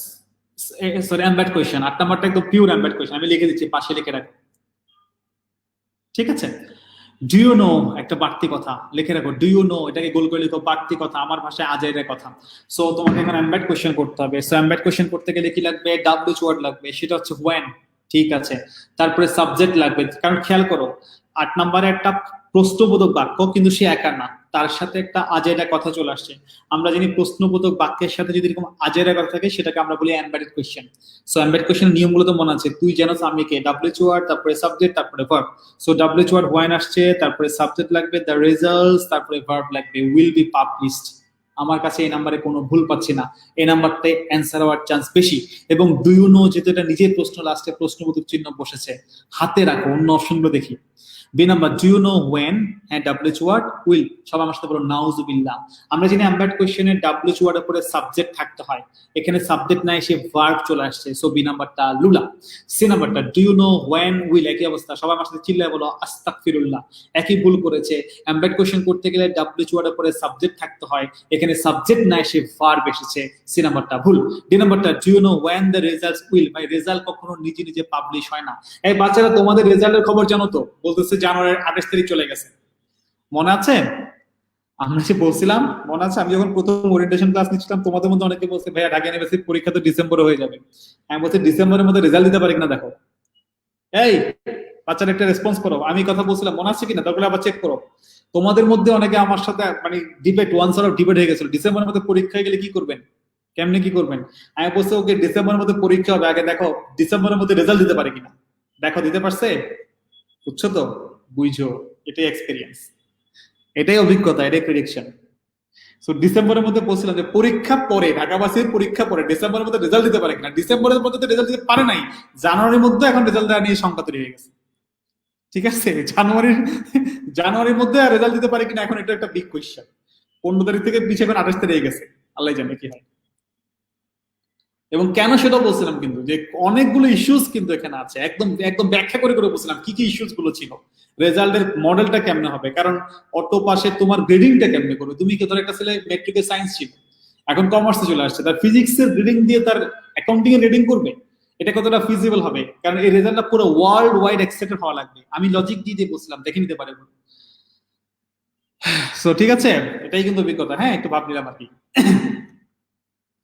sorry embed question. 8 নাম্বারটা একদম পিওর এমব্যাট কোয়েশ্চেন, আমি লিখে দিচ্ছি, পাশে লিখে রাখো। ঠিক আছে, ডু ইউ নো, একটা বাড়তি কথা লিখে রাখো, ডু ইউ নো, এটাকে গোল করে লিখো, বাড়তি কথা, আমার ভাষায় আজাইরের কথা। সো তোমাকে এখন এমব্যাট কোয়েশ্চেন করতে হবে। সো এমব্যাট কোয়েশ্চেন করতে গেলে কি লাগবে, ডাব্লিউএইচ ওয়ার্ড লাগবে, সেটা হচ্ছে হোয়েন। ঠিক আছে, তারপরে সাবজেক্ট লাগবে, কারণ খেয়াল করো 8 নম্বরে একটা প্রশ্নবোধক বাক্য, কিন্তু সে একা না, তার সাথে একটা আজাইরা কথা চলে আসছে। আমরা জানি প্রশ্নবোধক বাক্যের সাথে যদি এরকম আজাইরা কথা থাকে, সেটাকে আমরা বলি এমবেডেড কোয়েশ্চেন। সো এমবেডেড কোয়েশ্চেনের নিয়মগুলো তো মনে আছে, তুই জানোস আমি কে, ডাব্লিউএইচ ওয়ার্ড, তারপরে সাবজেক্ট, তারপরে verb. So WH word when আসছে, তারপরে সাবজেক্ট লাগবে দ্য রেজাল্টস, তারপরে ভার্ব লাগবে উইল বি পাবলিশড। আমার কাছে এই নাম্বারে কোনো ভুল পাচ্ছি না, এই নাম্বারটাই অ্যান্সার হওয়ার চান্স বেশি। এবং ডু ইউ নো, যেহেতু এটা নিজের প্রশ্ন, লাস্টে প্রশ্নবোধক চিহ্ন বসেছে, হাতে রাখো, অন্য অপশনগুলো দেখি। B number, do you know when, হ্যাঁ ডাব্লিউএইচ ওয়ার্ড উইল, সবাই আমার সাথে বলো নাউজুবিল্লাহ। আমরা জানি এমবেড কোয়েশ্চেনে ডাব্লিউএইচ ওয়ার্ডের পরে সাবজেক্ট থাকতে হয়, এখানে সাবজেক্ট নাই, সে ভার্ব চলে আসছে, সো বি নাম্বারটা লুলা। সি নাম্বারটা, do you know when will, একই অবস্থা, সবাই আমার সাথে চিল্লায় বলো আস্তাগফিরুল্লাহ। একই ভুল করেছে, এমবেড কোয়েশ্চেন করতে গেলে ডাব্লিউএইচ ওয়ার্ডের পরে সাবজেক্ট থাকতে হয়, এখানে সাবজেক্ট নাই, সে ভার্ব এসেছে, সি নাম্বারটা ভুল। ডি নাম্বারটা, do you know when the results will, ভাই রেজাল্ট কখনো নিজে নিজে পাবলিশ হয় না। এই বাচ্চারা, তোমাদের রেজাল্টের খবর জানো তো? বলতেছে জানুয়ারির 28 তারিখ চলে গেছে, মনে আছে? আমরা যে বলছিলাম, মনে আছে আমি যখন প্রথম ওরিয়েন্টেশন ক্লাস নিচ্ছিলাম, তোমাদের মধ্যে অনেকে বলছে ভাইয়া ঢাকা ইউনিভার্সিটির পরীক্ষা তো ডিসেম্বরে হয়ে যাবে। আমি বলছি ডিসেম্বরের মধ্যে রেজাল্ট দিতে পারি কিনা দেখো। এই বাচ্চারা একটা রেসপন্স করো, আমি কথা বলছিলাম মনে আছে কিনা, তারপরে আবার চেক করো। তোমাদের মধ্যে অনেকে আমার সাথে মানে debate, one sort of debate হয়ে গেছিল, ডিসেম্বরের মধ্যে পরীক্ষা হয়ে গেলে কি করবেন, কেমনে কি করবেন। আমি বলছি ওকে ডিসেম্বরের মধ্যে পরীক্ষা হবে, আগে দেখো ডিসেম্বরের মধ্যে রেজাল্ট দিতে পারে কিনা, দেখো দিতে পারছে, বুঝছো তো, বুঝছো, এটাই এক্সপিরিয়েন্স, এটাই অভিজ্ঞতা, এটাই প্রেডিকশন। সো ডিসেম্বরের মধ্যে বলছিলাম যে পরীক্ষা পরে, ঢাকাবাসীর পরীক্ষা পরে ডিসেম্বরের মধ্যে রেজাল্ট দিতে পারে কিনা, ডিসেম্বরের মধ্যে তো রেজাল্ট দিতে পারে নাই, জানুয়ারির মধ্যে এখন রেজাল্ট দেওয়া নিয়ে সংখ্যা তৈরি হয়ে গেছে। ঠিক আছে, জানুয়ারির মধ্যে রেজাল্ট দিতে পারে কিনা এখন এটা একটা বিগ কোয়েশ্চেন। 15 তারিখ থেকে পিছিয়ে এখন 28 তারিখে গেছে, আল্লাহ জানে কি হয়। এবং কেন সেটা বলছিলাম কিন্তু, যে অনেকগুলো ইস্যুস কিন্তু এখানে আছে, একদম একদম ব্যাখ্যা করে করে বলছিলাম কি কি ইস্যুস গুলো ছিল, রেজাল্টের মডেলটা কেমনে হবে, কারণ অটো পাশে তোমার গ্রেডিংটা কেমনে করবে। তুমি কি, ধর একটা ছেলে মেট্রিকে সায়েন্স ছিল, এখন কমার্সে চলে আসছে, তার ফিজিক্সের গ্রেডিং দিয়ে তার অ্যাকাউন্টিং এর গ্রেডিং করবে, এটা কতটা ফিজিবল হবে, কারণ এই রেজাল্টটা পুরো ওয়ার্ল্ড ওয়াইড অ্যাকসেপ্টেড হওয়া লাগবে। আমি লজিক দিয়ে বলছিলাম, দেখে নিতে পারে। সো ঠিক আছে, এটাই কিন্তু অভিজ্ঞতা, হ্যাঁ একটু ভাব নিলাম আর কি।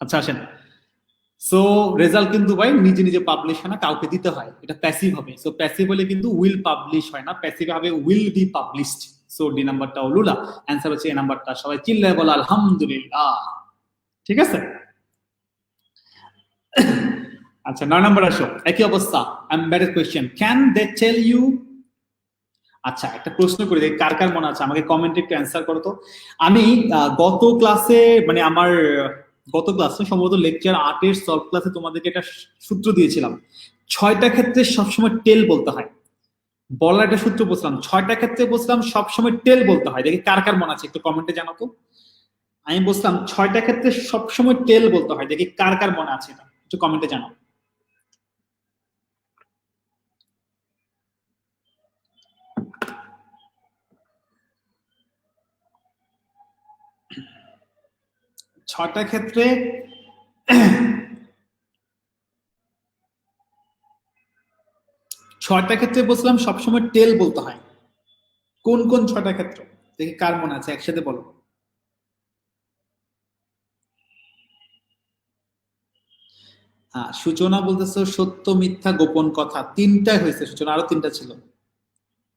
আচ্ছা আসেন, সো রেজাল্ট কিন্তু ভাই নিজে নিজে পাবলিশ হয় না, কাউকে দিতে হয়, এটা প্যাসিভ হবে। সো প্যাসিভ হলে কিন্তু উইল পাবলিশ হয় না, প্যাসিভ হবে will be published. So D নাম্বারটা লুলা, অ্যান্সার হচ্ছে এ নাম্বারটা, সবাই চিল্লায় বলো আলহামদুলিল্লাহ। ঠিক আছে, আচ্ছা 9 নাম্বার আসো, একই অবস্থা, embedded question, can they tell you. আচ্ছা একটা প্রশ্ন করে দেখি কার কার মনে আছে, আমাকে কমেন্টে একটু অ্যান্সার করো তো। আমি গত ক্লাসে মানে আমার গত ক্লাসে সম্ভবত লেকচার 8 এর সলভ ক্লাসে তোমাদেরকে একটা সূত্র দিয়েছিলাম, 6টা ক্ষেত্রে সবসময় টেল বলতে হয়, বলার একটা সূত্র বলছিলাম, 6টা ক্ষেত্রে বলছিলাম সবসময় টেল বলতে হয়, দেখি কার কার মনে আছে একটু কমেন্টে জানাতো। আমি বলছিলাম 6টা ক্ষেত্রে সবসময় টেল বলতে হয়, দেখি কার কার মনে আছে, এটা একটু কমেন্টে জানাও। ছয়টা ক্ষেত্রে ছয়টা ক্ষেত্রে বলছিলাম সবসময় টেল বলতে হয়। কোন কোন ছয়টা ক্ষেত্র দেখি কার মনে আছে, একসাথে বলো। হ্যাঁ, সূচনা বলতেছো সত্য মিথ্যা গোপন কথা, তিনটাই হয়েছে সূচনা, আরো তিনটা ছিল।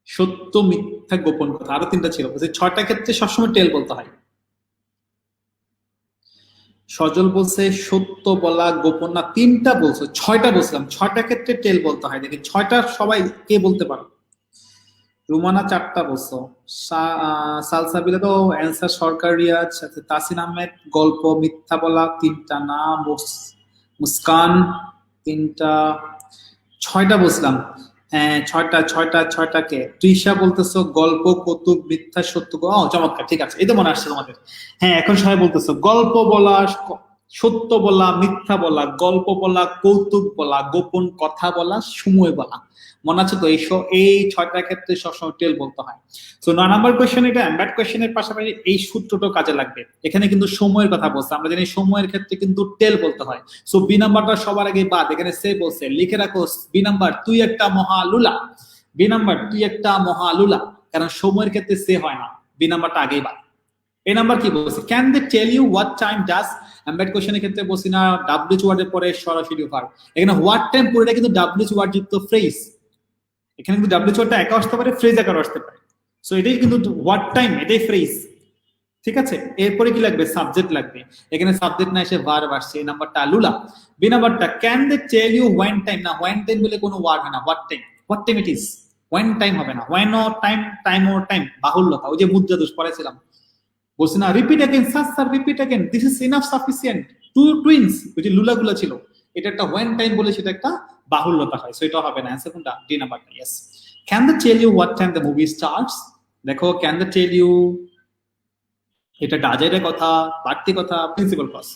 সত্য মিথ্যা গোপন কথা আরো তিনটা ছিল, বলছে ছয়টা ক্ষেত্রে সবসময় টেল বলতে হয়। সজল বলছে সত্য বলা গোপন না, তিনটা বলছো, ছয়টা বলছিলাম, ছয়টা ক্ষেত্রে টেল বলতে হয়, দেখি ছয়টা সবাই কে বলতে পারো। রুমানা চারটা বলছো, সালসাবিলা তো অ্যান্সার সরকার রিয়াজ, আচ্ছা, তাসিন আহমেদ গল্প মিথ্যা বলা তিনটা না, মুস্কান তিনটা, ছয়টা বলছিলাম। হ্যাঁ ছয়টা ছয়টা ছয়টাকে তৃষা বলতেছো গল্প কৌতুক মিথ্যা সত্য ও চমৎকার, ঠিক আছে, এই তো মনে আসছে তোমাদের। হ্যাঁ এখন সবাই বলতেছো গল্প বলা, সত্য বলা, মিথ্যা বলা, গল্প বলা, কৌতুক বলা, গোপন কথা বলা, সময় বলা। মনে আছে তো এই ছয়টা ক্ষেত্রে সবসময় টেল বলতে হয়। তো 9 নম্বর কোয়েশ্চেন, এটা এমব্যাট কোয়েশ্চেনের পাশাপাশি এই সূত্রটাও কাজে লাগবে। এখানে কিন্তু সময়ের কথা বলছে, আমরা জানি সময়ের ক্ষেত্রে কিন্তু টেল বলতে হয়। সো বি নাম্বারটা সবার আগে বাদ, এখানে সে বলছে লিখে রাখো বি নাম্বার তুই একটা মহালুলা, বি নাম্বার তুই একটা মহালুলা, কারণ সময়ের ক্ষেত্রে সে হয় না, বি নাম্বারটা আগেই বাদ। এই নাম্বার কি বলছে, can they tell you what time does, embed কোশ্চেনের ক্ষেত্রে বলছি না ডাব্লিউএইচ ওয়ার্ডের পরে সরাসরি ভার্ব, এখানে হোয়াট টাইম পুরোটা কিন্তু ডাব্লিউএইচ ওয়ার্ড যুক্ত ফ্রেজ, এখানে কিন্তু ডাব্লিউএইচ ওয়ার্ডটা একা আসতে পারে, ফ্রেজ একা আসতে পারে। সো এটাই কিন্তু হোয়াট টাইম, এটাই ফ্রেজ, ঠিক আছে। এরপরে কি লাগবে, সাবজেক্ট লাগবে, এখানে সাবজেক্ট না এসে ভার্ব আসছে, এই নাম্বারটা লুলা। বি নাম্বারটা can they tell you when time, না হোয়েন টাইম বলে কোনো ওয়ার্ড হয় না, what time it is, when time হবে না, হোয়েন ও টাইম, টাইম ও টাইম বাহুল্যতা, ওই যে মুদ্রা দোষ পড়েছিলাম, বলছে না repeat again sir sir repeat again this is enough sufficient, two twins ওই যে লুলাগুলা ছিল, এটা একটা হোয়েন টাইম বলে সেটা একটা বাহুল্যতা হয়, সো এটা হবে না, অ্যানসার কোনটা, ডি নাম্বারটা, yes. Can they tell you what time the movie starts, দেখো ক্যান দে টেল ইউ, এটা ডাজের কথা, বাড়তি কথা, principal clause,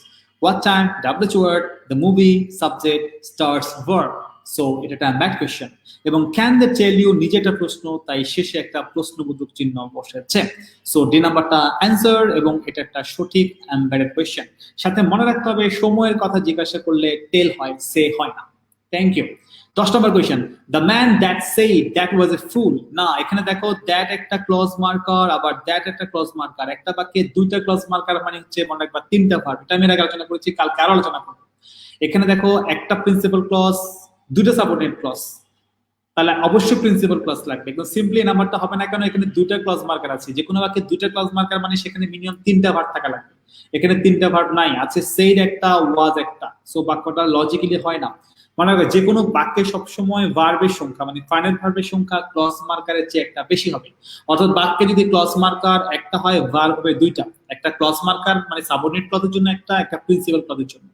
what time WH word, the movie subject starts verb, so এটা একটা ব্যাড কোয়েশ্চেন। এবং ক্যান দে টেল ইউ নিজে একটা প্রশ্ন, তাই শেষে একটা প্রশ্নবোধক চিহ্ন বসেছে, সো ডি নাম্বারটা অ্যান্সার, এবং এটা একটা সঠিক এমবেডেড কোয়েশ্চেন। সাথে মনে রাখতে হবে সময়ের কথা জিজ্ঞাসা করলে টেল হয়, সে হয় না। Thank you. 10 number question, the man that said that was a fool, না এখানে দেখো দ্যাট একটা ক্লজ মার্কার, আবার দ্যাট একটা ক্লজ মার্কার, একটা বাক্যে দুইটা ক্লজ মার্কার মানে হচ্ছে মনে রাখবা তিনটা ভার্ব, এটা আমি আগে আলোচনা করেছি, কালকে আরো আলোচনা করবো। এখানে দেখো একটা প্রিন্সিপাল ক্লজ, দুইটা সাবঅর্ডিনেট ক্লজ, তাহলে অবশ্যই প্রিন্সিপাল ক্লজ লাগবে, একদম সিম্পলি নাম্বারটা হবে না, কেন এখানে দুইটা ক্লজ মার্কার আছে, যে কোনো বাক্যে দুইটা ক্লজ মার্কার মানে সেখানে মিনিমাম তিনটা ভার্ব থাকা লাগবে, এখানে তিনটা ভার্ব নাই, আছে সেইড একটা, ওয়াজ একটা, সো বাক্যটা লজিক্যালি হয় না। মনে রাখবে যে কোনো বাক্যে সবসময় ভার্বের সংখ্যা মানে ফাইনাল ভার্বের সংখ্যা ক্লজ মার্কারের চেয়ে একটা বেশি হবে, অর্থাৎ বাক্যে যদি ক্লজ মার্কার একটা হয়, ভার্ব হবে দুইটা, একটা ক্লজ মার্কার মানে সাবঅর্ডিনেট ক্লজের জন্য একটা প্রিন্সিপাল ক্লজের জন্য।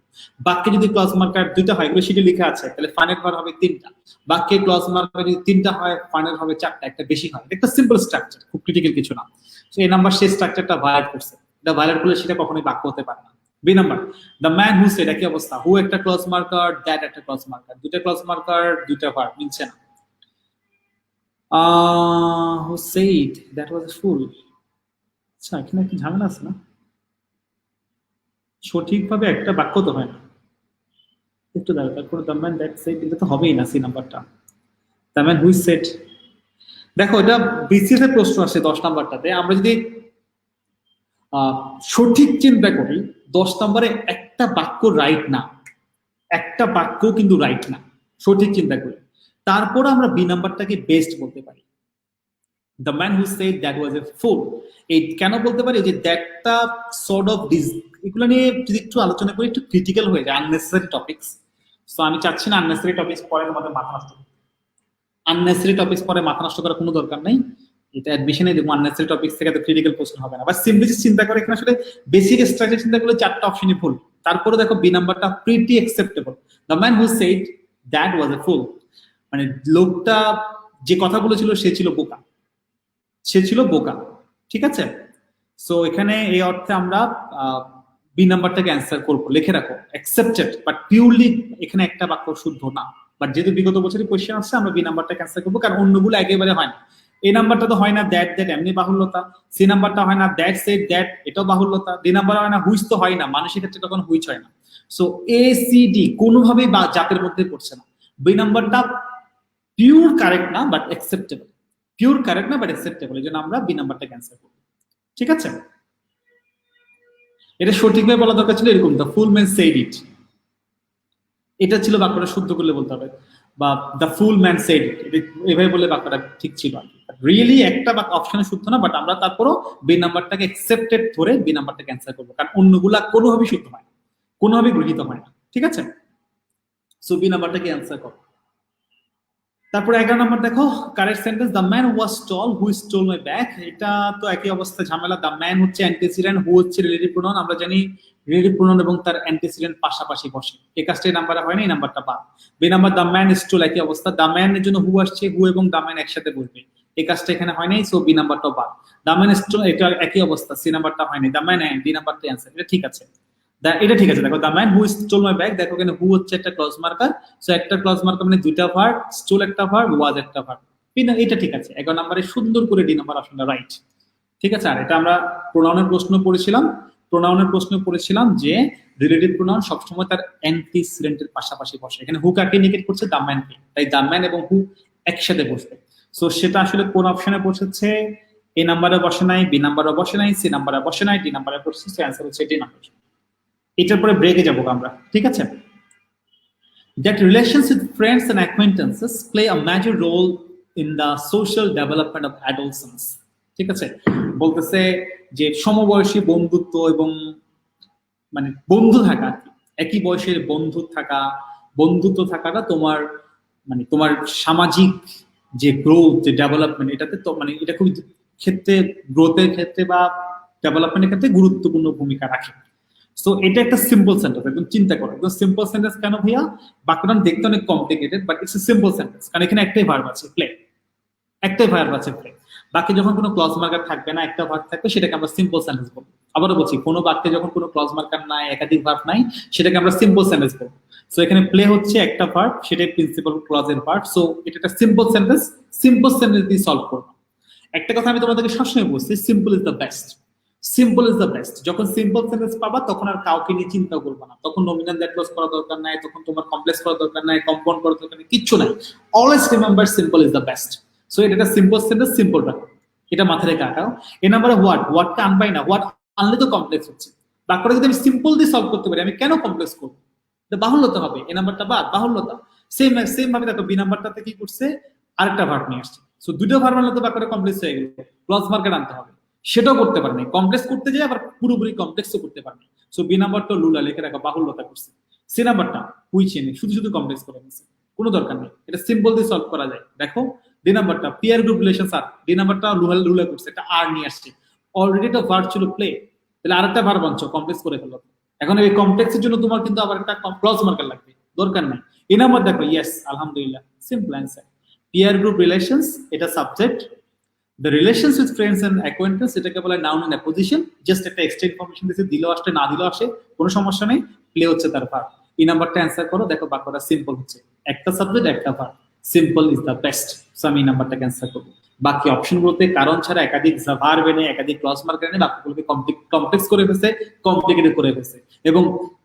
বাক্যে যদি ক্লজ মার্কার দুইটা হয়, এগুলো সেটি লিখে আছে, তাহলে ফাইনাল ভার্ব হবে তিনটা, বাক্যে ক্লজ মার্কার যদি তিনটা হয়, ফাইনাল হবে চারটা, একটা বেশি হয়, একটা সিম্পল স্ট্রাকচার, খুব ক্রিটিক্যাল কিছু না। তো এই নাম্বার সেই স্ট্রাকচারটা ভায়োলেট করছে, এটা ভায়োলেট করলে সেটা কখনোই বাক্য হতে পারে না। B number, the man who said, একই অবস্থা, হু একটা ক্লজ মার্কার, দ্যাট একটা ক্লজ মার্কার, দুইটা ক্লজ মার্কার, দুইটা ভার্ব, মিলছে না। হু সেড দ্যাট ওয়াজ এ ফুল, আচ্ছা এখানে একটু ঝামেলা আছে না, সঠিকভাবে একটা বাক্য তো হয় না, একটু দাঁড়া, তারপরে দ্য ম্যান দ্যাট সেড, এটা তো হবেই না, সি নাম্বারটা, দ্য ম্যান হু সেড। দেখো এটা বিসিএস এর প্রশ্ন আসে 10 নম্বরটাতে, আমরা যদি সঠিক চিন্তা করি 10 নম্বরে একটা বাক্য রাইট না, একটা বাক্য কিন্তু রাইট না, সঠিক চিন্তা করি, তারপর আমরা বি নাম্বারটাকে বেস্ট বলতে পারি। The man who said that was a fool, এই কেন বলতে পারি, যে দ্যাটটা সর্ট অফ ডিস, এগুলো নিয়ে যদি একটু আলোচনা করি একটু ক্রিটিক্যাল হয়ে যায়, আননেসেসারি টপিকস, সো আমি চাচ্ছি না আননেসেসারি টপিকস পরে তোমাদের মাথা নষ্ট, আননেসেসারি টপিকস পরে মাথা নষ্ট করার কোনো দরকার নেই, এটা অ্যাডমিশনে দেখবো আননেসেসারি টপিকস থেকে তো ক্রিটিক্যাল প্রশ্ন হবে না, বা সিম্পলি চিন্তা করে এখানে আসলে বেসিক স্ট্রাকচার চিন্তা করলে চারটা অপশনই ভুল, তারপরে দেখো বি নাম্বারটা pretty acceptable. The man who said that was a fool, মানে লোকটা যে কথা বলেছিল সে ছিল বোকা, সে ছিল বোকা, ঠিক আছে। সো এখানে এই অর্থে আমরা বি নাম্বারটাকে অ্যান্সার করবো, লিখে রাখো অ্যাকসেপ্টেড, বাট পিওরলি এখানে একটা বাক্য শুদ্ধ না, বাট যেহেতু বিগত বছরের কোয়েশ্চেন আসছে আমরা বি নাম্বারটাকে অ্যান্সার করবো, কারণ অন্যগুলো একেবারে হয় না, এই নাম্বারটা তো হয় না দ্যাট দ্যাট, এমনি বাহুল্যতা। সি নাম্বারটা হয় না দ্যাট সেড দ্যাট, এটাও বাহুল্যতা। ডি নাম্বার হয় না হুইচ, তো হয় না, মানুষের ক্ষেত্রে তখন হুইচ হয় না। সো এ সি ডি কোনোভাবেই জাতের মধ্যে পড়ছে না। বি নাম্বারটা পিওর কারেক্ট না বাট অ্যাকসেপ্টেবল, পিওর কারেক্ট না বাট অ্যাকসেপ্টেবল, এই জন্য আমরা বি নাম্বারটা ক্যান্সেল করব। ঠিক আছে, এটা সঠিকভাবে বলা দরকার ছিল এরকম, the full man said it, এটা ছিল বাক্যটা শুদ্ধ করলে বলতে হবে, বা the full man said it, এভাবে বললে বাক্যটা ঠিক ছিল। রিয়েলি একটা অপশনে শুদ্ধ না, বাট আমরা তারপরও বি নাম্বারটাকে অ্যাকসেপ্টেড ধরে বি নাম্বারটা ক্যান্সেল করবো, কারণ অন্যগুলা কোনোভাবেই শুদ্ধ হয় না, কোনোভাবেই গৃহীত হয় না। ঠিক আছে, সো বি নাম্বারটাকে অ্যান্সার করো। তারপরে 11 নম্বর দেখো, correct sentence, the man was tall who stole my bag. এটা তো একই অবস্থা, ঝামেলা। দ্য ম্যান হচ্ছে অ্যান্টিসিডেন্ট, হু হচ্ছে রিলেটিভ প্রোনাউন। আমরা জানি রিলেটিভ প্রোনাউন এবং তার অ্যান্টিসিডেন্ট পাশাপাশি বসে, এই কাজটা এই নাম্বারে হয় না, এই নাম্বারটা বাদ। B number the man stole, একই অবস্থা, দ্য ম্যানের জন্য হু আসছে, হু এবং দ্য ম্যান একসাথে বসবে, এই কাজটা এখানে হয় নাই, সো বি নাম্বারটাও বাদ। দ্য ম্যান স্টোল, এটা একই অবস্থা, সি নাম্বারটা হয়নি, দ্য ম্যান, ডি নাম্বারটা অ্যান্সার, এটা ঠিক আছে। এটা ঠিক আছে। দেখো the man who stole my bag, দেখো এখানে হু হচ্ছে একটা ক্লজ মার্কার, সো একটা ক্লজ মার্কার মানে দুইটা ভার্ব, স্টোল একটা ভার্ব, ওয়াজ একটা ভার্ব, এটা ঠিক আছে। 11 নম্বরে সুন্দর করে ডি নাম্বার অপশনটা রাইট। ঠিক আছে, আর এটা আমরা প্রোনাউনের প্রশ্ন পড়েছিলাম, যে রিলেটিভ প্রোনাউন সবসময় তার অ্যান্টিসিডেন্টের পাশাপাশি বসে। এখানে হু কাকে ইন্ডিকেট করছে? দ্য ম্যানকে, তাই দ্য ম্যান এবং হু একসাথে বসবে। সো সেটা আসলে কোন অপশনে বসেছে? এ নাম্বারে বসে নাই, বি নাম্বারে বসে নাই, সি নাম্বারে বসে নাই, ডি নাম্বারে বসেছে, অ্যান্সার হচ্ছে ডি নাম্বার। এটার পরে ব্রেকে যাবো আমরা। ঠিক আছে, that relations with friends and acquaintances play a major role in the social development of adolescence. ঠিক আছে, বলতেছে যে সমবয়সী বন্ধুত্ব এবং মানে বন্ধু থাকা, একই বয়সের বন্ধুত্ব থাকাটা তোমার মানে তোমার সামাজিক যে গ্রোথ, যে ডেভেলপমেন্ট, এটাতে তো মানে এটা খুব ক্ষেত্রে, গ্রোথের ক্ষেত্রে বা ডেভেলপমেন্টের ক্ষেত্রে গুরুত্বপূর্ণ ভূমিকা রাখে। সো এটা একটা সিম্পল সেন্টেন্স, একদম চিন্তা করো, একদম সিম্পল সেন্টেন্স। কেন ভাইয়া? বাক্যটা দেখতে অনেক complicated, but it's a simple sentence, কারণ এখানে একটাই ভার্ব আছে, প্লে, একটাই ভার্ব আছে, প্লে। বাকি যখন কোনো ক্লজ মার্কার থাকবে না, একটা ভার্ব থাকবে, সেটাকে আমরা সিম্পল সেন্টেন্স বলবো। আবারও বলছি, কোনো বাক্যে যখন কোনো ক্লজ মার্কার নাই, একাধিক ভার্ব নাই, সেটাকে আমরা সিম্পল সেন্টেন্স বলবো। সো এখানে প্লে হচ্ছে একটা ভার্ব, সেটাই প্রিন্সিপাল ক্লজের ভার্ব। সো এটা একটা সিম্পল সেন্টেন্স, সিম্পল সেন্টেন্স দিয়ে সলভ করবো। একটা কথা আমি তোমাদেরকে সবসময় বলছি, simple is the best, simple is the best. যখন সিম্পল সেন্টেন্স পাবা, তখন আর কাউকে নিয়ে চিন্তা করবে না, তখন নমিনাল দ্যাট ক্লজ করা দরকার নাই, তখন তোমার কমপ্লেক্স করা দরকার নাই, কম্পাউন্ড করা দরকার নাই, কিচ্ছু নাই। Always remember simple is the best. So এটা একটা সিম্পল সেন্টেন্স, সিম্পল রাখো, এটা মাথায় রেখে আঁকাও। এ নাম্বারে হোয়াটটা আনবাই না, হোয়াট আনলে তো কমপ্লেক্স হচ্ছে। বাক্যটা যদি আমি সিম্পল দিয়ে সলভ করতে পারি, আমি কেন কমপ্লেক্স করবো? বাহুল্যতা হবে, এ নাম্বারটা বাদ, বাহুল্যতা। সেম ভাবে দেখো, বি নাম্বারটাতে কি করছে? আরেকটা ভার্ব নিয়ে আসছে। সো দুটো ভার্ব আনলে তো বাক্যটা কমপ্লেক্স হয়ে গেল, ক্লজ মার্কার আনতে হবে, সেটাও করতে পারে নাই। কমপ্লেক্স করতে যায় আবার পুরোপুরি কমপ্লেক্সও করতে পারে। সো বি নাম্বারটা লুলা লিখে রাখা, বাহুল্যতা করছে। সি নাম্বারটা হুইচ এনে শুধু কমপ্লেক্স করে নিচ্ছে, কোনো দরকার নেই, এটা সিম্পল দিয়ে সলভ করা যায়। দেখো ডি নাম্বারটা পিয়ার গ্রুপ রিলেশনস আর, ডি নাম্বারটা লুলা করছে, একটা আর নিয়ে আসছে, অলরেডি একটা ভার্ব ছিল প্লে, তাহলে আরেকটা ভার্ব আনছো, কমপ্লেক্স করে ফেলো। এখন এই কমপ্লেক্সের জন্য তোমার কিন্তু আবার একটা ক্লজ মার্কার লাগবে, দরকার নাই। এই নাম্বার দেখো, ইয়েস, আলহামদুলিল্লাহ, simple answer. Peer group relations, এটা subject. The relations with friends and acquaintance, এটাকে বলে নাউন এন্ড অ্যাপোজিশন। জাস্ট একটা এক্সট্রা ইনফরমেশন দিয়েছে, দিলেও আসে না দিলেও আসে, কোনো সমস্যা নেই। প্লে হচ্ছে তার ভার্ব। এই নাম্বারটা অ্যান্সার করো, দেখো বাক্যটা সিম্পল হচ্ছে, একটা সাবজেক্ট একটা verb, simple is the best. So আমি এই নাম্বারটাকে অ্যান্সার করবো। বাকি অপশনগুলোতে কারণ ছাড়া একাধিক ভার্ব এনে, একাধিক ক্লজ মার্কার এনে বাক্যগুলোকে কমপ্লেক্স করে ফেলছে, কমপ্লিকেটেড করে ফেলছে, এবং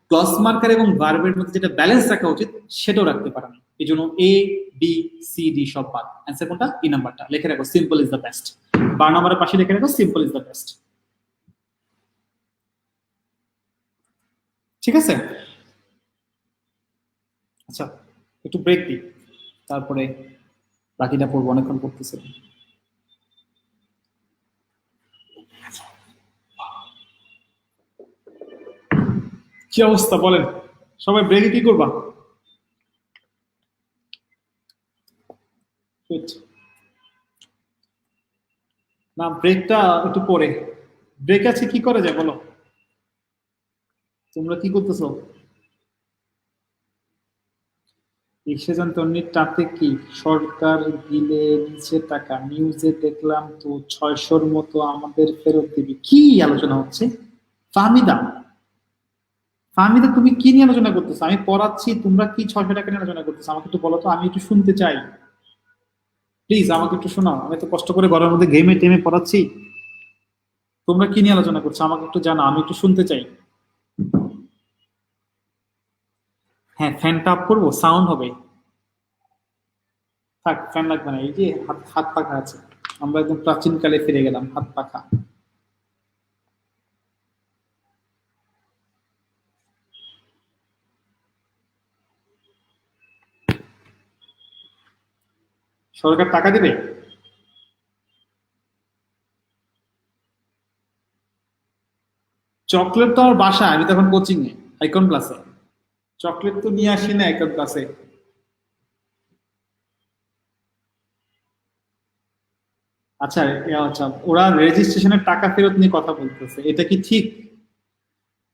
ক্লজ মার্কার এবং ভার্বের মধ্যে যেটা ব্যালেন্স রাখা উচিত সেটাও রাখতে পারে না। এই জন্য এ বি সি ডি সব বাদ। অ্যান্সার কোনটা? এই নাম্বারটা লিখে রাখো, সিম্পল ইজ দ্য বেস্ট। 12 নম্বরের পাশে লিখে রাখো, সিম্পল ইজ দ্য বেস্ট। ঠিক আছে, আচ্ছা একটু ব্রেক দিই, তারপরে বাকিটা পড়বো, অনেকক্ষণ পড়তেছে। কি অবস্থা বলেন সবাই, ব্রেকে কি করবা? না, ব্রেকটা একটু পরে। ব্রেক আছে, কি করা যায় বলো? তোমরা কি করতেছো? সেজন তন্নির টাতে কি সরকার দিলে নিচে টাকা, নিউজে দেখলাম তো 600-র মতো আমাদের ফেরত দিবি। কি আলোচনা হচ্ছে? ফাহমিদা, ফাহমিদা তুমি কি নিয়ে আলোচনা করতেছো? আমি পড়াচ্ছি, তোমরা কি 600 টাকা নিয়ে আলোচনা করতেছো? আমাকে একটু বলো তো, আমি একটু শুনতে চাই। প্লিজ আমাকে একটু শোনাও, আমি তো কষ্ট করে ঘরের মধ্যে গেমে টেমে পড়াচ্ছি, তোমরা কি নিয়ে আলোচনা করছো আমাকে একটু জানা, আমি একটু শুনতে চাই। হ্যাঁ, ফ্যানটা অফ করবো, সাউন্ড হবে। থাক, ফ্যান লাগবে না, এই যে হাত হাত পাখা আছে, আমরা একদম প্রাচীন কালে ফিরে গেলাম, হাত পাখা। সরকার টাকা দিবে? চকলেট তো আমার বাসায়, আমি তখন কোচিং এ, আইকন ক্লাসে। চকলেট তো নিয়ে আসি না আইকন ক্লাসে। আচ্ছা, আচ্ছা, ওরা রেজিস্ট্রেশনের টাকা ফেরত নিয়ে কথা বলতেছে, এটা কি ঠিক?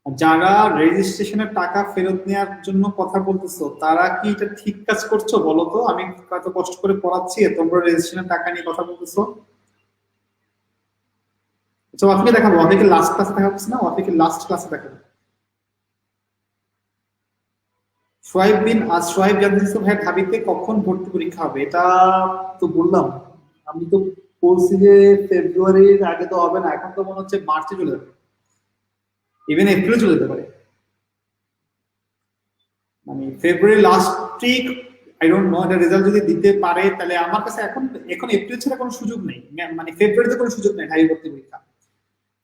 যারা রেজিস্ট্রেশনের টাকা ফেরত নেওয়ার জন্য কথা বলতেছো, তারা কি এটা ঠিক কাজ করছো বলো তো? আমি কত কষ্ট করে পড়াচ্ছি, তোমরা রেজিস্ট্রেশনের টাকা নিয়ে কথা বলতেছো। আচ্ছা, ওয়াফিকে দেখাবো, ওয়াফিকে লাস্ট ক্লাসে দেখাবো না, ওয়াফিকে লাস্ট ক্লাসে দেখাবো। সোয়াইব বিন আজ সোয়াইব জানতে চাইছো, ভাই ঢাবিতে কখন ভর্তি পরীক্ষা হবে? এটা তো বললাম, আমি তো বলছি যে ফেব্রুয়ারির আগে তো হবে না, এখন তো মনে হচ্ছে মার্চে চলে যাবে, ইভেন এপ্রিলে চলে যেতে পারে। মানে February last week, I don't know, এটা রেজাল্ট যদি দিতে পারে তাহলে আমার কাছে এখন এখন এপ্রিল ছাড়া কোনো সুযোগ নেই, মানে ফেব্রুয়ারিতে কোনো সুযোগ নেই ঢাবি ভর্তি পরীক্ষা।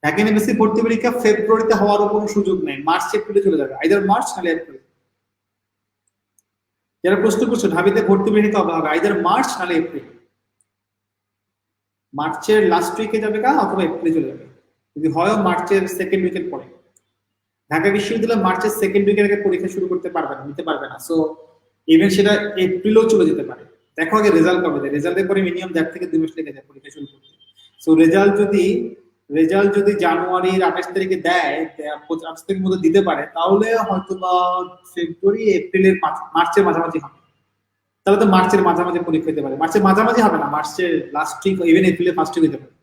ঢাকা ইউনিভার্সিটি ভর্তি পরীক্ষা ফেব্রুয়ারিতে হওয়ারও কোনো সুযোগ নেই, মার্চ এপ্রিলে চলে যাবে, আইদার মার্চ নাহলে এপ্রিল। যারা প্রশ্ন করছো ঢাবিতে ভর্তি পরীক্ষা কবে হবে, আইদার মার্চ নাহলে এপ্রিল। মার্চের লাস্ট উইকে যাবে কা, অথবা এপ্রিলে চলে যাবে, যদি হয় মার্চের সেকেন্ড উইকের পরে। ঢাকা বিশ্ববিদ্যালয় মার্চের সেকেন্ড উইকের আগে পরীক্ষা শুরু করতে পারবে না, নিতে পারবে না, সো ইভেন সেটা এপ্রিলেও চলে যেতে পারে। দেখো আগে রেজাল্ট কবে দেয়, রেজাল্টের পরে মিনিমাম 1.5 থেকে 2 মাস লেগে যায় পরীক্ষা শুরু করতে। সো রেজাল্ট যদি জানুয়ারির 28 তারিখে দেয়, 25 তারিখের মধ্যে দিতে পারে, তাহলে হয়তো বা ফেব্রুয়ারি এপ্রিলের মার্চের মাঝামাঝি হবে। তাহলে তো মার্চের মাঝামাঝি পরীক্ষা হতে পারে, মার্চের মাঝামাঝি হবে না, মার্চের লাস্ট উইক, ইভেন এপ্রিলের ফার্স্ট উইক হতে পারে।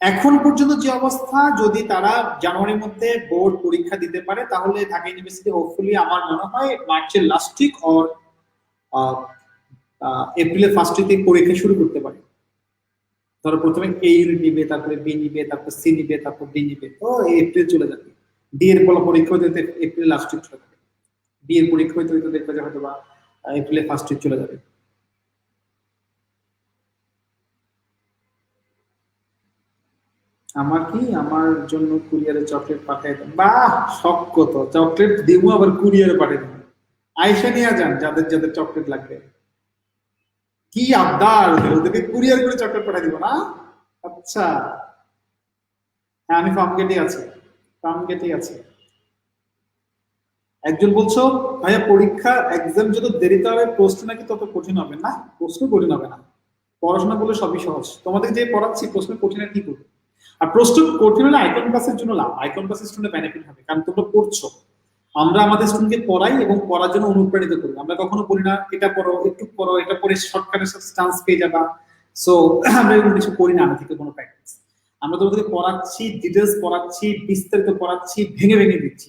এখন পর্যন্ত যে অবস্থা, যদি তারা জানুয়ারির মধ্যে বোর্ড পরীক্ষা দিতে পারে, তাহলে ঢাকা ইউনিভার্সিটি হোপফুলি আমার মনে হয় মার্চের লাস্ট উইক অর এপ্রিলের ফার্স্ট উইকে পরীক্ষা শুরু করতে পারে। ধরো প্রথমে এ ইউনিট নিবে, তারপরে বি নিবে, তারপর সি নিবে, তারপর ডি নিবে, তো এপ্রিল চলে যাবে। ডি এর পরীক্ষা হতে এপ্রিল লাস্ট উইক চলে যাবে, বি এর পরীক্ষা হতে হতে দেখবে যে হয়তো বা এপ্রিলের ফার্স্ট উইক চলে যাবে। আমার কি, আমার জন্য কুরিয়ারে চকলেট পাঠাই দেন, বাহ শখ, কত চকলেট দিব, আবার কুরিয়ারে পাঠিয়ে দেবো। আয়সা নিয়ে যান যাদের যাদের চকলেট লাগবে। কি আবদার ওদের, ওদেরকে কুরিয়ার করে চকলেট পাঠিয়ে দিব না? আচ্ছা, হ্যাঁ আমি ফার্ম গেটেই আছি, ফার্ম গেটেই আছি। একজন বলছো ভাইয়া পরীক্ষা এক্সাম যত দেরিতে হবে প্রশ্ন নাকি তত কঠিন হবে, না প্রশ্ন কঠিন হবে না, পড়াশোনা করলে সবই সহজ। তোমাদের যে পড়াচ্ছি প্রশ্ন কঠিন আর কি করবে? আর প্রশ্ন কঠিন হলে আইকন ক্লাসের জন্য লাভ, আইকন ক্লাসের স্টুডেন্ট বেনিফিট হবে, কারণ তোমরা পড়ছো, আমরা আমাদের স্টুডেন্টকে পড়াই এবং পড়ার জন্য অনুপ্রাণিত করি। আমরা কখনো বলি না এটা পড়ো, একটু পড়ো, এটা পড়ে শর্টকাটের সাথে চান্স পেয়ে যাবা। সো আমরা এরকম কিছু করি না, আমি থেকে কোনো প্র্যাকটিস। আমরা তোমাদেরকে পড়াচ্ছি, ডিটেলস পড়াচ্ছি, বিস্তারিত পড়াচ্ছি, ভেঙে ভেঙে দিচ্ছি।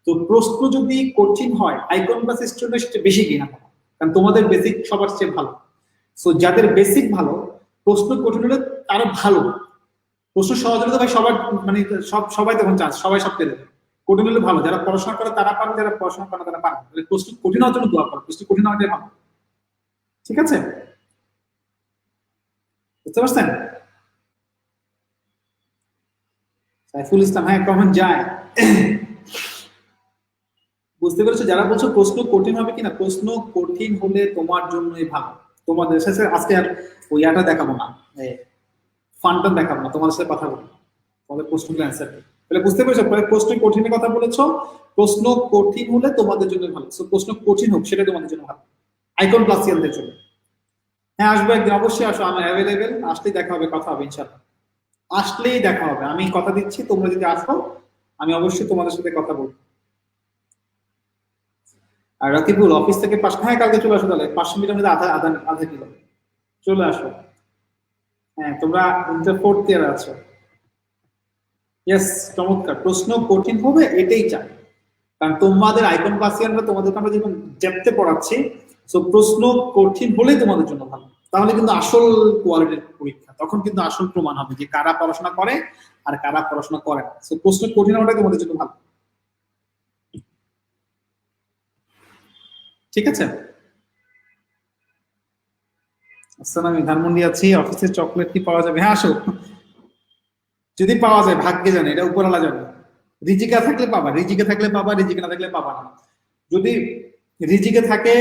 তো প্রশ্ন যদি কঠিন হয়, আইকন ক্লাস স্টুডেন্ট সেটা বেশি জ্ঞান হবে, কারণ তোমাদের বেসিক সবার চেয়ে ভালো। সো যাদের বেসিক ভালো, প্রশ্ন কঠিন হলে তারা ভালো। প্রশ্ন সহজ হলে তো ভাই সবার, মানে সবাই তখন চান্স, সবাই সব পেরে যাবে। কঠিন হলে ভালো, যারা পড়াশোনা করে তারা পারবে, যারা পড়াশোনা করে না তারা পারবে। তাহলে প্রশ্ন কঠিন হওয়ার জন্য দোয়া করো, প্রশ্ন কঠিন হওয়াটাই ভালো। ঠিক আছে, বুঝতে পারছেন? সাইফুল ইসলাম, হ্যাঁ কমেন্ট যায়। বুঝতে পেরেছো? যারা বলছো প্রশ্ন কঠিন হবে কিনা, প্রশ্ন কঠিন হলে তোমার জন্যই ভালো। তোমাদের সাথে আজকে আর ওই ইয়াটা দেখাবো না, ফান্ডটা দেখাবো না, তোমাদের সাথে কথা বলবো, তোমাদের প্রশ্নগুলো অ্যান্সার দিই। তাহলে বুঝতে পেরেছো, প্রশ্ন কঠিনের কথা বলেছো, প্রশ্ন কঠিন হলে তোমাদের জন্য ভালো, সো প্রশ্ন কঠিন হোক সেটা তোমাদের জন্য ভালো, আইকন ক্লাসিয়ানদের জন্য। হ্যাঁ আসবো একদিন, অবশ্যই আসো, আমি অ্যাভেলেবেল, আসলেই দেখা হবে, কথা হবে ইনশাআল্লাহ, আসলেই দেখা হবে, আমি কথা দিচ্ছি, তোমরা যদি আসো আমি অবশ্যই তোমাদের সাথে কথা বলবো। আর রাকিবুল অফিস থেকে হ্যাঁ কালকে চলে আসো, তাহলে 500 মিটার মধ্যে আধা আধা আধা কিলো, চলে আসো। হ্যাঁ তোমরা ইন্টার ফোর্থ ইয়ার আছো। ইয়েস, চমৎকার, প্রশ্ন কঠিন হবে এটাই চাই, কারণ তোমাদের আইকন ক্লাসিয়ানরা তোমাদেরকে আমরা যখন ডেপথে পড়াচ্ছি, সো প্রশ্ন কঠিন হলেই তোমাদের জন্য ভালো। তাহলে কিন্তু আসল কোয়ালিটির পরীক্ষা, তখন কিন্তু আসল প্রমাণ হবে যে কারা পড়াশোনা করে আর কারা পড়াশোনা করে না। সো প্রশ্ন কঠিন হওয়াটা তোমাদের জন্য ভালো। ঠিক আছে। আসসালাম, আমি ধানমন্ডি আছি, অফিসে চকলেট কি পাওয়া যাবে? হ্যাঁ আসো, যদি পাওয়া যায়, ভাগ্যে জানে, এটা উপরওয়ালা জানে। রিজিকা থাকলে পাবা, রিজিকে থাকলে পাবা, রিজিকে না থাকলে পাবা না। যদি রিজিকে থাকে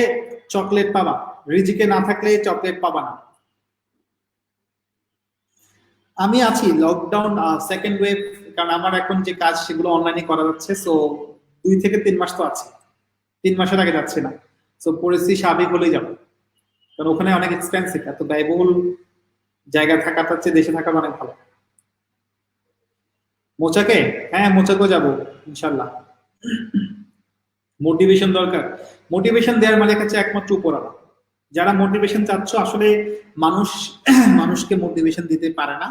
চকলেট পাবা, রিজিকে না থাকলে চকলেট পাবা না। আমি আছি লকডাউন সেকেন্ড ওয়েভ, কারণ আমার এখন যে কাজ সেগুলো অনলাইনে করা যাচ্ছে। সো 2 থেকে 3 মাস তো আছে, 3 মাসের আগে যাচ্ছে না। সো পরিস্থিতি স্বাভাবিক হলেই যাবো, কারণ ওখানে অনেক এক্সপেন্সিভ, এত ব্যয়বহুল জায়গায় থাকার চেয়ে দেশে থাকা অনেক ভালো। মোচাকে, হ্যাঁ মোচাকেও যাবো ইনশাল্লাহ। মোটিভেশন দরকার, মোটিভেশন দেওয়ার মালিক হচ্ছে একমাত্র উপরওয়ালা। যারা মোটিভেশন চাচ্ছ, আসলে মানুষ মানুষকে মোটিভেশন দিতে পারে না,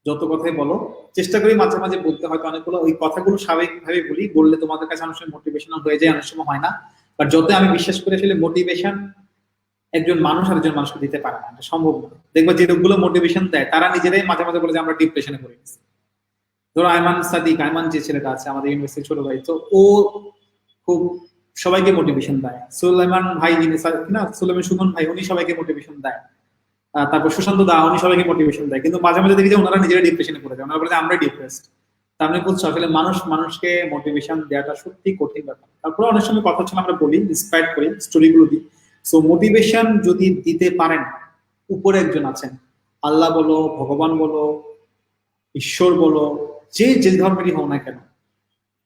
যত কথাই বলো। চেষ্টা করি মাঝে মাঝে বলতে, হয়তো অনেকগুলো ওই কথাগুলো স্বাভাবিকভাবে বলি, বললে তোমাদের কাছে অনেক সময় মোটিভেশন হয়ে যায়, অনেক সময় হয় না। বাট যত আমি বিশ্বাস করি আসলে মোটিভেশন একজন মানুষ আরেকজন মানুষকে দিতে পারে না, এটা সম্ভব না। দেখবা যে লোকগুলো মোটিভেশন দেয় তারা নিজেরাই মাঝে মাঝে বলে যে আমরা ডিপ্রেশনে পড়ে গেছি। ধরো আইমান সাদিক, আইমান যে ছেলেটা আছে আমাদের ইউনিভার্সিটির ছোট ভাই, তো ও খুব সবাইকে মোটিভেশন দেয়। সুলাইমান ভাই যিনি না, সুলাইমান সুমন ভাই, উনি সবাইকে মোটিভেশন দেয়। তারপর সুশান্ত দা, উনি সবাইকে মোটিভেশন দেয়। কিন্তু মাঝে মাঝে দেখি যে ওনারা নিজেরা ডিপ্রেশনে পড়ে যায়, ওনারা বলে যে আমরা ডিপ্রেসড। তার মানে বুঝছো আসলে মানুষ মানুষকে মোটিভেশন দেওয়াটা সত্যি কঠিন ব্যাপার। তারপরে অনেক সময় কথা হচ্ছে আমরা বলি, ইন্সপায়ার করি, স্টোরিগুলো দিই। সো মোটিভেশন যদি দিতে পারেন, উপরে একজন আছেন, আল্লাহ বলো, ভগবান বলো, ঈশ্বর বলো, যে যে ধর্মেরই হোক না কেন,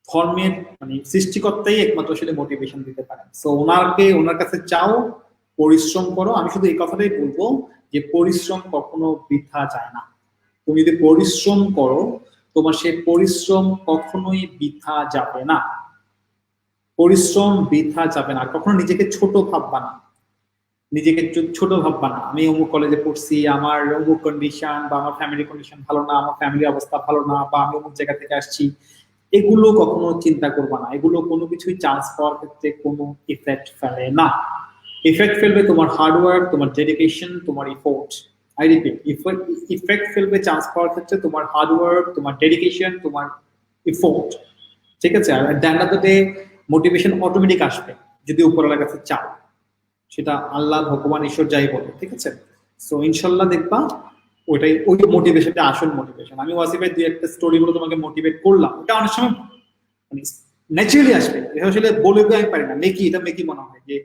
ধর্মের মানে সৃষ্টিকর্তাই একমাত্র আসলে মোটিভেশন দিতে পারেন। সো ওনার কাছে চাও, পরিশ্রম করো। আমি শুধু এই কথাটাই বলবো যে পরিশ্রম কখনো বৃথা যায় না। তুমি যদি পরিশ্রম করো, তোমার সেই পরিশ্রম কখনোই বৃথা যাবে না। পরিশ্রম বৃথা যাবে না। কখনো নিজেকে ছোট ভাববা না, নিজেকে ছোট ভাববা না। আমি অমুক কলেজে পড়ছি, আমার অমুক কন্ডিশন, বা আমার ফ্যামিলি কন্ডিশন ভালো না, আমার ফ্যামিলি অবস্থা ভালো না, বা আমি অমুক জায়গা থেকে আসছি, এগুলো কখনো চিন্তা করবা না। এগুলো কোনো কিছুই চান্স পাওয়ার ক্ষেত্রে কোনো ইফেক্ট ফেলে না। ইফেক্ট ফেলবে তোমার হার্ডওয়ার্ক, তোমার ডেডিকেশন, তোমার ইফোর্ট। আই রিপিট, ইফেক্ট ফেলবে চান্স পাওয়ার ক্ষেত্রে তোমার হার্ডওয়ার্ক, তোমার ডেডিকেশন, তোমার ইফোর্ট। ঠিক আছে। আর at the end of the day motivation automatic আসবে যদি উপরওয়ালার কাছে চাও, সেটা আল্লাহ, ভগবান, ঈশ্বর যাই বলে। ঠিক আছে। সো ইনশাল্লাহ দেখবা ওইটাই, ওই মোটিভেশনটা আসল মোটিভেশন। আমি ওয়াসিফের দুই একটা স্টোরি গুলো তোমাকে মোটিভেট করলাম, এটা অনেক সময় মানে ন্যাচারালি আসবে, এটা আসলে বলে আমি পারি না। মেকি, এটা মেকি মনে হয় যে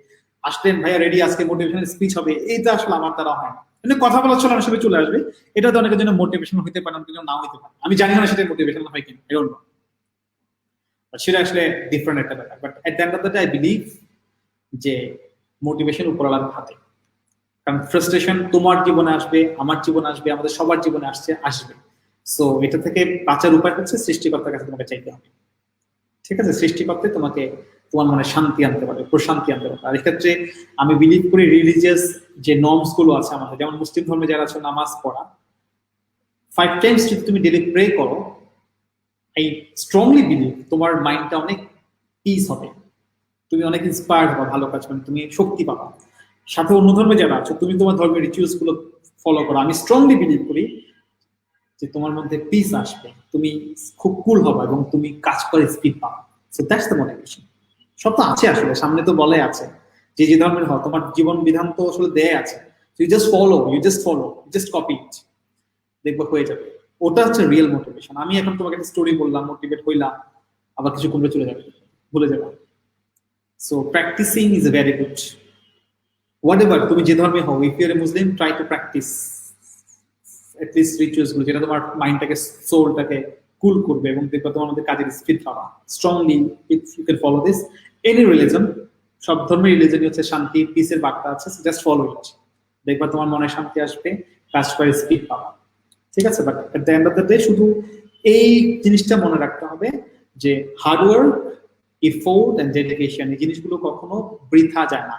আসলেন ভাইয়া রেডি, আজকে মোটিভেশনাল স্পিচ হবে, এইটা আসলে আমার দ্বারা হয় না। মানে কথা বলার সময় অনেক সময় চলে আসবে, এটা তো অনেকের জন্য মোটিভেশন হইতে পারে, অনেকের জন্য নাও হইতে পারে। আমি জানি না সেটা মোটিভেশন হয় কিনা, আই ডোন্ট নো, সেটা আসলে ডিফারেন্ট একটা ব্যাপার। But at the end of the day I believe যে মোটিভেশন উপরওয়ালার হাতে। কারণ ফ্রাস্ট্রেশন তোমার জীবনে আসবে, আমার জীবনে আসবে, আমাদের সবার জীবনে আসবে। সো এটা থেকে বাঁচার উপায় হচ্ছে সৃষ্টিকর্তার কাছে তোমাকে চাইতে হবে। ঠিক আছে। সৃষ্টিকর্তা তোমাকে তোমার মনে শান্তি আনতে পারে, প্রশান্তি আনতে পারে। আর এক্ষেত্রে আমি বিলিভ করি রিলিজিয়াস যে নর্মস গুলো আছে আমাদের, যেমন মুসলিম ধর্মে যারা আছে নামাজ পড়া 5 টাইমস যদি তুমি ডেলি প্রে করো, আই স্ট্রংলি বিলিভ তোমার মাইন্ডটা অনেক পিস হবে, তুমি অনেক ইন্সপায়ার্ড হবা, ভালো কাজ মানে তুমি শক্তি পাবা। সাথে অন্য ধর্মে যারা আছো, তুমি তোমার ধর্মের রিচুয়ালস গুলো ফলো করো, আমি স্ট্রংলি বিলিভ করি যে তোমার মধ্যে পিস আসবে, তুমি খুব কুল হবা এবং তুমি কাজ করে স্পিড পাবা। So that's the motivation. সব তো আছে আসলে, সামনে তো বলে আছে যে যে ধর্মের হও, তোমার জীবন বিধান তো আসলে দেয়া আছে, you just follow, you just copy it, দেখবো হয়ে যাবে। ওটা হচ্ছে রিয়েল মোটিভেশন। আমি এখন তোমাকে একটা স্টোরি বললাম, মোটিভেট হইলাম, আবার কিছু করবে চলে যাবে, ভুলে যাবে। So practicing is a very good. Whatever তুমি যে ধর্মে হও, if you are a Muslim, try to practice at least rituals গুলো, যেটা তোমার মাইন্ডটাকে, সোলটাকে কুল করবে এবং দেখবে তোমার মধ্যে কাজের স্পিড পাবা। Strongly if you can follow this, any religion, সব ধর্মের রিলিজনই হচ্ছে শান্তি, পিসের বার্তা আছে, জাস্ট ফলো ইট, দেখবা তোমার মনে শান্তি আসবে, কাজ করে স্পিড পাবা। ঠিক আছে। But at the end of the day শুধু এই জিনিসটা মনে রাখতে হবে যে হার্ডওয়ার্ক, ইফোর্ট এন্ড ডেডিকেশন, এই জিনিসগুলো কখনো বৃথা যায় না।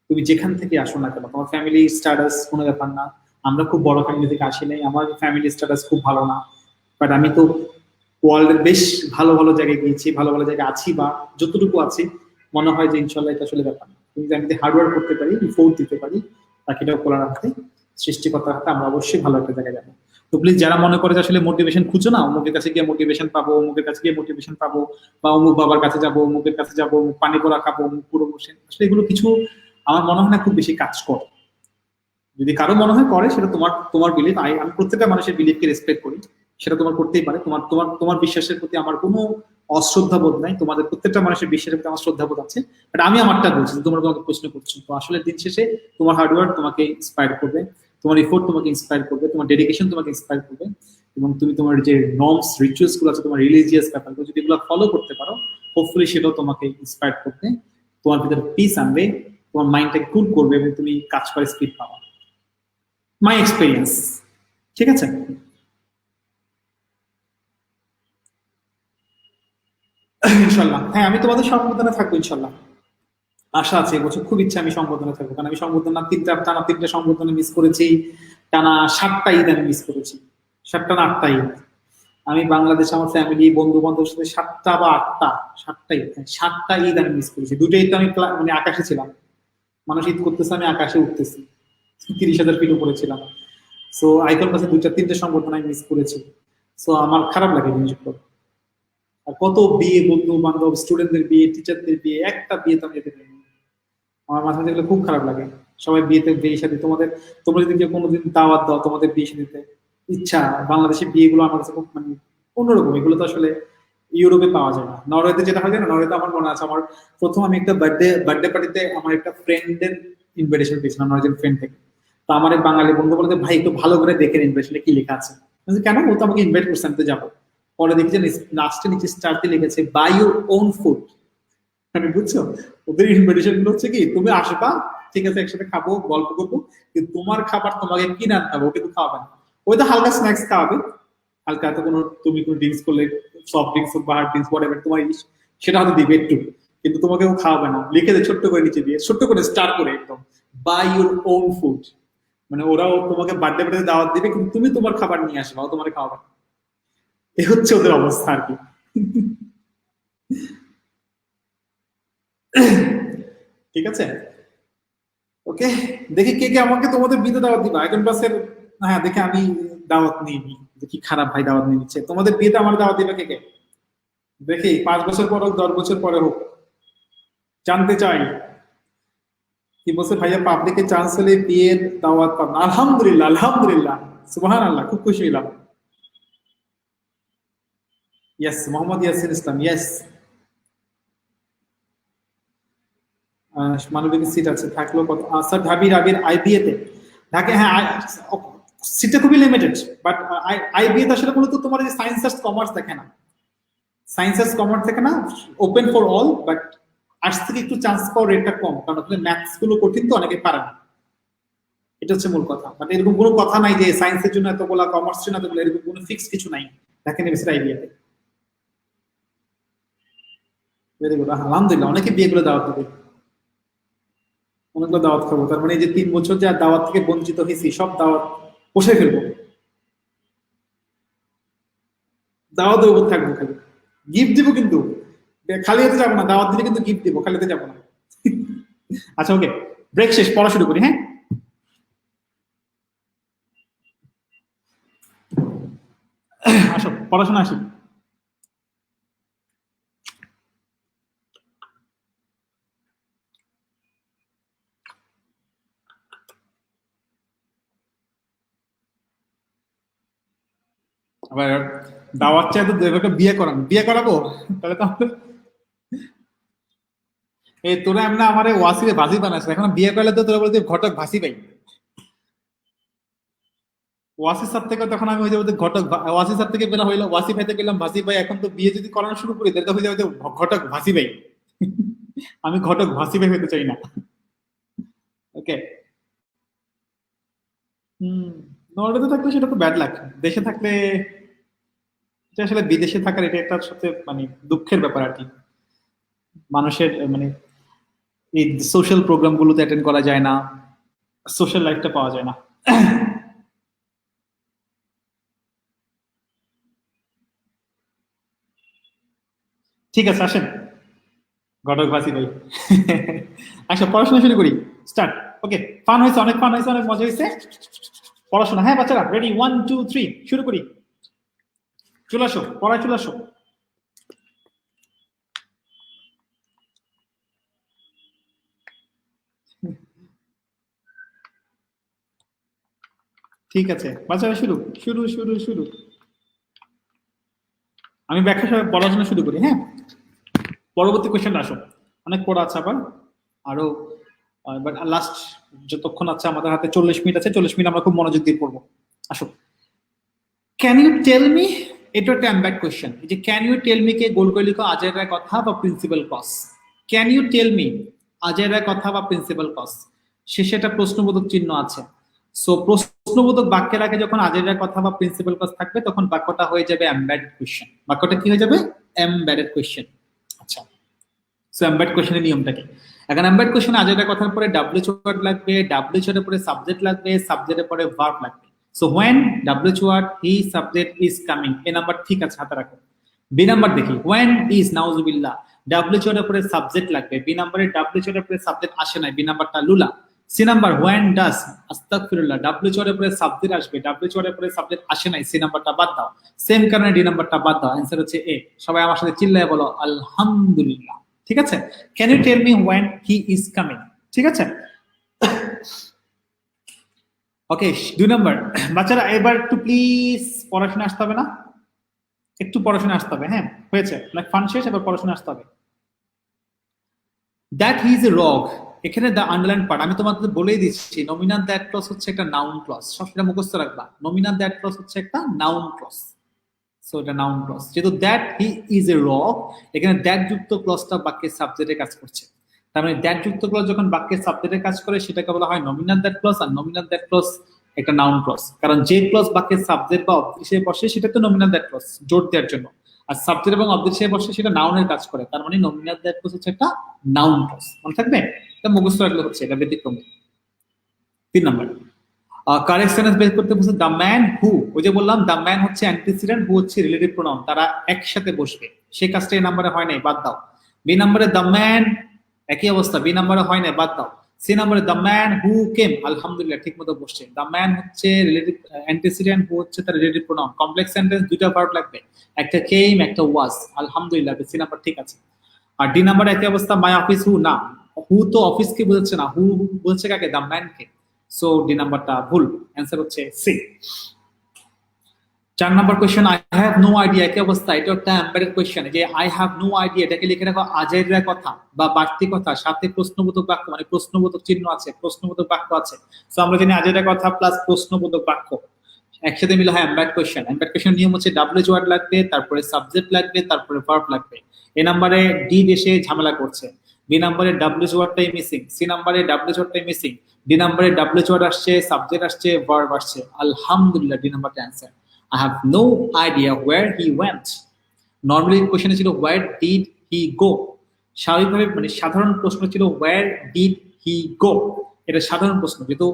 তুমি যেখান থেকে আসো না কেন, তোমার ফ্যামিলি স্ট্যাটাস কোনো ব্যাপার না। আমরা খুব বড় ফ্যামিলি থেকে আসি নাই, আমার ফ্যামিলি স্ট্যাটাস খুব ভালো না, বাট আমি তো ওয়ার্ল্ডের বেশ ভালো ভালো জায়গায় গিয়েছি, ভালো ভালো জায়গায় আছি, বা যতটুকু আছি মনে হয় যে ইনশাল্লাহ এটা আসলে ব্যাপার না। তুমি আমি যদি হার্ডওয়ার্ক করতে পারি, ইফোর্ট দিতে পারি, বাকিটাও খোলা রাখতে, সৃষ্টিকর্তার হাতে আমরা অবশ্যই ভালো একটা জায়গায় যাবো। তো প্লিজ যারা মনে করে যে আসলে মোটিভেশন খুঁজো না, অমুকের কাছে গিয়ে মোটিভেশন পাবো, অমুকের কাছে গিয়ে মোটিভেশন পাবো, বা অমুক বাবার কাছে যাবো, অমুকের কাছে যাবো, অমুক পানি পোড়া খাবো, অমুক পুরো বসে, আসলে এগুলো কিছু আমার মনে হয় না খুব বেশি কাজ করে। যদি কারো মনে হয় করে, সেটা তোমার তোমার বিলিফ। আমি প্রত্যেকটা মানুষের বিলিফকে রেসপেক্ট করি, সেটা তোমার করতেই পারে। তোমার তোমার তোমার বিশ্বাসের প্রতি আমার কোনো অশ্রদ্ধা বোধ নাই, তোমাদের প্রত্যেকটা মানুষের বিশ্বাসের প্রতি আমার শ্রদ্ধা বোধ আছে। বাট আমি আমারটা বলছি, তোমরা তোমাকে প্রশ্ন করছো। তো আসলে দিন শেষে তোমার হার্ডওয়ার্ক তোমাকে ইন্সপায়ার করবে, তোমার এফোর্ট তোমাকে ইন্সপায়ার করবে, তোমার ডেডিকেশন তোমাকে ইন্সপায়ার করবে, এবং তুমি তোমার যে নর্মস রিচুয়ালস গুলো আছে, তোমার রিলিজিয়াস ব্যাপারগুলো যদি এগুলো ফলো করতে পারো, হোপফুলি সেটাও তোমাকে ইন্সপায়ার করবে, তোমার ভিতরে পিস আনবে, তোমার মাইন্ডটাকে কুল করবে, এবং তুমি কাজ করে স্পিড পাবা। মাই এক্সপিরিয়েন্স। ঠিক আছে? ইনশাল্লাহ, হ্যাঁ, আমি তোমাদের সংবর্ধনা থাকবো ইনশাল্লাহ। আশা আছে, এবছর খুব ইচ্ছা আমি সংবর্ধনা থাকবো, কারণ আমি সংবর্ধনা টানা তিনটা সংবর্ধনা মিস করেছি, টানা 7টা ঈদ আমি মিস করেছি, 7টা না 8টা ঈদ। আমি বাংলাদেশে আমার ফ্যামিলি বন্ধু বান্ধবের সাথে 7টা বা 8টা, 7টা ঈদ, হ্যাঁ, 7টা ঈদ আমি মিস করেছি। 2টা ঈদ তো আমি মানে আকাশে ছিলাম, মানুষ ঈদ করতেছে, আমি আকাশে উঠতেছি, 30,000 ফিট উপরে ছিলাম। সো আইকন কাছে 2-3টে সংবর্ধনা আমি মিস করেছি। সো আমার খারাপ লাগে জিনিসগুলো। আর কত বিয়ে, বন্ধু বান্ধব, স্টুডেন্টদের বিয়ে, টিচারদের বিয়ে, একটা বিয়ে তো আমি যেতে পারিনি। আমার মাঝে মাঝে এগুলো খুব খারাপ লাগে। সবাই বিয়েতে, বিয়ে সাথে তোমাদের, তোমরা যদি কেউ কোনোদিন দাওয়াত দাও তোমাদের বিয়ে সাথে, ইচ্ছা, বাংলাদেশের বিয়েগুলো আমার কাছে খুব মানে অন্যরকম। এগুলো তো আসলে ইউরোপে পাওয়া যায় না। নরওয়েতে যেটা হয় না, নরওয়েতে আমার মনে আছে, আমার প্রথম আমি একটা বার্থডে পার্টিতে আমার একটা ফ্রেন্ডের ইনভিটেশন পেয়েছিলাম, নরওয়েজিয়ান ফ্রেন্ড থেকে। তো আমার এক বাঙালি বন্ধু বলতে, ভাই একটু ভালো করে দেখে ইনভিটেশনে কি লেখা আছে। কেন? ও তো আমাকে ইনভাইট করছে, আমি তো যাবো। পরে দেখি যে লাস্টে নিচে স্টারতে লিখেছে বাই ইউর ওন ফুড। মানে বুঝছো, ওদের ইনভিটেশন গুলো হচ্ছে কি, তুমি আসবা, ঠিক আছে, একসাথে খাবো, গল্প করবো, কিন্তু তোমার খাবার তোমাকে কিনে আনতে হবে, ওকে তো খাওয়াবে না। ওই তো হালকা স্ন্যাক্স খাওয়াবে, হালকা, তো কোনো তুমি কোনো ড্রিঙ্কস করলে, সফট ড্রিঙ্কস বা হার্ড ড্রিঙ্কস হোয়াটএভার তোমার সেটা হয়তো দিবে একটু, কিন্তু তোমাকে ও খাওয়াবে না। লিখে দেয় ছোট্ট করে নিচে দিয়ে, ছোট্ট করে স্টার করে একদম, বাই ইউর ওন ফুড। মানে ওরাও তোমাকে বার্থডে পার্টিতে দাওয়াত দিবে, কিন্তু তুমি তোমার খাবার নিয়ে আসবা, ও তোমার খাওয়াবে না। এ হচ্ছে ওদের অবস্থা আর কি। ঠিক আছে, ওকে। দেখি কে কে আমাকে তোমাদের বিয়েতে দাওয়াত দিবা আইকন বাসের। হ্যাঁ, দেখি আমি দাওয়াত নিইনি, কি খারাপ ভাই দাওয়াত নিয়ে নিচ্ছে। তোমাদের বিয়েতে আমার দাওয়াত দিবা কে কে? দেখি 5 বছর পর হোক, 10 বছর পরে হোক, জানতে চাই। কি বলছে ভাইয়া, পাবলিকে চান্স হলে বিয়ের দাওয়াত পাবো। আলহামদুলিল্লাহ, আলহামদুলিল্লাহ, সুবহান আল্লাহ, খুব খুশি হইলাম। ইয়েস, মোহাম্মদ ইয়াসির ইসলাম, ইয়েস। মানবিক সিট আছে, থাকলেও কত? স্যার ঢাবি রাবির আইবিএ তে, ঢাকা, হ্যাঁ, সিটটা খুবই লিমিটেড। বাট আইবিএ তে আসলে মূলত তোমার যে সায়েন্স আর কমার্স দেখে না, সায়েন্স আর কমার্স দেখে না, open for all. But arts থেকে একটু চান্স পাওয়ার রেটটা কম, কারণ আসলে ম্যাথস গুলো কঠিন, তো অনেকে পারে না। এটা হচ্ছে মূল কথা। মানে এরকম কোনো কথা নাই যে সায়েন্সের জন্য এতগুলা, কমার্সের জন্য এতগুলো, এরকম কোনো ফিক্স কিছু নাই ঢাকা ইউনিভার্সিটি আইবিএ তে। ভেরি গুড, আলহামদুলিল্লাহ, অনেকে বিয়ে গুলো দাওয়াত দেবে, অনেকগুলো দাওয়াত খাবো। তার মানে এই যে 3 বছর যে দাওয়াত থেকে বঞ্চিত হয়েছি, সব দাওয়াত পোষায় ফেলবো। দাওয়াত দেবো, থাকবো খালি, গিফট দিব কিন্তু, খালি হাতে যাবো না। দাওয়াত দিলে কিন্তু গিফট দিব, খালি হাতে যাবো না। আচ্ছা, ওকে, ব্রেক শেষ, পড়া শুরু করি, হ্যাঁ। আসো, পড়াশোনা আসি। আবার দাওয়াত চাই তো এভাবে বিয়ে করান, বিয়ে করাবো, তাহলে তো এই তোরা এমনি আমার ওয়াসিরে ভাসি বানাস, এখন বিয়ে করলে তো তোরা বলতে ঘটক ভাসি ভাই। ওয়াসি স্যার থেকে তখন আমি হয়ে যাবো ঘটক ওয়াসি স্যার থেকে বেলা হইলো ওয়াসি ভাইতে গেলাম ভাসি ভাই। এখন তো বিয়ে যদি করানো শুরু করি, তাহলে তো হয়ে যাবে ঘটক ভাসি ভাই। আমি ঘটক ভাসি ভাই হতে চাই না। ওকে। হম। নর্ওয়েতে থাকলে সেটা তো ব্যাড লাগ, দেশে থাকলে, এটা আসলে বিদেশে থাকার এটা একটা সবচেয়ে মানে দুঃখের ব্যাপার আর কি। মানুষের মানে এই সোশ্যাল প্রোগ্রাম গুলোতে অ্যাটেন্ড করা যায় না, সোশ্যাল লাইফটা পাওয়া যায় না। ঠিক আছে, আসেন, ঘটক ভাসি ভাই। আচ্ছা, পড়াশোনা শুরু করি, স্টার্ট। ওকে, ফান হয়েছে, অনেক ফান হয়েছে, অনেক মজা হয়েছে পড়াশোনা। হ্যাঁ বাচ্চারা, রেডি, 1 2 3 শুরু করি। চলে আসো, পড়ায় চলে আসো। ঠিক আছে বাচ্চারা, শুরু শুরু শুরু শুরু। আমি ব্যাখ্যা সহ পড়াশোনা শুরু করি। হ্যাঁ, পরবর্তী কোয়েশ্চেনটা আসো, অনেক পড়া আছে আবার আরো। বাট লাস্ট যতক্ষণ আছে আমাদের হাতে 40 মিনিট আছে, 40 মিনিট আমরা খুব মনোযোগ দিয়ে পড়বো। আসো, ক্যান ইউ টেল মি, এটা একটা এমব্যাড কোয়েশ্চেন। এই যে ক্যান ইউ টেল মি কে গোল করে লিখো আজের রায় কথা বা principal clause. Can you tell me আজের রায় কথা বা প্রিন্সিপাল ক্লজ, শেষে একটা প্রশ্নবোধক চিহ্ন আছে। সো প্রশ্নবোধক বাক্যের আগে যখন আজের রায় কথা বা প্রিন্সিপাল ক্লজ থাকবে তখন বাক্যটা হয়ে যাবে এমব্যাডেড কোয়েশ্চেন। বাক্যটা কি হয়ে যাবে? এমব্যাডেড কোয়েশ্চেন। আচ্ছা, সো এমব্যাড কোয়েশ্চেনের নিয়মটা কি? এখন এমব্যাড কোয়েশ্চেনে আজের রায় কথার পরে ডাব্লিউএইচ ওয়ার্ড লাগবে, ডাব্লিউএইচ এর পরে সাবজেক্ট লাগবে, সাবজেক্টের পরে ভার্ব লাগবে। So when WH word he subject is coming, a number ঠিক আছে, হাতে রাখো। বি নাম্বার দেখি, when is নাউজুবিল্লাহ, WH word এর পরে সাবজেক্ট লাগবে, বি নাম্বারে WH word এর পরে সাবজেক্ট আসে নাই, বি নাম্বারটা লুলা। সি নাম্বার when does, আস্তাগফিরুল্লাহ, WH word এর পরে সাবজেক্ট আসবে, WH word এর পরে সাবজেক্ট আসে নাই, সি নাম্বারটা বাদ দাও। সেম কারণে ডি নাম্বারটা বাদ দাও, অ্যানসার হচ্ছে এ। সবাই আমার সাথে চিল্লায় বলো আলহামদুলিল্লাহ। ঠিক আছে, can you tell me when he is coming? ঠিক আছে, ওকে। 2 নাম্বার, বাচ্চারা এবার একটু প্লিজ পড়াশোনা আসতে হবে না, একটু পড়াশোনা আসতে হবে। হ্যাঁ হয়েছে, লাইক ফান শেষ, এবার পড়াশোনা আসতে হবে। দ্যাট হি ইজ এ রগ, এখানে দ্য আন্ডারলাইন পার্ট আমি তোমাদের বলেই দিচ্ছি। নমিনাল দ্যাট ক্লজ হচ্ছে একটা নাউন ক্লজ, সবটা মুখস্থ রাখবা। নমিনাল দ্যাট ক্লজ হচ্ছে একটা নাউন ক্লজ। সো এটা নাউন ক্লজ, যেহেতু দ্যাট হি ইজ এ রগ, এখানে দ্যাট যুক্ত ক্লজটা বাক্যের সাবজেক্টে কাজ করছে। তার মানে দ্যাট যুক্ত ক্লজ যখন বাক্যের সাবজেক্টে কাজ করে সেটাকে বলা হয় নমিনাল দ্যাট ক্লজ। আর নমিনাল দ্যাট ক্লজ একটা নাউন ক্লজ, কারণ যে ক্লজ বাক্যের সাবজেক্ট বা অবজেক্ট হিসেবে বসে সেটা তো নমিনাল দ্যাট ক্লজ, জোর দেওয়ার জন্য। আর সাবজেক্ট এবং অবজেক্ট হিসেবে বসে সেটা নাউনের কাজ করে, তার মানে নমিনাল দ্যাট ক্লজ হচ্ছে একটা নাউন ক্লজ। মনে থাকবে, এটা মুখস্থ রাখলে হচ্ছে, এটা ব্যতিক্রম। 3 নাম্বার, কারেক্ট সেন্টেন্স বের করতে বলছে দ্য ম্যান হু, ওই যে বললাম দ্য ম্যান হচ্ছে অ্যান্টিসিডেন্ট, হু হচ্ছে রিলেটিভ প্রোনাউন, তারা একসাথে বসবে। সেই কাজটা এই নাম্বারে হয় নাই, বাদ দাও। বি নাম্বারে দ্য ম্যান, একই অবস্থা, বি নাম্বারে হয় নাই, বাদ দাও। সি নাম্বারে দ্য ম্যান হু কেম, আলহামদুলিল্লাহ ঠিক মতো বসছে। দ্য ম্যান হচ্ছে রিলেটিভ অ্যান্টিসিডেন্ট, হু হচ্ছে তার রিলেটিভ প্রোনাউন। কমপ্লেক্স সেন্টেন্স দুইটা ভার্ব লাগবে, একটা কেম একটা ওয়াজ, আলহামদুলিল্লাহ। সি নাম্বার ঠিক আছে। আর ডি নাম্বার একই অবস্থা, মাই অফিস হু, না হু তো অফিসকে বোঝাচ্ছে না, হু বলছে কাকে? দ্য ম্যানকে। সো ডি নাম্বারটা ভুল, অ্যান্সার হচ্ছে C. 4 number question, I have no idea, একই অবস্থা, এটা একটা এমবেডেড কোয়েশ্চেন। যে আই হ্যাভ নো আইডিয়া, এটাকে লিখে রাখো আজের কথা বা বাড়তি কথা, সাথে প্রশ্নবোধক বাক্য, মানে প্রশ্নবোধক চিহ্ন আছে, প্রশ্নবোধক বাক্য আছে। তো আমরা জানি আজের কথা প্লাস প্রশ্নবোধক বাক্য একসাথে মিলে হয় এমবেড কোয়েশ্চেন। এমবেড কোয়েশ্চেন নিয়ম হচ্ছে ডাব্লিউএইচ ওয়ার্ড লাগবে, তারপরে সাবজেক্ট লাগবে, তারপরে ভার্ব লাগবে। এ নাম্বারে ডি এসে ঝামেলা করছে, বি নাম্বারে ডাব্লিউএইচ ওয়ার্ডটাই মিসিং, সি নাম্বারে ডাব্লিউএইচ ওয়ার্ডটাই মিসিং, ডি নাম্বারে ডাব্লিউএইচ ওয়ার্ড আসছে, সাবজেক্ট আসছে, ভার্ব আসছে। আলহামদুলিল্লাহ, ডি নাম্বারটা answer. I have no idea where he went. Normally question ছিল where did he go, স্বাভাবিকভাবে মানে সাধারণ প্রশ্ন ছিল where did he go, এটা সাধারণ প্রশ্ন। যেহেতু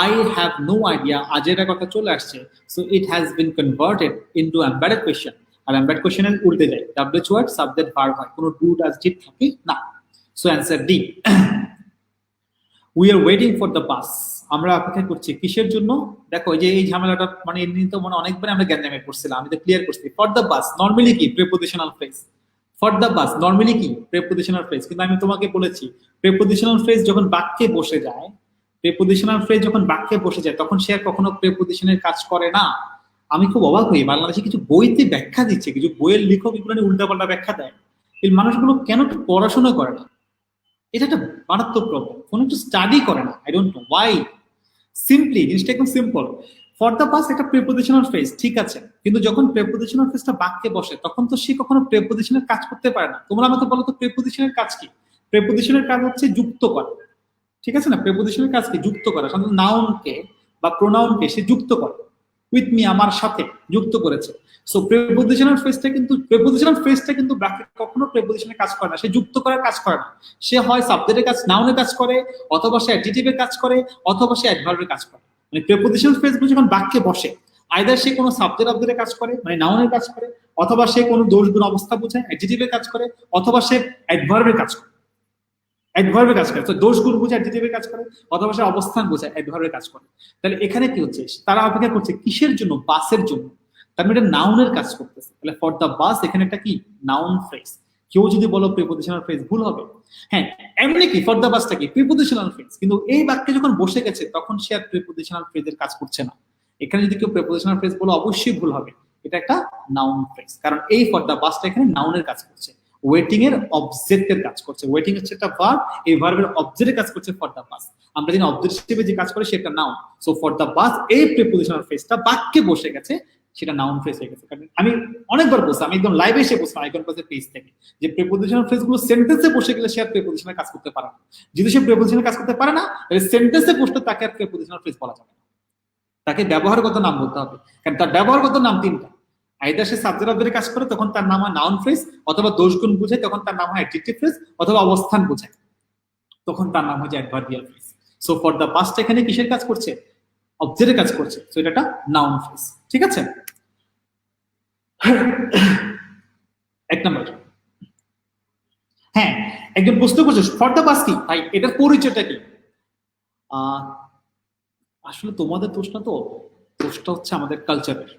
I have no idea আজের কথা চলে আসছে, so it has been converted into embedded question। R embedded question এর উল্টে যায়, WH word সাবজেক্ট ভার্ব হয়, কোনো ডু ডাজ ডিড থাকে না। So answer D. We are waiting for the বাস, আমরা অপেক্ষা করছি কিসের জন্য? দেখো এই যে এই ঝামেলাটা মানে এমনি তো মনে অনেকবার আমরা গ্যাঞ্জামে পড়ছিলাম, আমি তো ক্লিয়ার করছি। ফর দ্য বাস নরমালি কি? Prepositional phrase. For the bus normally কি? Prepositional phrase. কিন্তু আমি তোমাকে বলেছি প্রিপোজিশনাল ফ্রেজ যখন বাক্যে বসে যায়, প্রিপোজিশনাল ফ্রেজ যখন বাক্যে বসে যায় তখন সে আর কখনো প্রিপোজিশনের কাজ করে না। আমি খুব অবাক হই, বাংলাদেশে কিছু বইতে ব্যাখ্যা দিচ্ছে, কিছু বইয়ের লেখক এগুলো নিয়ে উল্টাপাল্টা ব্যাখ্যা দেয়। এই মানুষগুলো কেন একটু পড়াশোনা করে না? এটা একটা মারাত্মক প্রবলেম, কোনো একটু স্টাডি করে না। I don't no Y. Simply জিনিসটা একদম সিম্পল। ফর দ্য পাস একটা প্রিপোজিশনাল ফ্রেজ, ঠিক আছে, কিন্তু যখন প্রিপোজিশনাল ফ্রেজটা বাক্যে বসে তখন তো সে কখনো প্রিপোজিশনের কাজ করতে পারে না। তোমরা আমাকে বলো তো প্রিপোজিশনের কাজ কি? প্রিপোজিশনের কাজ হচ্ছে যুক্ত করা, ঠিক আছে না? প্রিপোজিশনের কাজ কি? যুক্ত করা। সাধারণত নাউনকে বা প্রোনাউনকে সে যুক্ত করে, উইথ মি আমার সাথে যুক্ত করেছে। সো প্রিপোজিশনাল ফ্রেজটা কিন্তু বাক্যে কখনো প্রিপোজিশনের কাজ করে না, সে যুক্ত করার কাজ করে না। সে হয় সাবজেক্টের কাজ, নাউনের কাজ করে, অথবা সে অ্যাডজেক্টিভের কাজ করে, অথবা সে অ্যাডভার্বের কাজ করে। মানে প্রিপোজিশনাল ফ্রেজগুলো যখন বাক্যে বসে আইদার সে কোনো সাবজেক্ট অবজেক্টের কাজ করে, মানে নাউনের কাজ করে, অথবা সে কোনো দোষ গুণ অবস্থা বোঝায়, অ্যাডজেক্টিভের কাজ করে, অথবা সে অ্যাডভার্বের কাজ করে। অ্যাডভার্বের কাজ করে, তো দোষ গুণ বুঝে অ্যাডজেক্টিভের কাজ করে, অথবা সে অবস্থান বোঝায় অ্যাডভার্বের কাজ করে। তাহলে এখানে কি হচ্ছে, তারা অপেক্ষা করছে কিসের জন্য, বাসের জন্য, তার মানে এটা নাউনের কাজ করতেছে। তাহলে ফর দ্য বাস এখানে একটা কি নাউন ফ্রেজ। কেউ যদি বলো প্রিপোজিশনাল ফ্রেজ, ভুল হবে। হ্যাঁ, এমনি কি ফর দ্য বাসটা কি প্রিপোজিশনাল ফ্রেজ, কিন্তু এই বাক্যে যখন বসে গেছে তখন সে আর প্রিপোজিশনাল ফ্রেজের কাজ করছে না। এখানে যদি কেউ প্রিপোজিশনাল ফ্রেজ বলো অবশ্যই ভুল হবে, এটা একটা নাউন ফ্রেজ, কারণ এই ফর দ্য বাসটা এখানে নাউনের কাজ করছে, ওয়েটিং এর অবজেক্টের কাজ করছে। ওয়েটিং হচ্ছে একটা ভার্ব, এই ভার্বের অবজেক্টের কাজ করছে ফর দ্য বাস। আমরা জানি অবজেক্ট হিসেবে যে কাজ করে সেটা নাউন। সো ফর দ্য বাস এই প্রিপোজিশনাল ফ্রেজটা বাক্যে বসে গেছে, সেটা নাউন ফ্রেজ হয়ে গেছে। কারণ আমি অনেকবার বলছি, আমি একদম লাইভে এসে বলছিলাম আইকন প্লাসের পেজ থেকে, যে প্রিপোজিশনাল ফ্রেজ গুলো সেন্টেন্সে বসে গেলে সে আর প্রিপোজিশনের কাজ করতে পারে না। যদি সে প্রিপোজিশনের কাজ করতে পারে না, তাহলে সেন্টেন্সে বসলে তাকে আর প্রিপোজিশনাল ফ্রেজ বলা যাবে না, তাকে ব্যবহারগত নাম বলতে হবে। কারণ তার ব্যবহারগত নাম তিনটা, আইদার সে সাবজেক্ট অবজেক্টে কাজ করে তখন তার নাম হয় নাউন ফ্রেজ, অথবা দোষ গুণ বোঝায় তখন তার নাম হয় অ্যাডজেক্টিভ ফ্রেজ, অথবা অবস্থান বোঝায় তখন তার নাম হয় adverbial phrase. So for the past এখানে কিসের কাজ করছে, অবজেক্টের কাজ করছে, সো এটা একটা নাউন ফ্রেজ। ঠিক আছে, এক নম্বর। হ্যাঁ, একজন প্রশ্ন করছে ফর দ্য পাস্ট কি ভাই, এটার পরিচয়টা কি? আসলে তোমাদের প্রশ্ন তো, প্রশ্নটা হচ্ছে আমাদের কালচারের।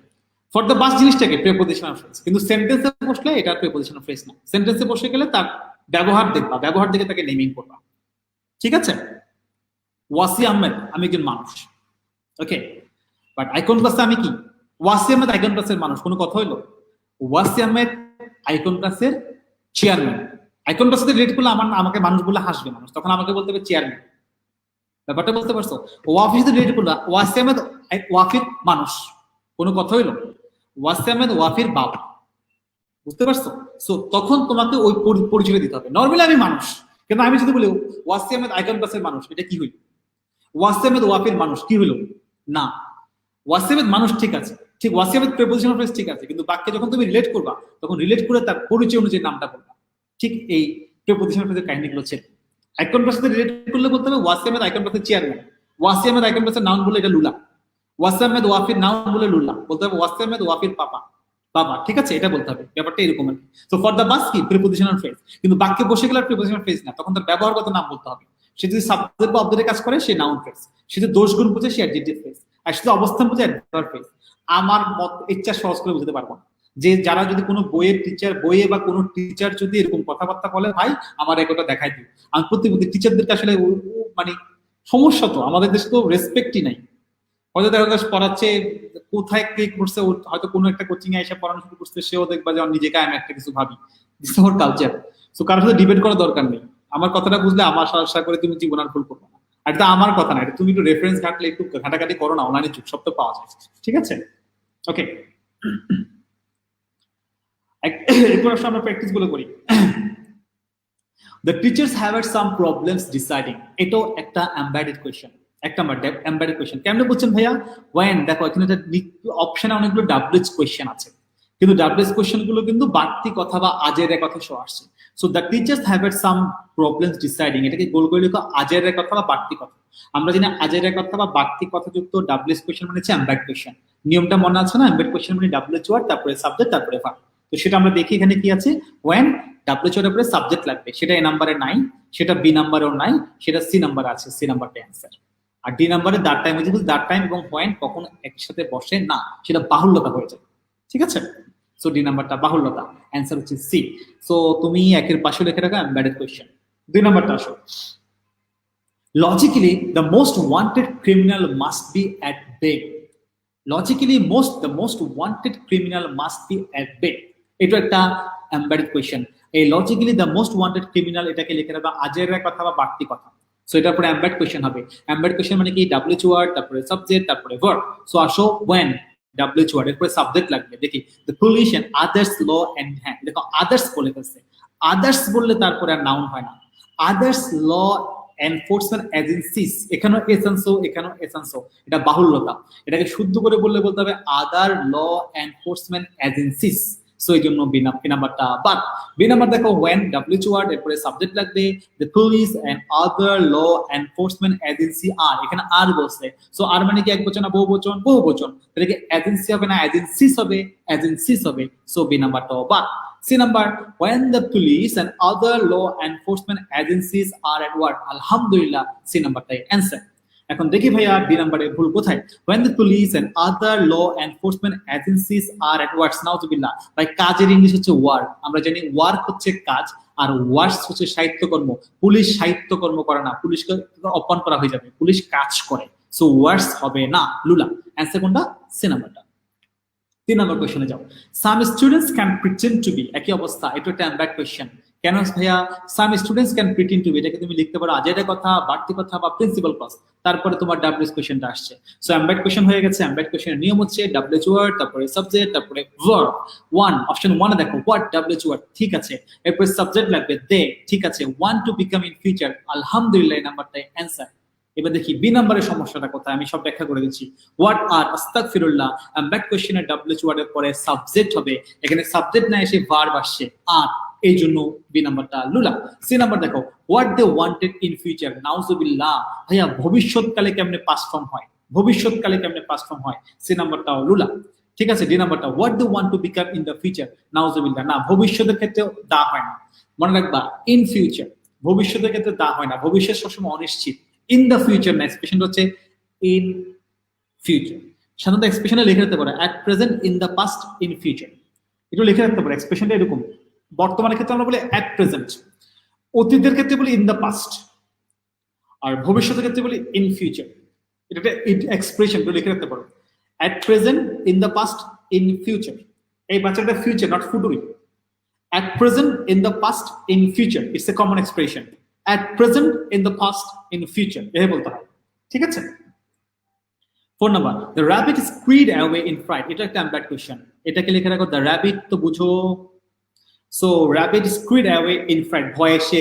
ফর দ্য বাস জিনিসটাকে প্রিপোজিশনাল ফ্রেজ, কিন্তু সেন্টেন্সে বসলে এটা প্রিপোজিশনাল ফ্রেজ না। সেন্টেন্সে বসে গেলে তার ব্যবহার দেখবা, ব্যবহার দেখে তাকে নেমিং করবা। ঠিক আছে, ওয়াসি আহমেদ আমি একজন মানুষ, ওকে, বাট আইকন প্লাসে আমি কি, ওয়াসি আহমেদ আইকন প্লাসের মানুষ, কোনো কথা হইলো? ওয়াসি আহমেদ আইকন প্লাসের চেয়ারম্যান। আইকন প্লাসে রিলেট করলে আমাকে মানুষ বলে হাসবে মানুষ, তখন আমাকে বলতে হবে চেয়ারম্যান। ব্যাপারটা বুঝতে পারছো? ওয়াফির সাথে রিলেট করলে ওয়াসি আহমেদ ওয়াফির মানুষ, কোনো কথা হইলো? ওয়াসি আহমেদ ওয়াফির বাবা, বুঝতে পারছো? সো তখন তোমাকে ওই পরিচয় দিতে হবে। নর্মালি আমি মানুষ, কিন্তু আমি যদি বলি ওয়াসি আহমেদ আইকন প্লাসের মানুষ, এটা কি হইল? ওয়াসি আহমেদ ওয়াফির মানুষ কি হইল? না, ওয়াসি আহমেদ মানুষ ঠিক আছে, ঠিক ওয়াসি আহমেদ প্রিপোজিশনাল ফ্রেজ ঠিক আছে, কিন্তু বাক্যে যখন তুমি রিলেট করবা তখন রিলেট করে তার পরিচয় অনুযায়ী নামটা বলবা। ঠিক এই প্রিপোজিশনাল ফ্রেজের কাহিনীগুলো ছিল। আইকন প্লাসের সাথে রিলেট করলে বলতে হবে ওয়াসি আহমেদ আইকন প্লাসের চেয়ারম্যান, ওয়াসি আহমেদ আইকন প্লাসের নাউন বলে এটা লুলা, ওয়াসি আহমেদ ওয়াফির নাউন বলে লুলা, বলতে হবে ওয়াসি আহমেদ ওয়াফির পাপা, বাবা। ঠিক আছে, এটা বলতে হবে, ব্যাপারটা এরকম আর কি। তো ফর দ্য বাস কি প্রিপোজিশনাল ফ্রেজ, কিন্তু বাক্যে বসে গেলে প্রিপোজিশনাল ফ্রেজ না, তখন তার ব্যবহারগত নাম বলতে হবে। সে যদি সাবজেক্ট বা অবজেক্টের কাজ করে সে নাউন ফ্রেজ, সে যদি দোষ গুণ বুঝে সে অ্যাডজেক্টিভ ফ্রেজ, আর শুধু অবস্থান বুঝে অ্যাডভার্ব ফ্রেজ। আমার মত ইচ্ছা সহজ করে বুঝতে পারবো না, যে যারা যদি কোনো বইয়ের টিচার, বইয়ে বা কোনো টিচার যদি এরকম কথাবার্তা বলে, ভাই আমার একটা দেখাই দিই। আমি প্রতিপত্তি টিচারদেরকে আসলে মানে সমস্যা তো, আমাদের দেশে তো রেসপেক্টই নাই। হয়তো দেখা যাচ্ছে পড়াচ্ছে, কোথায় কে করছে, হয়তো কোনো একটা কোচিং এ এসে পড়ানো শুরু করছে, সেও দেখবা যে নিজেকে আমি একটা কিছু ভাবি, দিস ওর কালচার। তো কারোর সাথে ডিবেট করার দরকার নেই, আমার কথাটা বুঝলে আমার আশা করে তুমি জীবন আর ভুল করবে না। আর এটা আমার কথা না, এটা তুমি একটু রেফারেন্স ঘাটলে, একটু ঘাটাঘাটি করো না, অনলাইনে যুগ, সব তো পাওয়া যায়। ঠিক আছে, ওকে। এরপর আসলে আমরা প্র্যাকটিস গুলো করি। The teachers have had some problems deciding, এটাও একটা এমবেডেড কোয়েশ্চেন। এক নাম্বার এমবেডেড কোয়েশ্চেন কেমনে বলছেন ভাইয়া? ওয়েন, দেখো এখানে অপশনে অনেকগুলো ডাব্লিউএইচ কোয়েশ্চেন আছে, কিন্তু ডাব্লিউএইচ কোয়েশ্চেন গুলো কিন্তু বাড়তি কথা বা আজের কথা শো আসছে। So the teachers have had some problems deciding, এটাকে গোল করে লিখো আজের কথা বা বাড়তি কথা। আমরা জানি আজের কথা বা বাড়তি কথা যুক্ত ডাব্লিউএইচ কোয়েশ্চেন মানে হচ্ছে এমবেড কোয়েশ্চেন। নিয়মটা মনে আছে না? এমবেড কোয়েশ্চেন মানে ডাব্লিউএইচ ওয়ার্ড, তারপরে সাবজেক্ট, তারপরে ভার্ব। তো সেটা আমরা দেখি এখানে কি আছে। ওয়েন ডাব্লিউএইচ ওয়ার্ডের পরে সাবজেক্ট লাগবে, সেটা এ নাম্বারে নাই, সেটা বি নাম্বারেও নাই, সেটা সি নাম্বারে আছে, সি নাম্বারটা অ্যান্সার। আর ডি নাম্বারে দ্যাট টাইম, দ্যাট টাইম এবং হোয়েন কখনো একসাথে বসে না, সেটা বাহুল্যতা হয়ে যায়। ঠিক আছে, সো ডি নাম্বারটা বাহুল্যতা, অ্যান্সার হচ্ছে সি। সো তুমি একের পাশে লিখে রাখো এমবেডেড কোয়েশ্চেন। দুই নাম্বারটা আসো, logically the most wanted criminal must be at bay. Logically the most wanted criminal must be at bay, এটা একটা এমবেডেড কোয়েশ্চেন। এই logically the most wanted criminal, এটাকে লিখে রাখবা আজের কথা বা বাড়তি কথা। সো এটার পরে এমবেড কোয়েশ্চেন হবে। এমবেড কোয়েশ্চেন মানে কি? ডাব্লিউএইচ ওয়ার্ড, তারপরে সাবজেক্ট, তারপরে ভার্ব। সো আসো ওয়েন ডাব্লিউএইচ ওয়ার্ড, এরপরে সাবজেক্ট লাগবে। দেখি the police and others law and hand, দেখো আদার্স বলে ফেলছে। আদার্স বললে তারপরে আর নাউন হয় না। আদার্স ল এনফোর্সমেন্ট এজেন্সিস, এখানেও এসেন্সো, এখানেও এসেন্সো, এটা বাহুল্যতা। এটাকে শুদ্ধ করে বললে বলতে হবে other law enforcement agencies. So এই জন্য বি নাম্বারটা বাদ। বি নাম্বার দেখো ওয়েন ডাব্লিউএইচ ওয়ার্ড, এরপরে সাবজেক্ট লাগবে the police and other law enforcement agency are, এখানে আর বলছে। সো আর মানে কি এক বচন না বহু বচন? বহু বচন। তাহলে কি এজেন্সি হবে না এজেন্সিস হবে? এজেন্সিস হবে। সো বি নাম্বারটা বাদ। C number, when the police and other law enforcement agencies are at work, আলহামদুলিল্লাহ সি নাম্বারটাই অ্যান্সার। এখন দেখি ভাইয়া বি নাম্বারে ভুল কোথায়। when the police and other law enforcement agencies are at work, নাউজুবিল্লাহ। ভাই কাজের ইংলিশ হচ্ছে ওয়ার্ক, আমরা জানি ওয়ার্ক হচ্ছে কাজ আর ওয়ার্কস হচ্ছে সাহিত্যকর্ম। পুলিশ সাহিত্যকর্ম করে না, পুলিশকে অপমান করা হয়ে যাবে, পুলিশ কাজ করে, সো ওয়ার্কস হবে না, লুলা। অ্যান্সার কোনটা? সি নাম্বারটা। 3 নম্বর কোশ্চেনে যাও। Some students can pretend to be, একই অবস্থা, এটা একটা এমব্যাড কোশ্চেন। কেন ভাইয়া some students can pretend to be, এটাকে তুমি লিখতে পারো আজের কথা, বাড়তি কথা বা প্রিন্সিপাল ক্লজ, তারপরে তোমার ডাব্লিউএস কোশ্চেনটা আসছে। সো এমব্যাড কোশ্চেন হয়ে গেছে। এমব্যাড কোশ্চেনের নিয়ম হচ্ছে ডাব্লিউএইচ ওয়ার্ড, তারপরে সাবজেক্ট, তারপরে ভার্ব। 1 অপশন 1 এ দেখো হোয়াট, ডাব্লিউএইচ ওয়ার্ড, ঠিক আছে। এরপরে সাবজেক্ট লাগবে দে, ঠিক আছে। Want to become in future, আলহামদুলিল্লাহ এই নাম্বারটাই অ্যান্সার। এবার দেখি বি নাম্বারের সমস্যাটা কোথায়, আমি সব ব্যাখ্যা করে দিচ্ছি। হোয়াট আর, আস্তাগফিরুল্লাহ, এমব্যাড কোশ্চেনের ডাব্লিউএইচ ওয়ার্ডের পরে সাবজেক্ট হবে, এখানে সাবজেক্ট না এসে ভার্ব আসছে আর, এই জন্য বি নাম্বারটা লুলা। সি নাম্বার দেখো, what they wanted in future, নাউজুবিল্লাহ। ভাইয়া ভবিষ্যৎকালে কেমনে পাস্ট ফর্ম হয়, ভবিষ্যৎকালে কেমনে পাস্ট ফর্ম হয়, সি নাম্বারটাও লুলা। ঠিক আছে। ডি নাম্বারটা, what they want to become in the future, নাউজুবিল্লাহ, না ভবিষ্যতের ক্ষেত্রে দা হয় না, মনে রাখবা ইন ফিউচার, ভবিষ্যতের ক্ষেত্রে দা হয় না, ভবিষ্যৎ সবসময় অনিশ্চিত। ইন দ্য ফিউচার না, এক্সপ্রেশন হচ্ছে ইন ফিউচার। সাধারণত এক্সপ্রেশনে লিখে রাখতে পারে at present, in the past, in future, এটা লিখে রাখতে পারে। এক্সপ্রেশনটা এরকম, বর্তমানের ক্ষেত্রে আমরা বলি অ্যাট প্রেজেন্ট, অতীতের ক্ষেত্রে বলি ইন দ্য পাস্ট, আর ভবিষ্যতের ক্ষেত্রে বলি ইন ফিউচার। এটা একটা এক্সপ্রেশন, এটা লিখে রাখতে পারো at present, in the past, in future. এই বাচ্চাটা ফিউচার, নট ফুটুরি। At present, in the past, in future, it's a common expression. At present, in the past, in future, এই বলতে হয়, ঠিক আছে। 4 number, the rabbit screamed away in fright, এটা একটা এমব্যাড কোশ্চেন, এটাকে লিখে রাখো the rabbit, তো বুঝো। So rabbit screamed away in fright, ভয়ে সে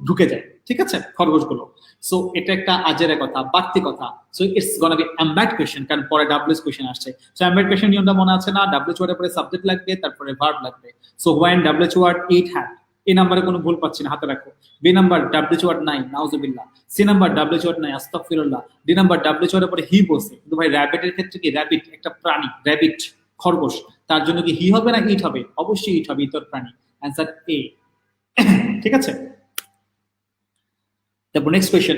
ঢুকে যায়, ঠিক আছে, খরগোশগুলো। সো এটা একটা আজের কথা, বাড়তি কথা। So it's gonna be embed question, কারণ পরে ডাব্লিউএস কোশ্চেন আসছে। সো এমব্যাড কোশ্চেন নিয়মটা মনে আছে না, ডাব্লিউএইচ ওয়ার্ডের পরে সাবজেক্ট লাগবে, তারপরে ভার্ব লাগবে। So when WH word it had, এই নাম্বারে কোনো ভুল পাচ্ছি না, হাতে রাখো। বি নাম্বার ডাব্লিউএইচ ওয়ার্ড নাই, নাউজুবিল্লাহ। সি নাম্বার ডাব্লিউএইচ ওয়ার্ড নাই, আস্তাগফিরুল্লাহ। ডি নাম্বার ডাব্লিউএইচ ওয়ার্ডের পরে হি বসে, কিন্তু ভাই র‍্যাবিটের ক্ষেত্রে কি, র‍্যাবিট একটা প্রাণী, র‍্যাবিট খরগোশ, তার জন্য কি হি হবে না ইট হবে? অবশ্যই ইট হবে, ইতর প্রাণী। অ্যান্সার এ, ঠিক আছে। তারপর next question,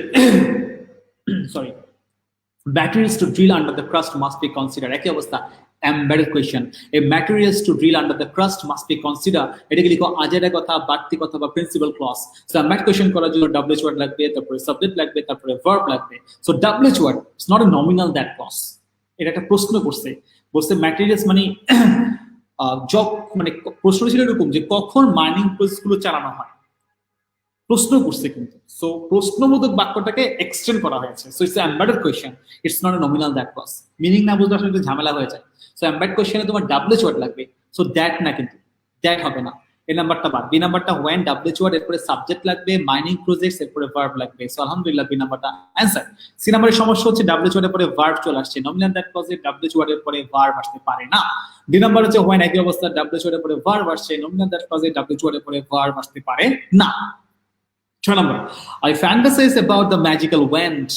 sorry, materials to drill under the crust must be considered, একই অবস্থা, embedded question. A materials to drill under the crust must be considered, এটাকে লিখো আজের কথা, বাড়তি কথা বা principal clause. So embedded question করার জন্য ডাব্লিউএইচ ওয়ার্ড লাগবে, তারপরে সাবজেক্ট লাগবে, তারপরে ভার্ব লাগবে। So WH word it's not a nominal that clause. এটা একটা প্রশ্ন করছে, বলছে ম্যাটেরিয়ালস মানে মানে প্রশ্ন ছিল এরকম যে কখন মাইনিং প্রসেসগুলো চালানো হয়, প্রশ্ন করছে কিন্তু। সো প্রশ্নবোধক বাক্যটাকে এক্সটেন্ড করা হয়েছে। So it's embedded question, it's not a nominal that clause. Meaning না বুঝলে আসলে ঝামেলা হয়ে যায়। সো এমবেডেড কোয়েশ্চেনে তোমার ডাব্লিউএইচ ওয়ার্ড লাগবে, সো দ্যাট না, কিন্তু দ্যাট হবে না, এই নাম্বারটা বাদ। বি নাম্বারটা হোয়েন ডাব্লিউএইচ ওয়ার্ড, এরপরে সাবজেক্ট লাগবে, মাইনিং প্রজেক্টস, এরপরে ভার্ব লাগবে। সো আলহামদুলিল্লাহ বি নাম্বারটা অ্যান্সার। সি নাম্বারের সমস্যা হচ্ছে ডাব্লিউএইচ ওয়ার্ডের পরে ভার্ব চলে আসছে, নমিনাল দ্যাট ক্লজে ডাব্লিউএইচ ওয়ার্ডের পরে ভার্ব আসতে পারে না। ডি নাম্বার হচ্ছে হোয়েন একই অবস্থা, ডাব্লিউএইচ ওয়ার্ডের পরে ভার্ব আসছে, নমিনাল দ্যাট ক্লজে ডাব্লিউএইচ ওয়ার্ডের পরে ভার্ব আসতে পারে না। 6 নম্বর, I fantasize about the magical wand,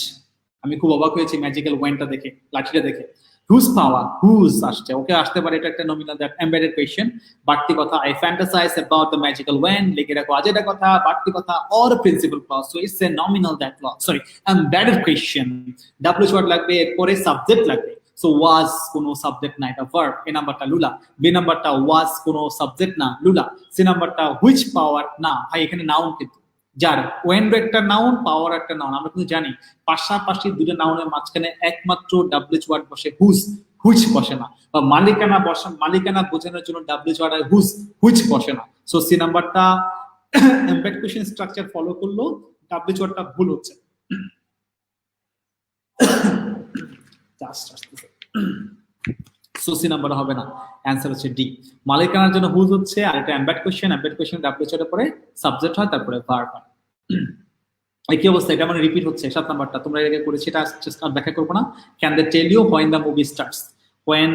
আমি খুব অবাক হয়েছি ম্যাজিক্যাল ওয়ান্ডটা দেখে, লাঠিটা দেখে। whose power, whose আসছে, ওকে আসতে পারে, এটা একটা নমিনাল দ্যাট এমবেডেড কোয়েশ্চেন, বাড়তি কথা। I fantasize about the magical wand, লিখে রাখো আজের কথা, বাড়তি কথা, or principal clause. So it's a nominal that clause, sorry embedded question. WH word লাগবে, এরপরে সাবজেক্ট লাগবে। সো ওয়াজ কোনো সাবজেক্ট না, এটা ভার্ব, এই নাম্বারটা লুলা। বি নাম্বারটা ওয়াজ কোনো সাবজেক্ট না, লুলা। সি নাম্বারটা হুইচ পাওয়ার, না ভাই এখানে নাউন, কিন্তু যার ওয়েন্ড একটা নাউন, পাওয়ার একটা নাউন, আমরা কিন্তু জানি পাশাপাশি দুটো নাউনের মাঝখানে একমাত্র ডাব্লিউএইচ ওয়ার্ড বসে, হুইচ বসে না। বা মালিকানা বসে, মালিকানা বোঝানোর জন্য ডাব্লিউএইচ ওয়ার্ড আর হুইচ বসে না। সো সি নাম্বারটা এমবেড কোয়েশ্চন স্ট্রাকচার ফলো করলো, ডাব্লিউএইচ ওয়ার্ডটা ভুল হচ্ছে। সো সি নাম্বার হবে না, অ্যান্সার হচ্ছে ডি। মালিকানার জন্য হুজ হচ্ছে, আর এটা embed question, embed question WH এর পরে সাবজেক্ট হয়, তারপরে ভার্ব হয়। একই অবস্থা, এটা মানে রিপিট হচ্ছে। 7 নাম্বারটা তোমরা এর আগে করেছি, এটা জাস্ট আর ব্যাখ্যা করব না। Can they tell you when the movie starts, when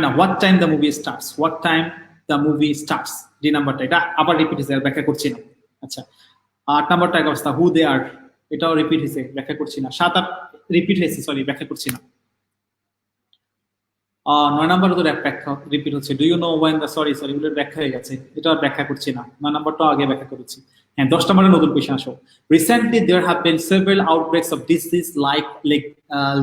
না, what time the movie starts, what time the movie starts, D নাম্বারটা এটা আবার রিপিট হচ্ছে, আর ব্যাখ্যা করছি না। আচ্ছা 8 নাম্বারটা এক অবস্থা, হু দে আর, এটাও রিপিট হয়েছে, ব্যাখ্যা করছি না। 7 8 রিপিট হয়েছে, সরি ব্যাখ্যা করছি না। নয় নাম্বার তো ব্যাখ্যা রিপিট হচ্ছে, do you know when the sorry sorry এগুলোর ব্যাখ্যা হয়ে গেছে, এটা আর ব্যাখ্যা করছি না, 9 নাম্বারটা আগে ব্যাখ্যা করেছি। হ্যাঁ, 10 নাম্বারের নতুন কোয়েশ্চেন আসো। Recently there have been several outbreaks of disease like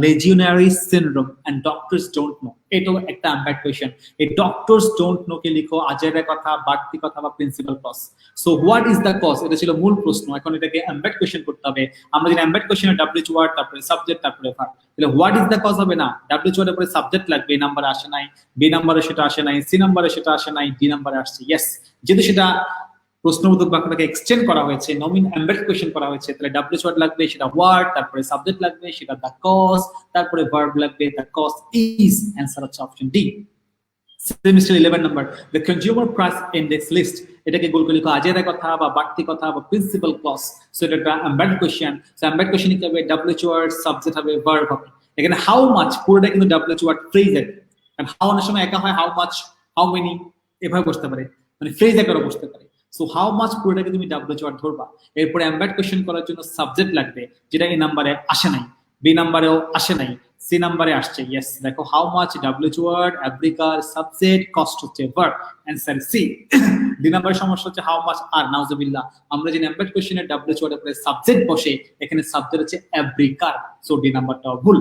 legionnaire syndrome and doctors don't know. এটাও একটা আনপ্যাড কোয়েশ্চেন। এই ডক্টরস ডোন্ট নো কে লিখো আজের কথা, বাড়তি কথা বা principal clause. So what is the cause, এটা ছিল মূল প্রশ্ন। এখন এটাকে এমবেড কোয়েশ্চেন করতে হবে। আমরা যদি এমবেড কোয়েশ্চেনে ডাব্লিউএইচ ওয়ার্ড, তারপরে সাবজেক্ট, তারপরে ভার্ব, তাহলে হোয়াট ইজ দ্য কজ হবে না, ডাব্লিউএইচ ওয়ার্ডের পরে সাবজেক্ট লাগবে, এই নাম্বারে আসে নাই, বি নাম্বারে সেটা আসে নাই, সি নাম্বারে সেটা আসে নাই, ডি নাম্বারে আসছে। ইয়েস, যেহেতু সেটা প্রশ্নবোধক বাক্যটাকে এক্সটেন্ড করা হয়েছে, নমিন এমবেড কোয়েশ্চেন করা হয়েছে, তাহলে ডাব্লিউএইচ ওয়ার্ড লাগবে, সেটা ওয়ার্ড, তারপরে সাবজেক্ট লাগবে, সেটা দ্য কজ, তারপরে ভার্ব লাগবে, দ্য কজ ইজ। অ্যান্সার হচ্ছে option D. Semester 11 number, the consumer price index list, এটাকে গোল করে লিখো আজের কথা বা বাড়তি কথা বা প্রিন্সিপাল ক্লজ। সো এটা একটা embed question. So embed question কি হবে, ডাব্লিউএইচ ওয়ার্ড, সাবজেক্ট হবে, ভার্ব হবে। এখানে হাউ মাচ পুরোটা কিন্তু ডাব্লিউএইচ ওয়ার্ড ফ্রেজ আছে, কারণ হাউ অনেক সময় একা হয়, হাউ মাচ, হাউ মেনি এভাবে বসতে পারে, মানে ফ্রেজ আকারে বসতে পারে। সো হাউ মাচ পুরোটাকে তুমি ডাব্লিউএইচ ওয়ার্ড ধরবা। এরপরে এমবেড কোয়েশ্চেন করার জন্য সাবজেক্ট লাগবে, যেটা এই নাম্বারে আসে নাই, বি নাম্বারেও আসে নাই, সি নাম্বারে আসছে। ইয়েস, দেখো হাউ মাচ, ডাব্লিউএইচ ওয়ার্ড, অ্যাব্রিকার, সাবজেক্ট, কস্ট হচ্ছে ভার্ব, অ্যানসার সি। দুই নাম্বারের সমস্যা হচ্ছে হাউ মাচ আর নাউজুবিল্লাহ, আমরা যে এমবেড কোশ্চেনে ডাব্লিউএইচ ওয়ার্ডের পরে সাবজেক্ট বসে, এখানে সাবজেক্ট হচ্ছে অ্যাব্রিকার। সো ডি নাম্বারটা ভুল।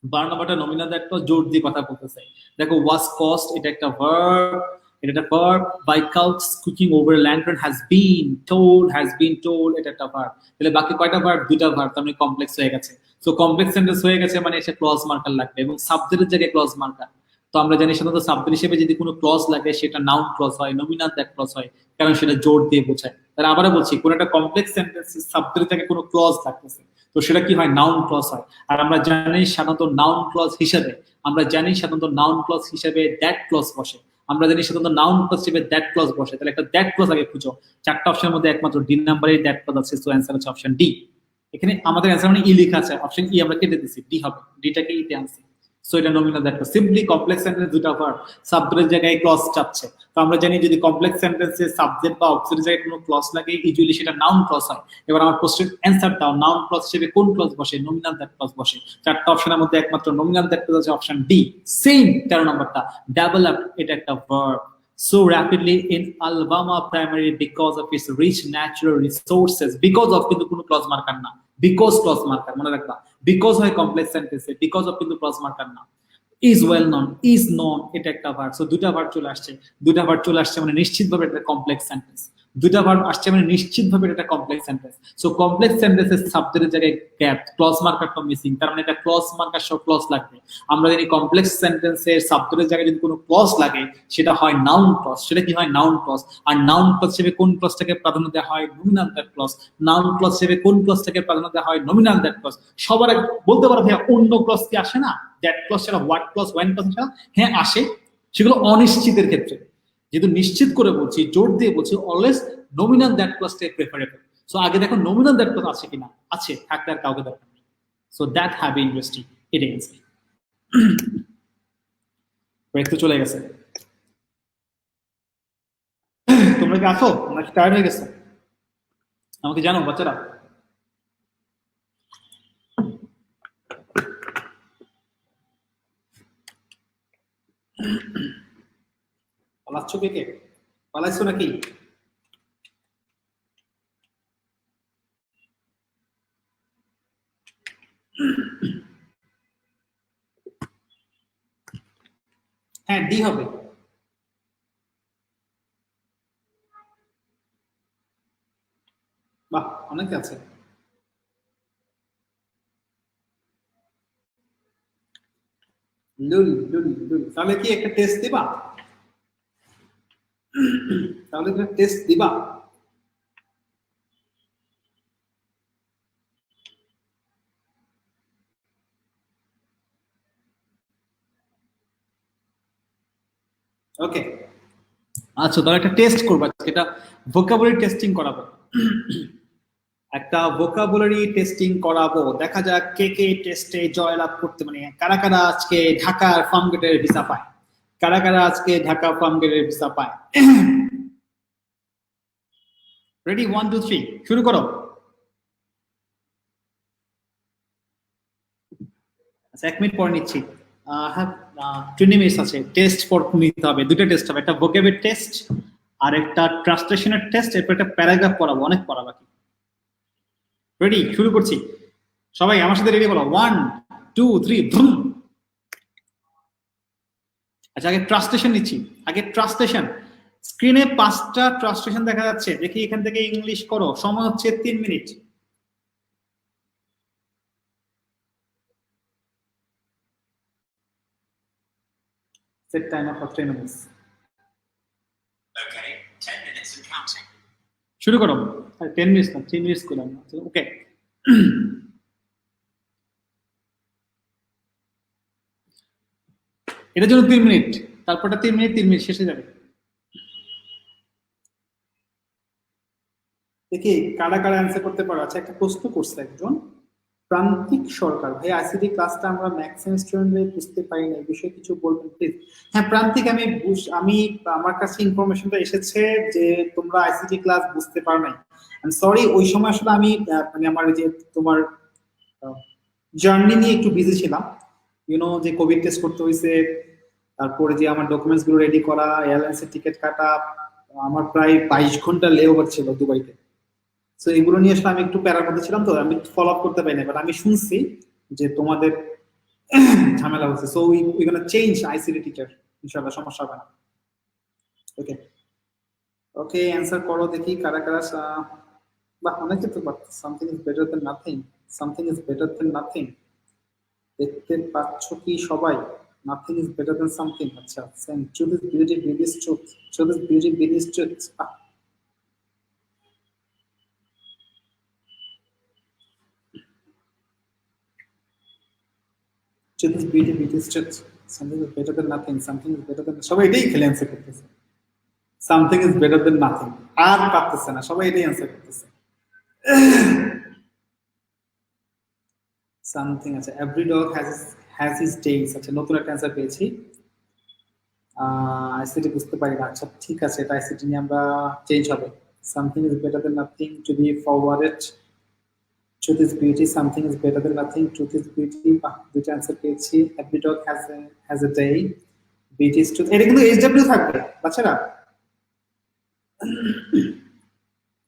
12 নাম্বারটা নমিনাল একটা জোর দিয়ে কথা বলতেছে। দেখো ওয়াজ কস্ট, এটা একটা ভার্ব, এটা একটা verb. By scouts cooking over lantern has been told, has been told, এটা একটা ভার্ব। তাহলে বাকি কয়টা ভার্ব, দুইটা ভার্ব, তার মানে কমপ্লেক্স হয়ে গেছে। সো কমপ্লেক্স সেন্টেন্স হয়ে গেছে মানে এসে ক্লজ মার্কার লাগবে, এবং সাবজেক্টের জায়গায় ক্লজ মার্কার। তো আমরা জানি সাধারণত সাবজেক্ট হিসেবে যদি কোনো ক্লজ লাগে সেটা নাউন ক্লজ হয়, নমিনাল দ্যাট ক্লজ হয়, কারণ সেটা জোর দিয়ে বোঝায়। তাহলে আবারও বলছি, কোন একটা কমপ্লেক্স সেন্টেন্স সাবজেক্টের জায়গায় কোনো ক্লজ লাগতেছে, তো সেটা কি হয়, নাউন ক্লজ হয়। আর আমরা জানি সাধারণত নাউন ক্লজ হিসেবে, দ্যাট ক্লজ বসে। আমরা জানি সাধারণত নাউন ক্লজ হিসেবে দ্যাট ক্লজ বসে। তাহলে একটা দ্যাট ক্লজ আগে খুঁজো। 4টা অপশনের মধ্যে একমাত্র ডি নাম্বারে দ্যাট ক্লজ আছে। সো অ্যানসার হচ্ছে অপশন ডি। এখানে আমাদের অ্যান্সার মানে ই লেখা আছে, অপশন ই আমরা কেটে দিছি, ডি হবে, ডিটাকে ইতে আনছি। সো এটা nominal that clause. Simply complex sentence দুটো ভার্ব, সাবজেক্টের জায়গায় ক্লজ চাচ্ছে। তো আমরা জানি যদি কমপ্লেক্স সেন্টেন্সে সাবজেক্ট বা অবজেক্টের জায়গায় কোনো ক্লজ লাগে, ইউজুয়ালি সেটা নাউন ক্লজ হয়। এবার আমার কোশ্চেন অ্যান্সার দাও, নাউন ক্লজ হিসেবে কোন ক্লজ বসে, নমিনাল দ্যাট ক্লজ বসে। 4টা অপশনের মধ্যে একমাত্র নমিনাল দ্যাট ক্লজ আছে, অপশন ডি। সেম 13 নম্বরটা, ডেভেলপ, এটা একটা verb. So rapidly in Alabama primary because of its rich natural resources, because of কিন্তু কোনো ক্লজ মার্কার না, বিকজ ক্লজ মার্কার, মনে রাখবা। বিকজ হয় কমপ্লেক্স সেন্টেন্সে, বিকজ অফ কিন্তু ক্লজ মার্কার না। ইজ ওয়েল নন, ইজ নন, এটা একটা ভার্ব। সো দুটা ভার্ব চলে আসছে, মানে নিশ্চিতভাবে এটা কমপ্লেক্স সেন্টেন্স। দুটা ভার্ব আসছে মানে নিশ্চিতভাবে এটা কমপ্লেক্স সেন্টেন্স। সো কমপ্লেক্স সেন্টেন্সের সাবজেক্টের জায়গায় গ্যাপ, ক্লজ মার্কারটা মিসিং, তার মানে এটা ক্লজ মার্কার সহ ক্লজ লাগবে। আমরা জানি কমপ্লেক্স সেন্টেন্সের সাবজেক্টের জায়গায় যদি কোনো ক্লজ লাগে সেটা হয় নাউন ক্লজ। সেটা কি হয়, নাউন ক্লজ। আর নাউন ক্লজ হিসেবে কোন ক্লজটাকে প্রাধান্য দেওয়া হয়, nominal that clause. Noun clause হিসেবে কোন ক্লজটাকে প্রাধান্য দেওয়া হয়, নমিনাল দ্যাট ক্লজ। সবার আগে বলতে পারো ভাইয়া অন্য ক্লজ কি আসে না, দ্যাট ক্লজ ছাড়া, হোয়াট ক্লজ, ওয়েন ক্লজ ছাড়া? হ্যাঁ আসে, সেগুলো অনিশ্চিতের ক্ষেত্রে। যেহেতু নিশ্চিত করে বলছি, জোর দিয়ে বলছি, অলওয়েজ নমিনাল দ্যাট ক্লজটাই প্রেফারেবল। সো আগে দেখো নমিনাল দ্যাট ক্লজ আছে কিনা, আছে, থাকলে আর কাউকে দরকার নেই। সো দ্যাট হ্যাভ ইন্ডাস্ট্রি, এটা অ্যান্সার। ব্রেক তো চলে গেছে, তোমরা কি আছো নাকি টায়ার্ড হয়ে গেছে? আমাকে জানো বাচ্চারা। পালাচ্ছ কে কে, পালাইছো নাকি? হ্যাঁ ডি হবে। বাহ, অনেকে আছে। লুল লুল লুল, তাহলে কি একটা টেস্ট দিবা? তাহলে একটা টেস্ট দিবা? ওকে, আচ্ছা তাহলে একটা টেস্ট করবো, এটা ভোকাবুলারি টেস্টিং করাবো। একটা ভোকাবুলারি টেস্টিং করাবো, দেখা যাক কে কে টেস্টে জয়লাভ করতে, মানে কারা কারা আজকে ঢাকার ফার্ম গেটের ভিসা পায়, কারা কারা আজকে ঢাকা ফার্ম গেটের ভিসা পায়। রেডি, 1 2 3 শুরু করো। আচ্ছা 1 মিনিট পর নিচ্ছি। হ্যাঁ 20 মিনিটস আছে, টেস্ট ফর নিতে হবে, দুটো টেস্ট হবে, একটা ভোকেবের টেস্ট আর একটা ট্রান্সলেশনের টেস্ট, এরপর একটা প্যারাগ্রাফ পড়াবো, অনেক পড়া বাকি। রেডি, শুরু করছি, সবাই আমার সাথে রেডি বলো, 1 2 3 ধুম। আচ্ছা আগে ট্রান্সলেশন নিচ্ছি, আগে ট্রান্সলেশন। স্ক্রিনে 5টা ট্রান্সলেশন দেখা যাচ্ছে, দেখি এখান থেকে ইংলিশ করো, সময় হচ্ছে 3 minute. Set timer for 10 minutes. Okay 10 minutes and counting. শুরু করো। 10 মিনিটস না, 3 মিনিটস করলাম। ওকে এটার জন্য 3 মিনিট, তারপরটা 3 মিনিট, 3 মিনিট শেষে যাবে। দেখি কারা কারা অ্যান্সার করতে পারো। আচ্ছা একটা প্রশ্ন করছে একজন, প্রান্তিক সরকার, ভাই আইসিটি ক্লাসটা আমরা ম্যাক্সিমাম স্টুডেন্টদের বুঝতে পারি না, এই বিষয়ে কিছু বলবেন প্লিজ। হ্যাঁ প্রান্তিক, আমি আমার কাছে ইনফরমেশনটা এসেছে যে তোমরা আইসিটি ক্লাস বুঝতে পারো নাই। সরি, ওই সময় আসলে আমি মানে আমার যে তোমার জার্নি নিয়ে একটু বিজি ছিলাম, ইউনো যে কোভিড টেস্ট করতে হয়েছে, তারপরে যে আমার ডকুমেন্টস গুলো রেডি করা, এয়ারলাইন্সের টিকিট কাটা, আমার প্রায় 22 ঘন্টা লেওভার ছিল দুবাইতে। তো এগুলো নিয়ে আসলে আমি একটু প্যারার মধ্যে ছিলাম, তো আমি ফলো আপ করতে পারি না, বাট আমি শুনছি যে তোমাদের ঝামেলা হচ্ছে, so we gonna change ICT teacher, ইনশাআল্লাহ সমস্যা হবে না। ওকে ওকে অ্যানসার করো দেখি কারা কারা। বাহ অনেকে তো পারছে। Something is better than nothing, something is better than nothing, দেখতে পাচ্ছ কি সবাই? Nothing is better than something. আচ্ছা same, truth is beauty, beauty is truth, truth is beauty, beauty is truth. Truth is beauty, beauty is truth. Something is better than nothing. Something is better than. সবাই এটাই খেলে answer করতেছে। Something is better than nothing. আর পারতেছে না, সবাই এটাই answer করতেছে। Something আছে, every dog has his days। আচ্ছা নতুন একটা অ্যান্সার পেয়েছি। আইসিটি বুঝতে পারি না, আচ্ছা ঠিক আছে, এটা আইসিটি নিয়ে আমরা চেঞ্জ হবে। Something is better than nothing to be forwarded. Truth is beauty, something is better than nothing, truth is beauty। দুইটা অ্যান্সার পেয়েছি। Every dog has a day, beauty is truth। এটা কিন্তু এইচডব্লিউ থাকবে বাচ্চারা,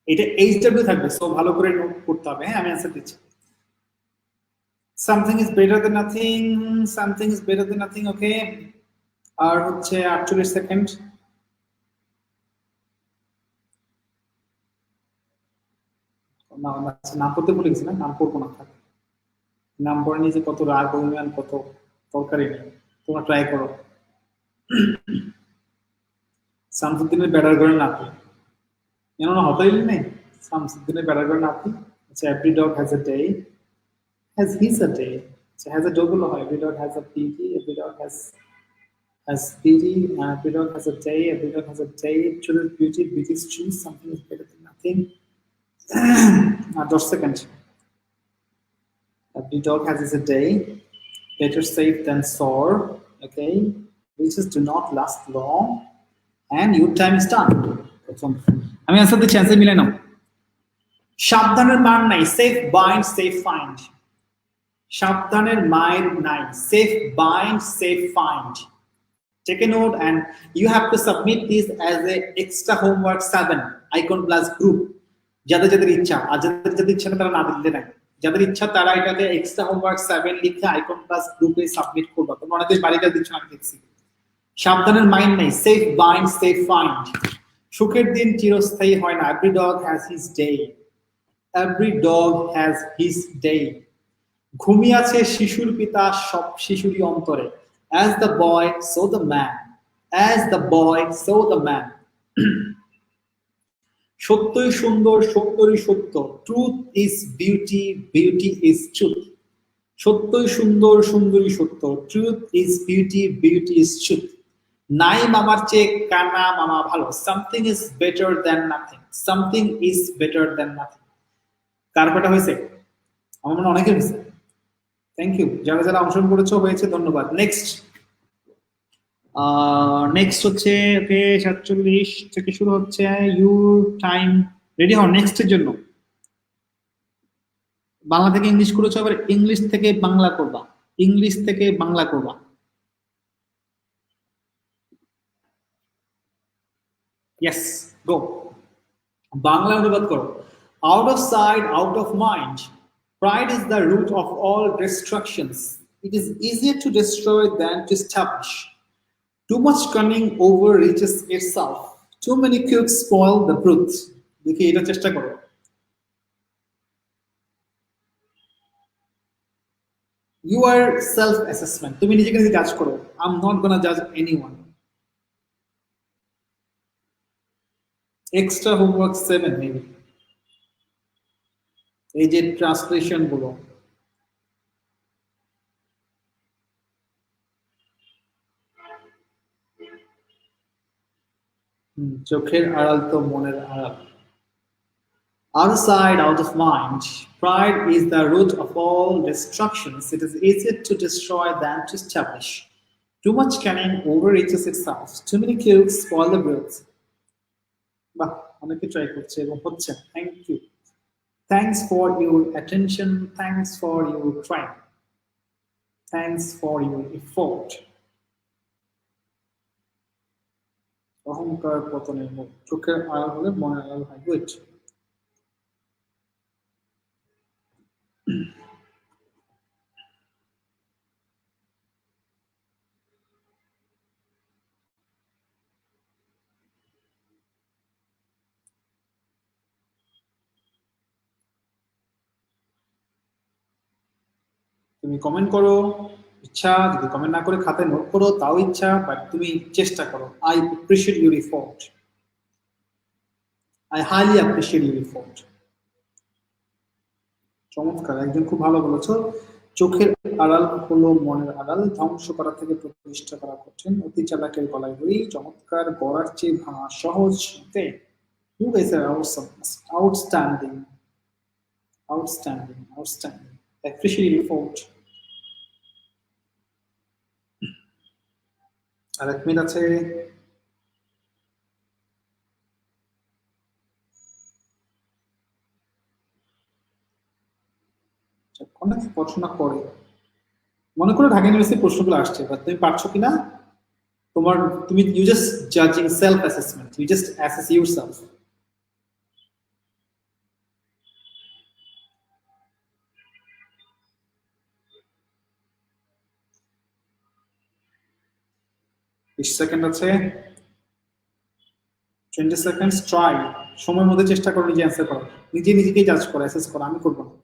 এটা এইচডব্লিউ থাকবে, so ভালো করে নোট করতে হবে। হ্যাঁ আমি অ্যান্সার দিচ্ছি। Something is better than nothing, something is better than nothing। ওকে আর হচ্ছে 48 সেকেন্ড। নাম পড়তে ভুলে গেছি না, নাম পড়বো না, থাক নাম পড়ে নিয়ে যে কত রাগ অভিমান, কত তরকারি নেই, তোমরা ট্রাই করো। শামসুদ্দিনের ব্যাটার করে নাতি, এমন হতেই নেই। শামসুদ্দিনের ব্যাটার করে নাতি। আচ্ছা every dog has a day, has his a day. আচ্ছা হ্যাজ এ ডগ গুলো হয়, every dog has a beauty, every dog has beauty, every dog has a day, every dog has a day, truth is beauty, beauty is truth, something is better than nothing। 10 second. Every dog has a day, better safe than sore, okay, wishes do not last long, and your time is done। আমি answer দিচ্ছি, answer মিলে নাও। সাবধানের মান নাই, safe bind safe find. সাবধানের মায়ের নাই, safe bind safe find. Take a note and you have to submit this as a extra homework 7 icon plus group। যাদের যাদের ইচ্ছা, আর যাদের যাদের ইচ্ছা না তারা না দিলে নাই, যাদের ইচ্ছা তারা এটাকে এক্সট্রা হোমওয়ার্ক 7 লিখে আইকন প্লাস গ্রুপে সাবমিট করবা। তোমরা অনেকের বাড়িতে দিচ্ছ, আমি দেখছি। সাবধানের মাইন্ড নাই, সেফ বাইন্ড সেফ ফাইন্ড। সুখের দিন চিরস্থায়ী হয় না, every dog has his day, every dog has his day. ঘুমিয়ে আছে শিশুর পিতা সব শিশুরই অন্তরে, as the boy so the man, as the boy so the man। সত্যই সুন্দর, সত্যই সত্য, truth is beauty, beauty is truth. সত্যই সুন্দর, সুন্দরী সত্য, truth is beauty, beauty is truth. নাই মামার চেয়ে কানা মামা ভালো, something is better than nothing, something is better than nothing. কার কটা হয়েছে? আমার মনে অনেকের হয়েছে। থ্যাংক ইউ, যারা যারা অংশগ্রহণ করেছো হয়েছে, ধন্যবাদ। নেক্সট নেক্সট হচ্ছে ওকে 47 থেকে শুরু হচ্ছে, ইউর টাইম রেডি হও নেক্সটের জন্য। বাংলা থেকে ইংলিশ করেছো, এবার ইংলিশ থেকে বাংলা করবা, ইংলিশ থেকে বাংলা করবা। Yes, go. বাংলা অনুবাদ করো। Out of sight, out of mind. Pride is the root of all destructions. It is easier to destroy than to establish. Too much cunning overreaches itself. Too many cooks spoil the broth. দেখি এটা চেষ্টা করো। You are self-assessment. তুমি নিজেকে নিজে জাজ করো। I'm not gonna judge anyone. Extra homework 7 maybe. এই যে ট্রান্সলেশন গুলো চোখের আড়াল তো মনের আড়াল out of sight out of mind pride is the root of all destructions it is easier to destroy than to establish too much cunning overreaches itself too many cooks spoil the broth বাহ অনেকে try করছে এবং হচ্ছে thank you thanks for your attention thanks for your trying thanks for your effort অহংকার পতনের মুখ চোখের আড়াল হলে মনের আড়াল হয় গুড তুমি কমেন্ট করো ইচ্ছা যদি কমেন্ট না করে খাতায় নোট করো তাও ইচ্ছা বাট তুমি চেষ্টা করো I appreciate your effort I highly appreciate your effort চমৎকার একজন খুব ভালো বলেছো চোখের আড়াল হলো মনের আড়াল ধ্বংস করা থেকে প্রতিষ্ঠা করা কঠিন অতি চালাকের গলায় দড়ি চমৎকার গড়ার চেয়ে ভাঙা সহজ okay you guys are outstanding outstanding outstanding appreciate your effort আর এক মিনিট আছে অনেকে পড়াশোনা করে মনে করো ঢাকা ইউনিভার্সিটির প্রশ্নগুলো আসছে বা তুমি পারছো কিনা তোমার তুমি ইউ জাস্ট জাজিং self assessment you just assess yourself বিশ সেকেন্ড আছে 20 সেকেন্ডস ট্রাই সময়ের মধ্যে চেষ্টা করো নিজে অ্যান্সার করো নিজে নিজেকে জাজ করো অ্যাসেস করো আমি করবো না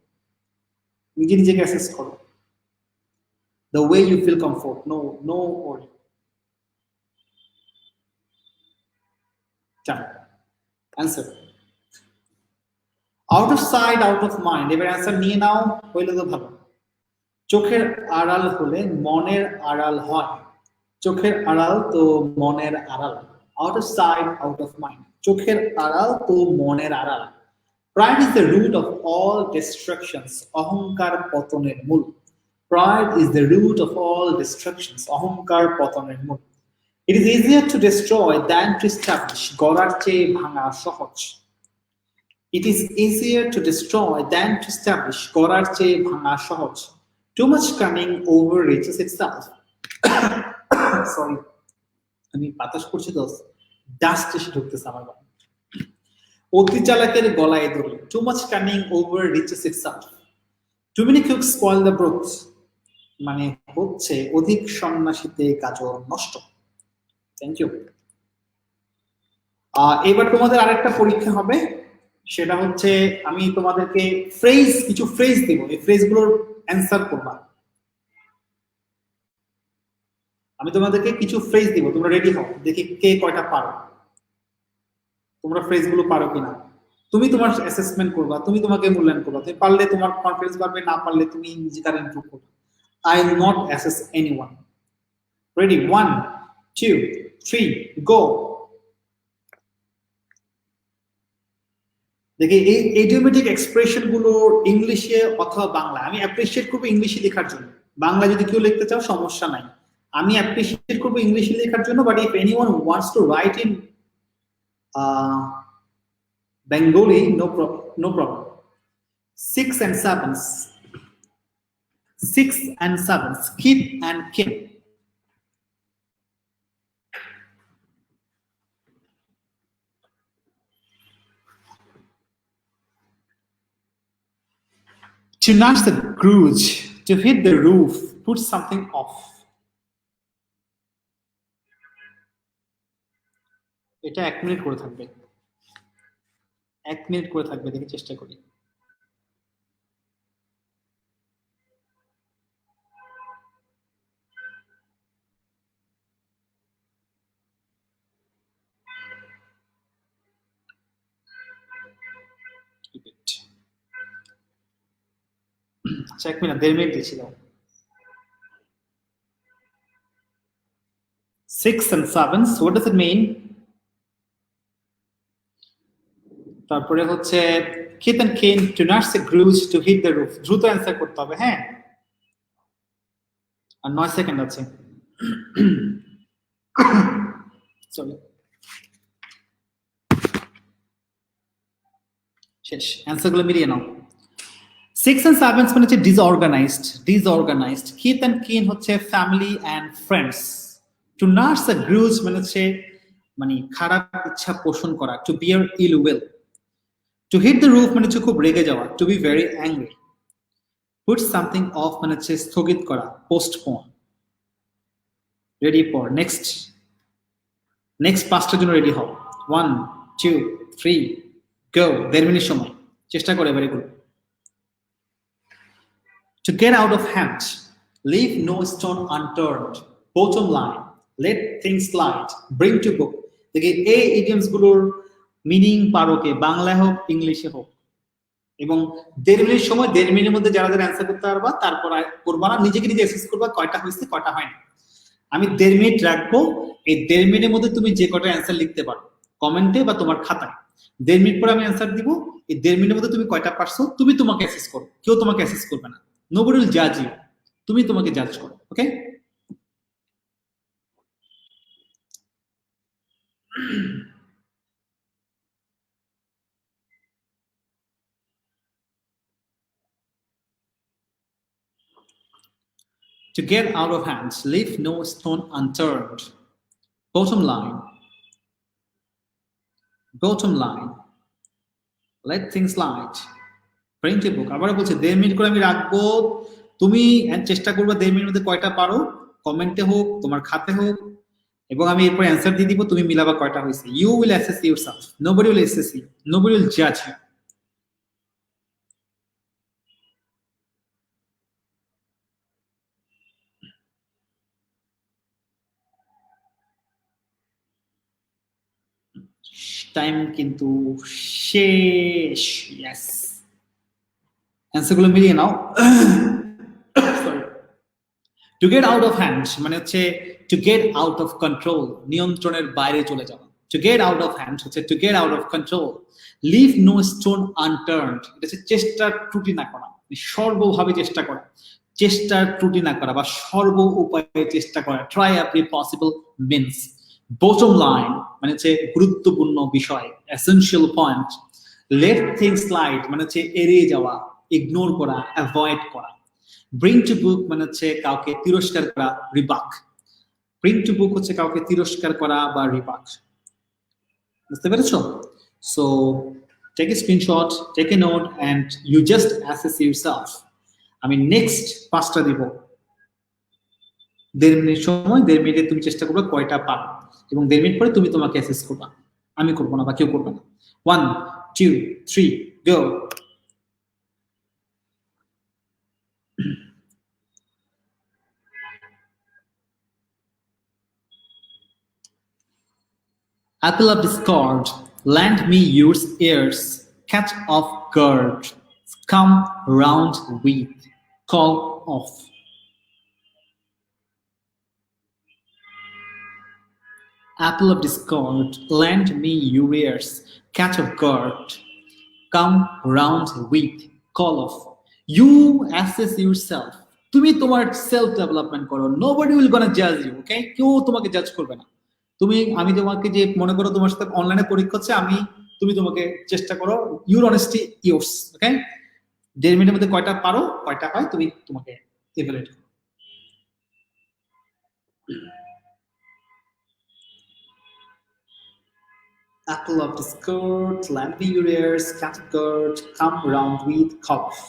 নিজে নিজেকে অ্যাসেস করো the way you feel comfort no worry answer out of sight out of mind এবার অ্যান্সার নিয়ে নাও হইলে তো ভালো চোখের আড়াল হলে মনের আড়াল হয় চোখের আড়াল তো মনের আড়াল out of sight out of mind চোখের আড়াল তো মনের আড়াল pride is the root of all destructions অহংকার পতনের মূল pride is the root of all destructions অহংকার পতনের মূল it is easier to destroy than to establish গড়ার চেয়ে ভাঙা সহজ it is easier to destroy than to establish গড়ার চেয়ে ভাঙা সহজ too much cunning overreaches itself sorry আমি বাতাস করছি তো ডাস্ট এসে ঢুকতেছে আমার বাড়ি অতি চালাকের গলায় দড়ি too much cunning overreaches itself too many cooks spoil the broth মানে হচ্ছে অধিক সন্ন্যাসীতে গাজর নষ্ট থ্যাংক ইউ এবার তোমাদের আরেকটা পরীক্ষা হবে সেটা হচ্ছে আমি তোমাদেরকে কিছু ফ্রেজ দেব এই ফ্রেজগুলোর অ্যান্সার করবা আমি তোমাদেরকে কিছু ফ্রেজ দিব তোমরা রেডি হও দেখি কে কয়টা পারো তোমরা ফ্রেজগুলো পারো কিনা তুমি তোমার অ্যাসেসমেন্ট করবা তুমি তোমাকে মূল্যায়ন করবা তুমি পারলে তোমার কনফিডেন্স বাড়বে না পারলে তুমি নিজেকে ইমপ্রুভ করবে I will not assess anyone ready 1 2 3 go দেখি এই ইডিওমেটিক এক্সপ্রেশন গুলো ইংলিশে অথবা বাংলা আমি অ্যাপ্রিশিয়েট করব ইংলিশে লেখার জন্য বাংলা যদি কেউ লিখতে চাও সমস্যা নাই আমি অ্যাপ্রিশিয়েট করব ইংলিশে লেখার জন্য but if anyone wants to right in Bengali no problem 6 and 7s 6 and 7s kid and kin To nudge the grudge, to hit the roof, put something off. এটা 1 মিনিট করে থাকবে, 1 মিনিট করে থাকবে, দেখি চেষ্টা করি। আচ্ছা 1 মিনিট, 1.5 মিনিট দিচ্ছি দাও। 6 and 7s, what does it mean? তারপরে হচ্ছে Keith and Kane to nudge the grudge to hit the roof. দ্রুত অ্যান্সার করতে হবে, হ্যাঁ। আর 9 সেকেন্ড আছে। সরি, শেষ। অ্যান্সারগুলো মিলিয়ে নাও। 6 and 7s মানে হচ্ছে disorganized, disorganized. Keith and Kane হচ্ছে family and friends. To nurse a grudge মানে হচ্ছে মানে খারাপ ইচ্ছা পোষণ করা, to bear ill will. To hit the roof মানে হচ্ছে খুব রেগে যাওয়া, to be very angry. Put something off মানে হচ্ছে স্থগিত করা, postpone. Ready for next. Next পাঁচটার জন্য রেডি হও। 1 2 3 go। 1.5 মিনিট সময়, চেষ্টা করে এবারে করো। To get out of hand, leave no stone unturned. Bottom line, let things slide, bring to book. দেখে এই ইডিয়মস গুলোর মিনিং পারোকে বাংলায় হোক ইংলিশে হোক, এবং 1.5 মিনিট সময়, 1.5 মিনিটের মধ্যে যারা যারা অ্যান্সার করতে পারবা তারপর করবা না, নিজেকে নিজে অ্যাসেস করবা কয়টা হয়েছে কয়টা হয়নি। আমি 1.5 মিনিট রাখবো, এই 1.5 মিনিটের মধ্যে তুমি যে কয়টা অ্যান্সার লিখতে পারো কমেন্টে বা তোমার খাতায়, 1.5 মিনিট পরে আমি অ্যান্সার দিব। এই 1.5 মিনিটের মধ্যে তুমি কয়টা পারছো তুমি তোমাকে অ্যাসেস করো, কেউ তোমাকে অ্যাসেস করবে না। Nobody will judge you. তুমি তোমাকে জাজ করো, ওকে? To get out of hands, leave no stone unturned. Bottom line, bottom line, let things slide, bring to book. আবার বলছে 1.5 মিনিট করে আমি রাখবো, তুমি চেষ্টা করবে 1.5 মিনিটের মধ্যে কয়টা পারো, কমেন্টে হোক তোমার খাতে হোক, এবং আমি এরপর অ্যান্সার দিয়ে দিব, তুমি মিলাবা কয়টা হয়েছে। You will assess yourself. Nobody will assess you. Nobody will judge you. Time কিন্তু শেষ। ইয়েস, অ্যান্সারগুলো মিলিয়ে নাও। Sorry. To get out of hand মানে হচ্ছে to get out of control, নিয়ন্ত্রণের বাইরে চলে যাওয়া। To get out of hand হচ্ছে to get out of control. Leave no stone unturned, এটা হচ্ছে চেষ্টার ত্রুটি না করা, সর্বভাবে চেষ্টা করা, চেষ্টার ত্রুটি না করা বা সর্ব উপায়ে চেষ্টা করা। Try every possible means. Bottom line মানে হচ্ছে গুরুত্বপূর্ণ বিষয়, essential point. Let things slide মানে হচ্ছে এড়িয়ে যাওয়া, ইগনোর করা, অ্যাভয়েড করা। ব্রিং টু বুক মানে হচ্ছে কাউকে তিরস্কার করা, রিবাক। ব্রিং টু বুক হচ্ছে কাউকে তিরস্কার করা বা রিবাক। বুঝতে পেরেছো? So take a screenshot, take a note and you just assess yourself. আমি নেক্সট 5টা দিব, 1.5 মিনিট সময়, 1.5 মিনিটে তুমি চেষ্টা করবে কয়টা পারো, এবং 1.5 মিনিট পরে তুমি তোমাকে অ্যাসেস করবা, আমি করবো না বা কেউ করবে না। 1 2 3 go। Apple of discord, lend me your ears, catch off guard, come round with, call off. Apple of discord, lend me your ears, catch off guard, come round with, call off. You assess yourself. তুমি তোমার self development করো। Nobody will gonna judge you, okay? কেউ তোমাকে জাজ করবে না। তুমি, আমি তোমাকে যে মনে করো তোমার সাথে অনলাইনে পরীক্ষা হচ্ছে, তুমি তোমাকে চেষ্টা করো, ইউর অনেস্টি ইয়োর্স, ওকে? 1.5 মিনিটের মধ্যে কয়টা পারো কয়টা হয় তুমি তোমাকে ইভালুয়েট করো। Apple of discord, lend me your ears, catch guard, come round with, call off.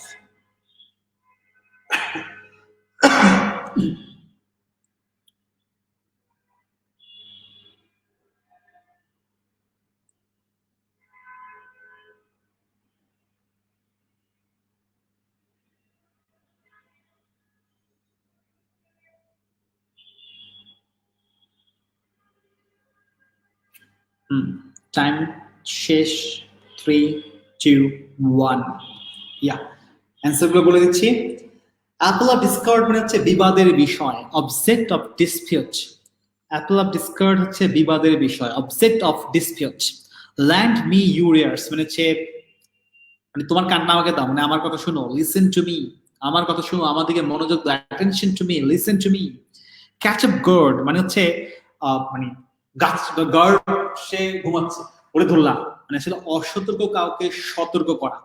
Time শেষ 3 2 1 ইয়া অ্যান্সারগুলো বলে দিচ্ছি অ্যাপল অফ ডিসকার্ড মানে হচ্ছে বিবাদের বিষয় object of dispute Apple of discard হচ্ছে বিবাদের বিষয় object of dispute lend me your ears মানে হচ্ছে মানে তোমার কান্না আমাকে দাও মানে আমার কথা শুনো লিসেন টু মি আমার কথা শুনো আমার দিকে মনোযোগ দাও attention to me listen to me catch up guard মানে হচ্ছে মানে গাছ গার্ড সে ঘুমাচ্ছে ওরে ধরলাম মানে আসলে অসতর্ক কাউকে সতর্ক করা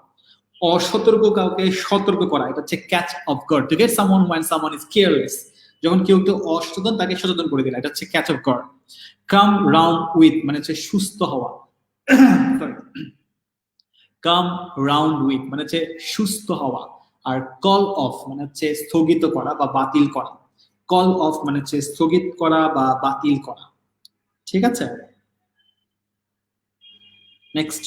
অসতর্ক কাউকে সতর্ক করা এটা হচ্ছে catch off guard to get someone when someone is careless যখন কেউ কেউ অসচেতন তাকে সচেতন করে দিলা এটা হচ্ছে catch off guard come round with মানে হচ্ছে সুস্থ হওয়া কাম রাউন্ড উইথ মানে হচ্ছে সুস্থ হওয়া আর কল অফ মানে হচ্ছে স্থগিত করা বা বাতিল করা কল অফ মানে হচ্ছে স্থগিত করা বা বাতিল করা ঠিক আছে নেক্সট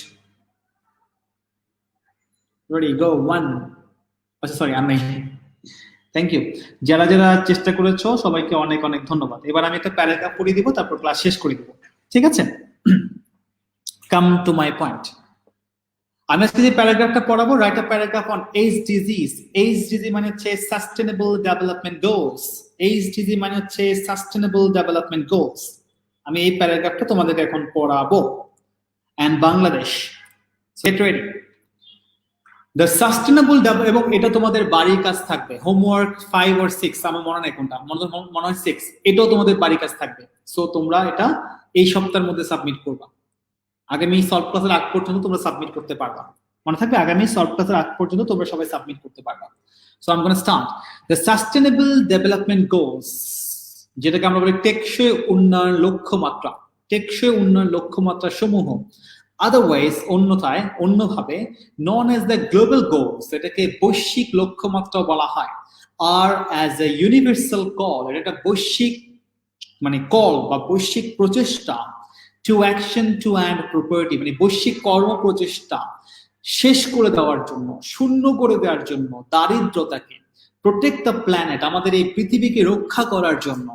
রেডি গো 1 আচ্ছা সরি আমি থ্যাংক ইউ যারা যারা চেষ্টা করেছো সবাইকে অনেক অনেক ধন্যবাদ এবার আমি একটা প্যারাগ্রাফ পড়ে দিব তারপর ক্লাস শেষ করে দিব ঠিক আছে কাম টু মাই পয়েন্ট আমি আজকে যে প্যারাগ্রাফটা পড়াবো রাইট আ প্যারাগ্রাফ অন এইচডিজিস এইচডিজি মানে হচ্ছে সাস্টেনেবল ডেভেলপমেন্ট গোলস এইচডিজি মানে হচ্ছে সাস্টেনেবল ডেভেলপমেন্ট গোলস আমি এই প্যারাগ্রাফটা তোমাদেরকে এখন পড়াবো and Bangladesh get ready the sustainable এবং এটা তোমাদের বাড়ির কাজ থাকবে হোমওয়ার্ক 5 or 6 আমার মনে নাই কোনটা মনে হয় 6 এটাও তোমাদের বাড়ির কাজ থাকবে সো তোমরা এটা এই সপ্তাহের মধ্যে সাবমিট করবা আগামী সলভ ক্লাসের আগ পর্যন্ত তোমরা সাবমিট করতে পারবা মনে থাকবে আগামী সলভ ক্লাসের আগ পর্যন্ত তোমরা সবাই সাবমিট করতে পারবা so I am gonna start the sustainable development goals যেটাকে আমরা বলি টেকসই উন্নয়ন লক্ষ্যমাত্রা টেকসই উন্নয়ন লক্ষ্যমাত্রা সমূহ আদারওয়াইজ অন্যভাবে known as the global goals এটাকে বৈশ্বিক লক্ষ্যমাত্রা বলা হয় আর অ্যাজ এ ইউনিভার্সাল কল এটা বৈশ্বিক মানে কল বা বৈশ্বিক প্রচেষ্টা to action to and property মানে বৈশ্বিক কর্ম প্রচেষ্টা শেষ করে দেওয়ার জন্য শূন্য করে দেওয়ার জন্য দারিদ্রতাকে প্রোটেক্ট দ্য প্ল্যানেট আমাদের এই পৃথিবীকে রক্ষা করার জন্য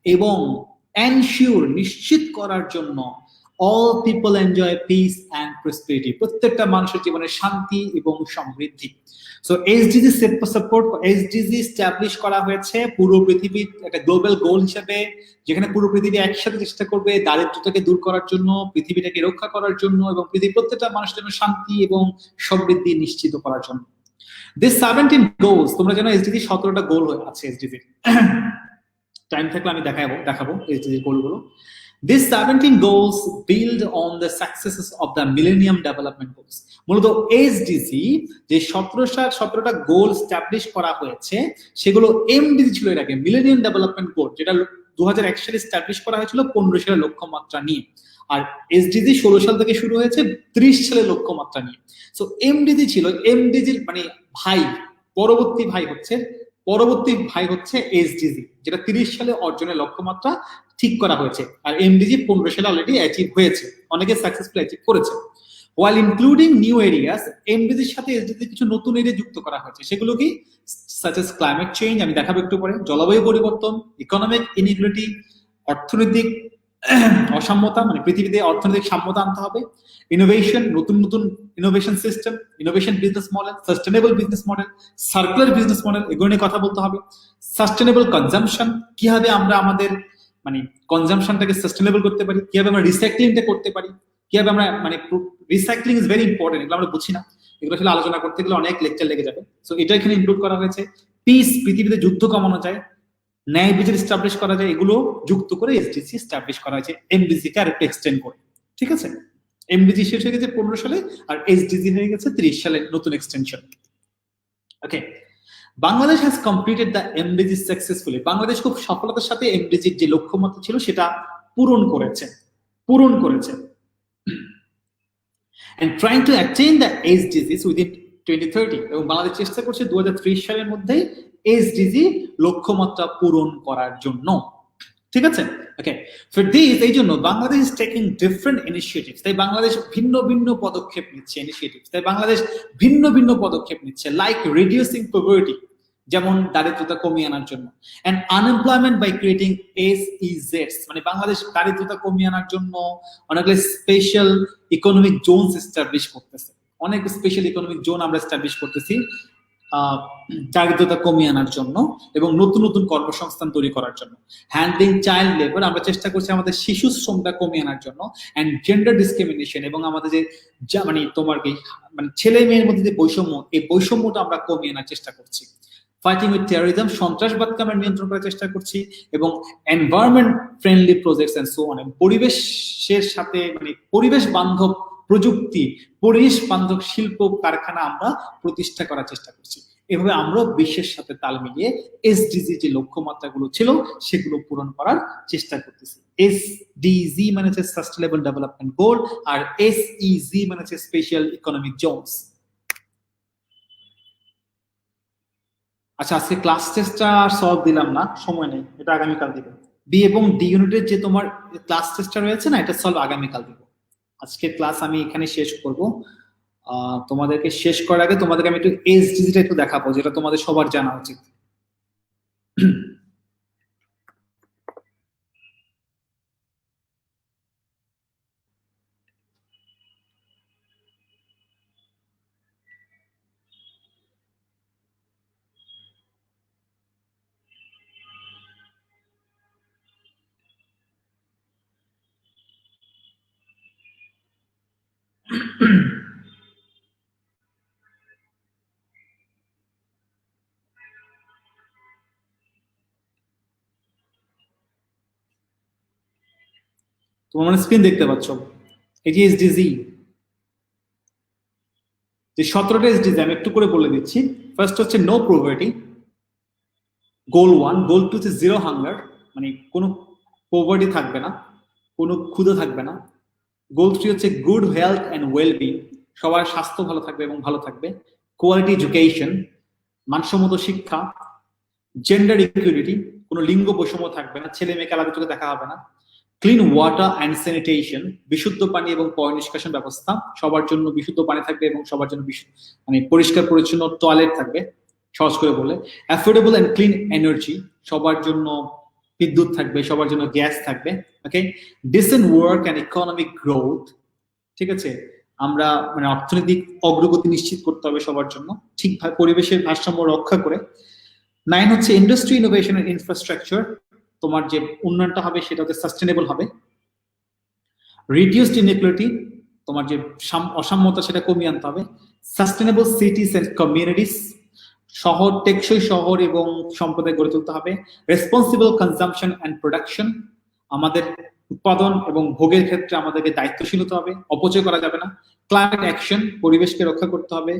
এবং এনশিওর নিশ্চিত করার জন্য all people enjoy peace and prosperity প্রত্যেকটা মানুষের জীবনে শান্তি এবং সমৃদ্ধি সো এইচডিজি সাপোর্ট এইচডিজি এস্টাবলিশ করা হয়েছে পুরো পৃথিবীর একটা গ্লোবাল গোল হিসেবে যেখানে পুরো পৃথিবী একসাথে চেষ্টা করবে দারিদ্রতাকে দূর করার জন্য পৃথিবীটাকে রক্ষা করার জন্য এবং পৃথিবীর প্রত্যেকটা মানুষের জন্য শান্তি এবং সমৃদ্ধি নিশ্চিত করার জন্য দিস 17 গোলস তোমরা জানো এইচডিজি 17টা গোল আছে এইচডিজি টাইম থাকলে আমি দেখাবো এইচডিজি গোলগুলো These 17 goals build on the successes of the Millennium Development Goals. মূলত SDG যে 17টা গোল এস্টাবলিশ করা হয়েছে সেগুলো এমডিজি ছিল এর আগে মিলেনিয়াম ডেভেলপমেন্ট গোল যেটা 2001 সালে এস্টাবলিশ করা হয়েছিল 15 সালের লক্ষ্যমাত্রা নিয়ে আর এসডিজি 16 সাল থেকে শুরু হয়েছে 30 সালের লক্ষ্যমাত্রা নিয়ে সো এমডিজি ছিল এমডিজির মানে পরবর্তী ভাই হচ্ছে এসডিজি যেটা 30 সালে অর্জনের লক্ষ্যমাত্রা ঠিক করা হয়েছে আর এমডিজি 15 সালে অলরেডি অ্যাচিভ হয়েছে অনেকে সাকসেসফুলি অ্যাচিভ করেছে while including new areas এমডিজির সাথে এসডিজি কিছু নতুন এরিয়া যুক্ত করা হয়েছে সেগুলো কি such as climate change আমি দেখাবো একটু পরে জলবায়ু পরিবর্তন ইকোনমিক ইনইকুয়ালিটি অর্থনৈতিক অসাম্যতা মানে পৃথিবীতে অর্থনৈতিক সাম্যতা আনতে হবে ইনোভেশন নতুন innovation system innovation business model sustainable business model circular business model এগুলো নিয়ে কথা বলতে হবে সাস্টেনেবল কনজাম্পশন কিভাবে আমরা আমাদের মানে কনজাম্পশনটাকে সাস্টেনেবল করতে পারি কিভাবে আমরা রিসাইক্লিংটা করতে পারি কিভাবে আমরা মানে রিসাইক্লিং ইজ ভেরি ইম্পর্টেন্ট এগুলো আমরা বুঝি না এগুলো আসলে আলোচনা করতে গেলে অনেক লেকচার লেগে যাবে সো এটা এখানে ইনক্লুড করা হয়েছে পিস পৃথিবীতে যুদ্ধ কমানো যায় ন্যায় বিচার এস্টাবলিশ করা যায় এগুলো যুক্ত করে এসডিজি এস্টাবলিশ করা হয়েছে এমডিজি কে আরেকটু এক্সটেন্ড করে ঠিক আছে এমডিজি শেষ হয়ে গেছে 15 সালে আর এসডিজি হয়ে গেছে 30 সালে নতুন extension okay Bangladesh has completed the MDG successfully Bangladesh খুব সফলতার সাথে এমডিজির যে লক্ষ্যমাত্রা ছিল সেটা পূরণ করেছে and trying to attain the SDGs within 2030 এবং বাংলাদেশ চেষ্টা করছে 2030 সালের মধ্যে এসডিজি লক্ষ্যমাত্রা পূরণ করার জন্য ঠিক আছে ওকে ফর দিস এই জন্য Bangladesh is taking different initiatives তাই বাংলাদেশ ভিন্ন পদক্ষেপ নিচ্ছে লাইক রিডিউসিং পভার্টি যেমন দারিদ্রতা কমিয়ে আনার জন্য, এন্ড আনএমপ্লয়মেন্ট বাই ক্রিয়েটিং এসইজেডস, মানে বাংলাদেশ দারিদ্রতা কমিয়ে আনার জন্য অনেকগুলো স্পেশাল ইকোনমিক জোনস এস্টাবলিশ করতেছে, অনেক স্পেশাল ইকোনমিক জোন আমরা এস্টাবলিশ করতেছি দারিদ্রতা কমিয়ে আনার জন্য এবং নতুন নতুন কর্মসংস্থান তৈরি করার জন্য। হ্যান্ডলিং চাইল্ড লেবার, আমরা চেষ্টা করছি আমাদের শিশু শ্রমটা কমিয়ে আনার জন্য। এন্ড জেন্ডার ডিসক্রিমিনেশন, এবং আমাদের যে মানে তোমার কি মানে ছেলে মেয়ের মধ্যে যে বৈষম্য, এই বৈষম্যটা আমরা কমিয়ে আনার চেষ্টা করছি। ফাইটিং উইথ টেরোরিজম, সন্ত্রাসবাদকে আমরা নিয়ন্ত্রণ করার চেষ্টা করছি, এবং environment friendly projects and so on, পরিবেশের সাথে মানে পরিবেশ বান্ধব প্রযুক্তি, পরিবেশ বান্ধব শিল্প কারখানা আমরা প্রতিষ্ঠা করার চেষ্টা করছি। এভাবে আমরা বিশ্বের সাথে তাল মিলিয়ে এসডিজি যে লক্ষ্যমাত্রাগুলো ছিল সেগুলো পূরণ করার চেষ্টা করতেছি। এসডিজি মানে হচ্ছে সাস্টেনেবল ডেভেলপমেন্ট গোল, আর এসইজি মানে হচ্ছে স্পেশাল ইকোনমিক জোনস। আচ্ছা, আজকে ক্লাস টেস্টটা সলভ দিলাম না, সময় নেই, এটা আগামীকাল দিব। বি এবং ডি ইউনিটের যে তোমার ক্লাস টেস্টটা রয়েছে না, এটা সলভ আগামীকাল দিব। আজকে ক্লাস আমি এখানে শেষ করব। তোমাদেরকে শেষ করার আগে তোমাদেরকে আমি একটু এসডিজিটা একটু দেখাবো, যেটা তোমাদের সবার জানা উচিত। তোমার মানে স্ক্রিন দেখতে পাচ্ছ, এই যে এসডিজি, যে 17টা এসডিজি আমি একটু করে বলে দিচ্ছি। ফার্স্ট হচ্ছে নো পভার্টি, গোল 1। গোল 2 হচ্ছে জিরো হাঙ্গার, মানে কোনো পভার্টি থাকবে না, কোনো ক্ষুধা থাকবে না। গোল 3 হচ্ছে গুড হেলথ এন্ড ওয়েলবিং, সবার স্বাস্থ্য ভালো থাকবে এবং ভালো থাকবে। কোয়ালিটি এডুকেশন, মানসম্মত শিক্ষা। জেন্ডার ইকুয়ালিটি, কোনো লিঙ্গ বৈষম্য থাকবে না, ছেলে মেয়েকে আলাদা চোখে দেখা হবে না। ক্লিন ওয়াটার অ্যান্ড স্যানিটেশন, বিশুদ্ধ পানি এবং পয় নিষ্কাশন ব্যবস্থা, সবার জন্য বিশুদ্ধ পানি থাকবে এবং সবার জন্য মানে পরিষ্কার পরিচ্ছন্ন টয়লেট থাকবে, সহজ করে বলে। অ্যাফোর্ডেবল অ্যান্ড ক্লিন এনার্জি, সবার জন্য বিদ্যুৎ থাকবে, সবার জন্য গ্যাস থাকবে। Okay, decent work and economic growth, ঠিক আছে, আমরা মানে অর্থনৈতিক অগ্রগতি নিশ্চিত করতে হবে সবার জন্য, ঠিকভাবে পরিবেশের ভারসাম্য রক্ষা করে। 9 হচ্ছে ইন্ডাস্ট্রি ইনোভেশন এন্ড ইনফ্রাস্ট্রাকচার, তোমার যে উন্নয়নটা হবে সেটা হচ্ছে সাস্টেনেবল হবে। রিডিউসড ইনইকুয়ালিটি, তোমার যে অসাম্যতা সেটা কমিয়ে আনতে হবে। সাস্টেনেবল সিটিজ এন্ড কমিউনিটিস, শহর টেকসই শহর এবং সম্প্রদায় গড়ে তুলতে হবে। রেসপন্সিবল কনজাম্পশন এন্ড প্রোডাকশন, আমাদের উৎপাদন এবং ভোগের ক্ষেত্রে আমাদেরকে দায়িত্বশীল হতে হবে, অপচয় করা যাবে না। ক্লাইমেট অ্যাকশন, পরিবেশকে রক্ষা করতে হবে।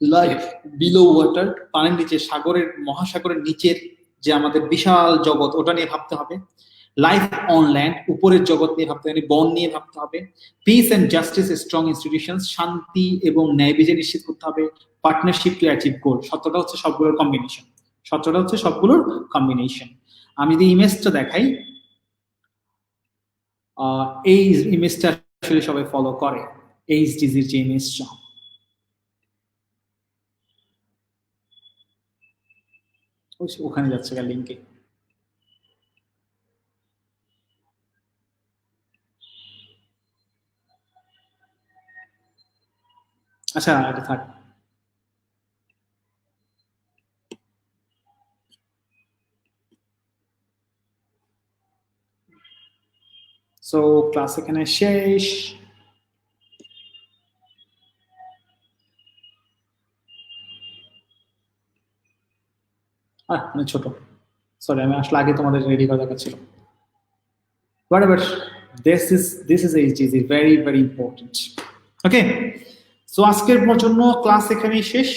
লাইফ বিলো ওয়াটার, পানির নিচে, সাগরের মহাসাগরের নিচের যে আমাদের বিশাল জগৎ, ওটা নিয়ে ভাবতে হবে। লাইফ অন ল্যান্ড, উপরের জগৎ নিয়ে ভাবতে হবে, বন নিয়ে ভাবতে হবে। Peace and justice strong institutions, শান্তি এবং ন্যায় বিচার নিশ্চিত করতে হবে। পার্টনারশিপ টু অ্যাচিভ গোল, 17টা হচ্ছে সবগুলোর কম্বিনেশন, 17টা হচ্ছে সবগুলোর কম্বিনেশন। আমি যদি ইমেজটা দেখাই, এই ইমেজটা আসলে সবাই ফলো করে, এইচডিজির যে ইমেজটা, ওখানে যাচ্ছে লিঙ্কে। আচ্ছা, এটা থাক। সো ক্লাস এখানে শেষ। মানে ছোট, সরি, আমি আসলে আগে তোমাদের রেডি করা দরকার ছিল। Whatever, this is HDC, very very important. Okay, so আজকের জন্য ক্লাস এখানেই শেষ।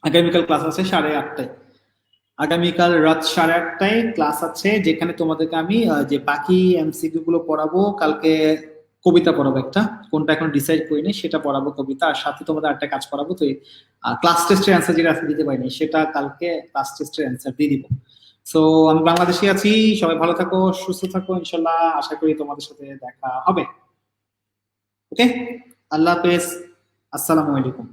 আগামীকাল ক্লাস আছে 8:30টায়, আগামীকাল রাত 8:30টায় ক্লাস আছে, যেখানে তোমাদেরকে আমি যে বাকি এমসিকিউ গুলো পড়াবো। কালকে কবিতা পড়াবো একটা, কোনটা এখন ডিসাইড করিনি, সেটা পড়াবো কবিতা, আর সাথে তোমাদের একটা কাজ পড়াবো। তো ক্লাস টেস্টের অ্যান্সার যেটা আজকে দিতে পারিনি, সেটা কালকে ক্লাস টেস্টের অ্যান্সার দিয়ে দিব। সো আমি বাংলাদেশে আছি, সবাই ভালো থাকো, সুস্থ থাকো, ইনশাল্লাহ আশা করি তোমাদের সাথে দেখা হবে। ওকে, আল্লাহ হাফেজ, আসসালামু আলাইকুম।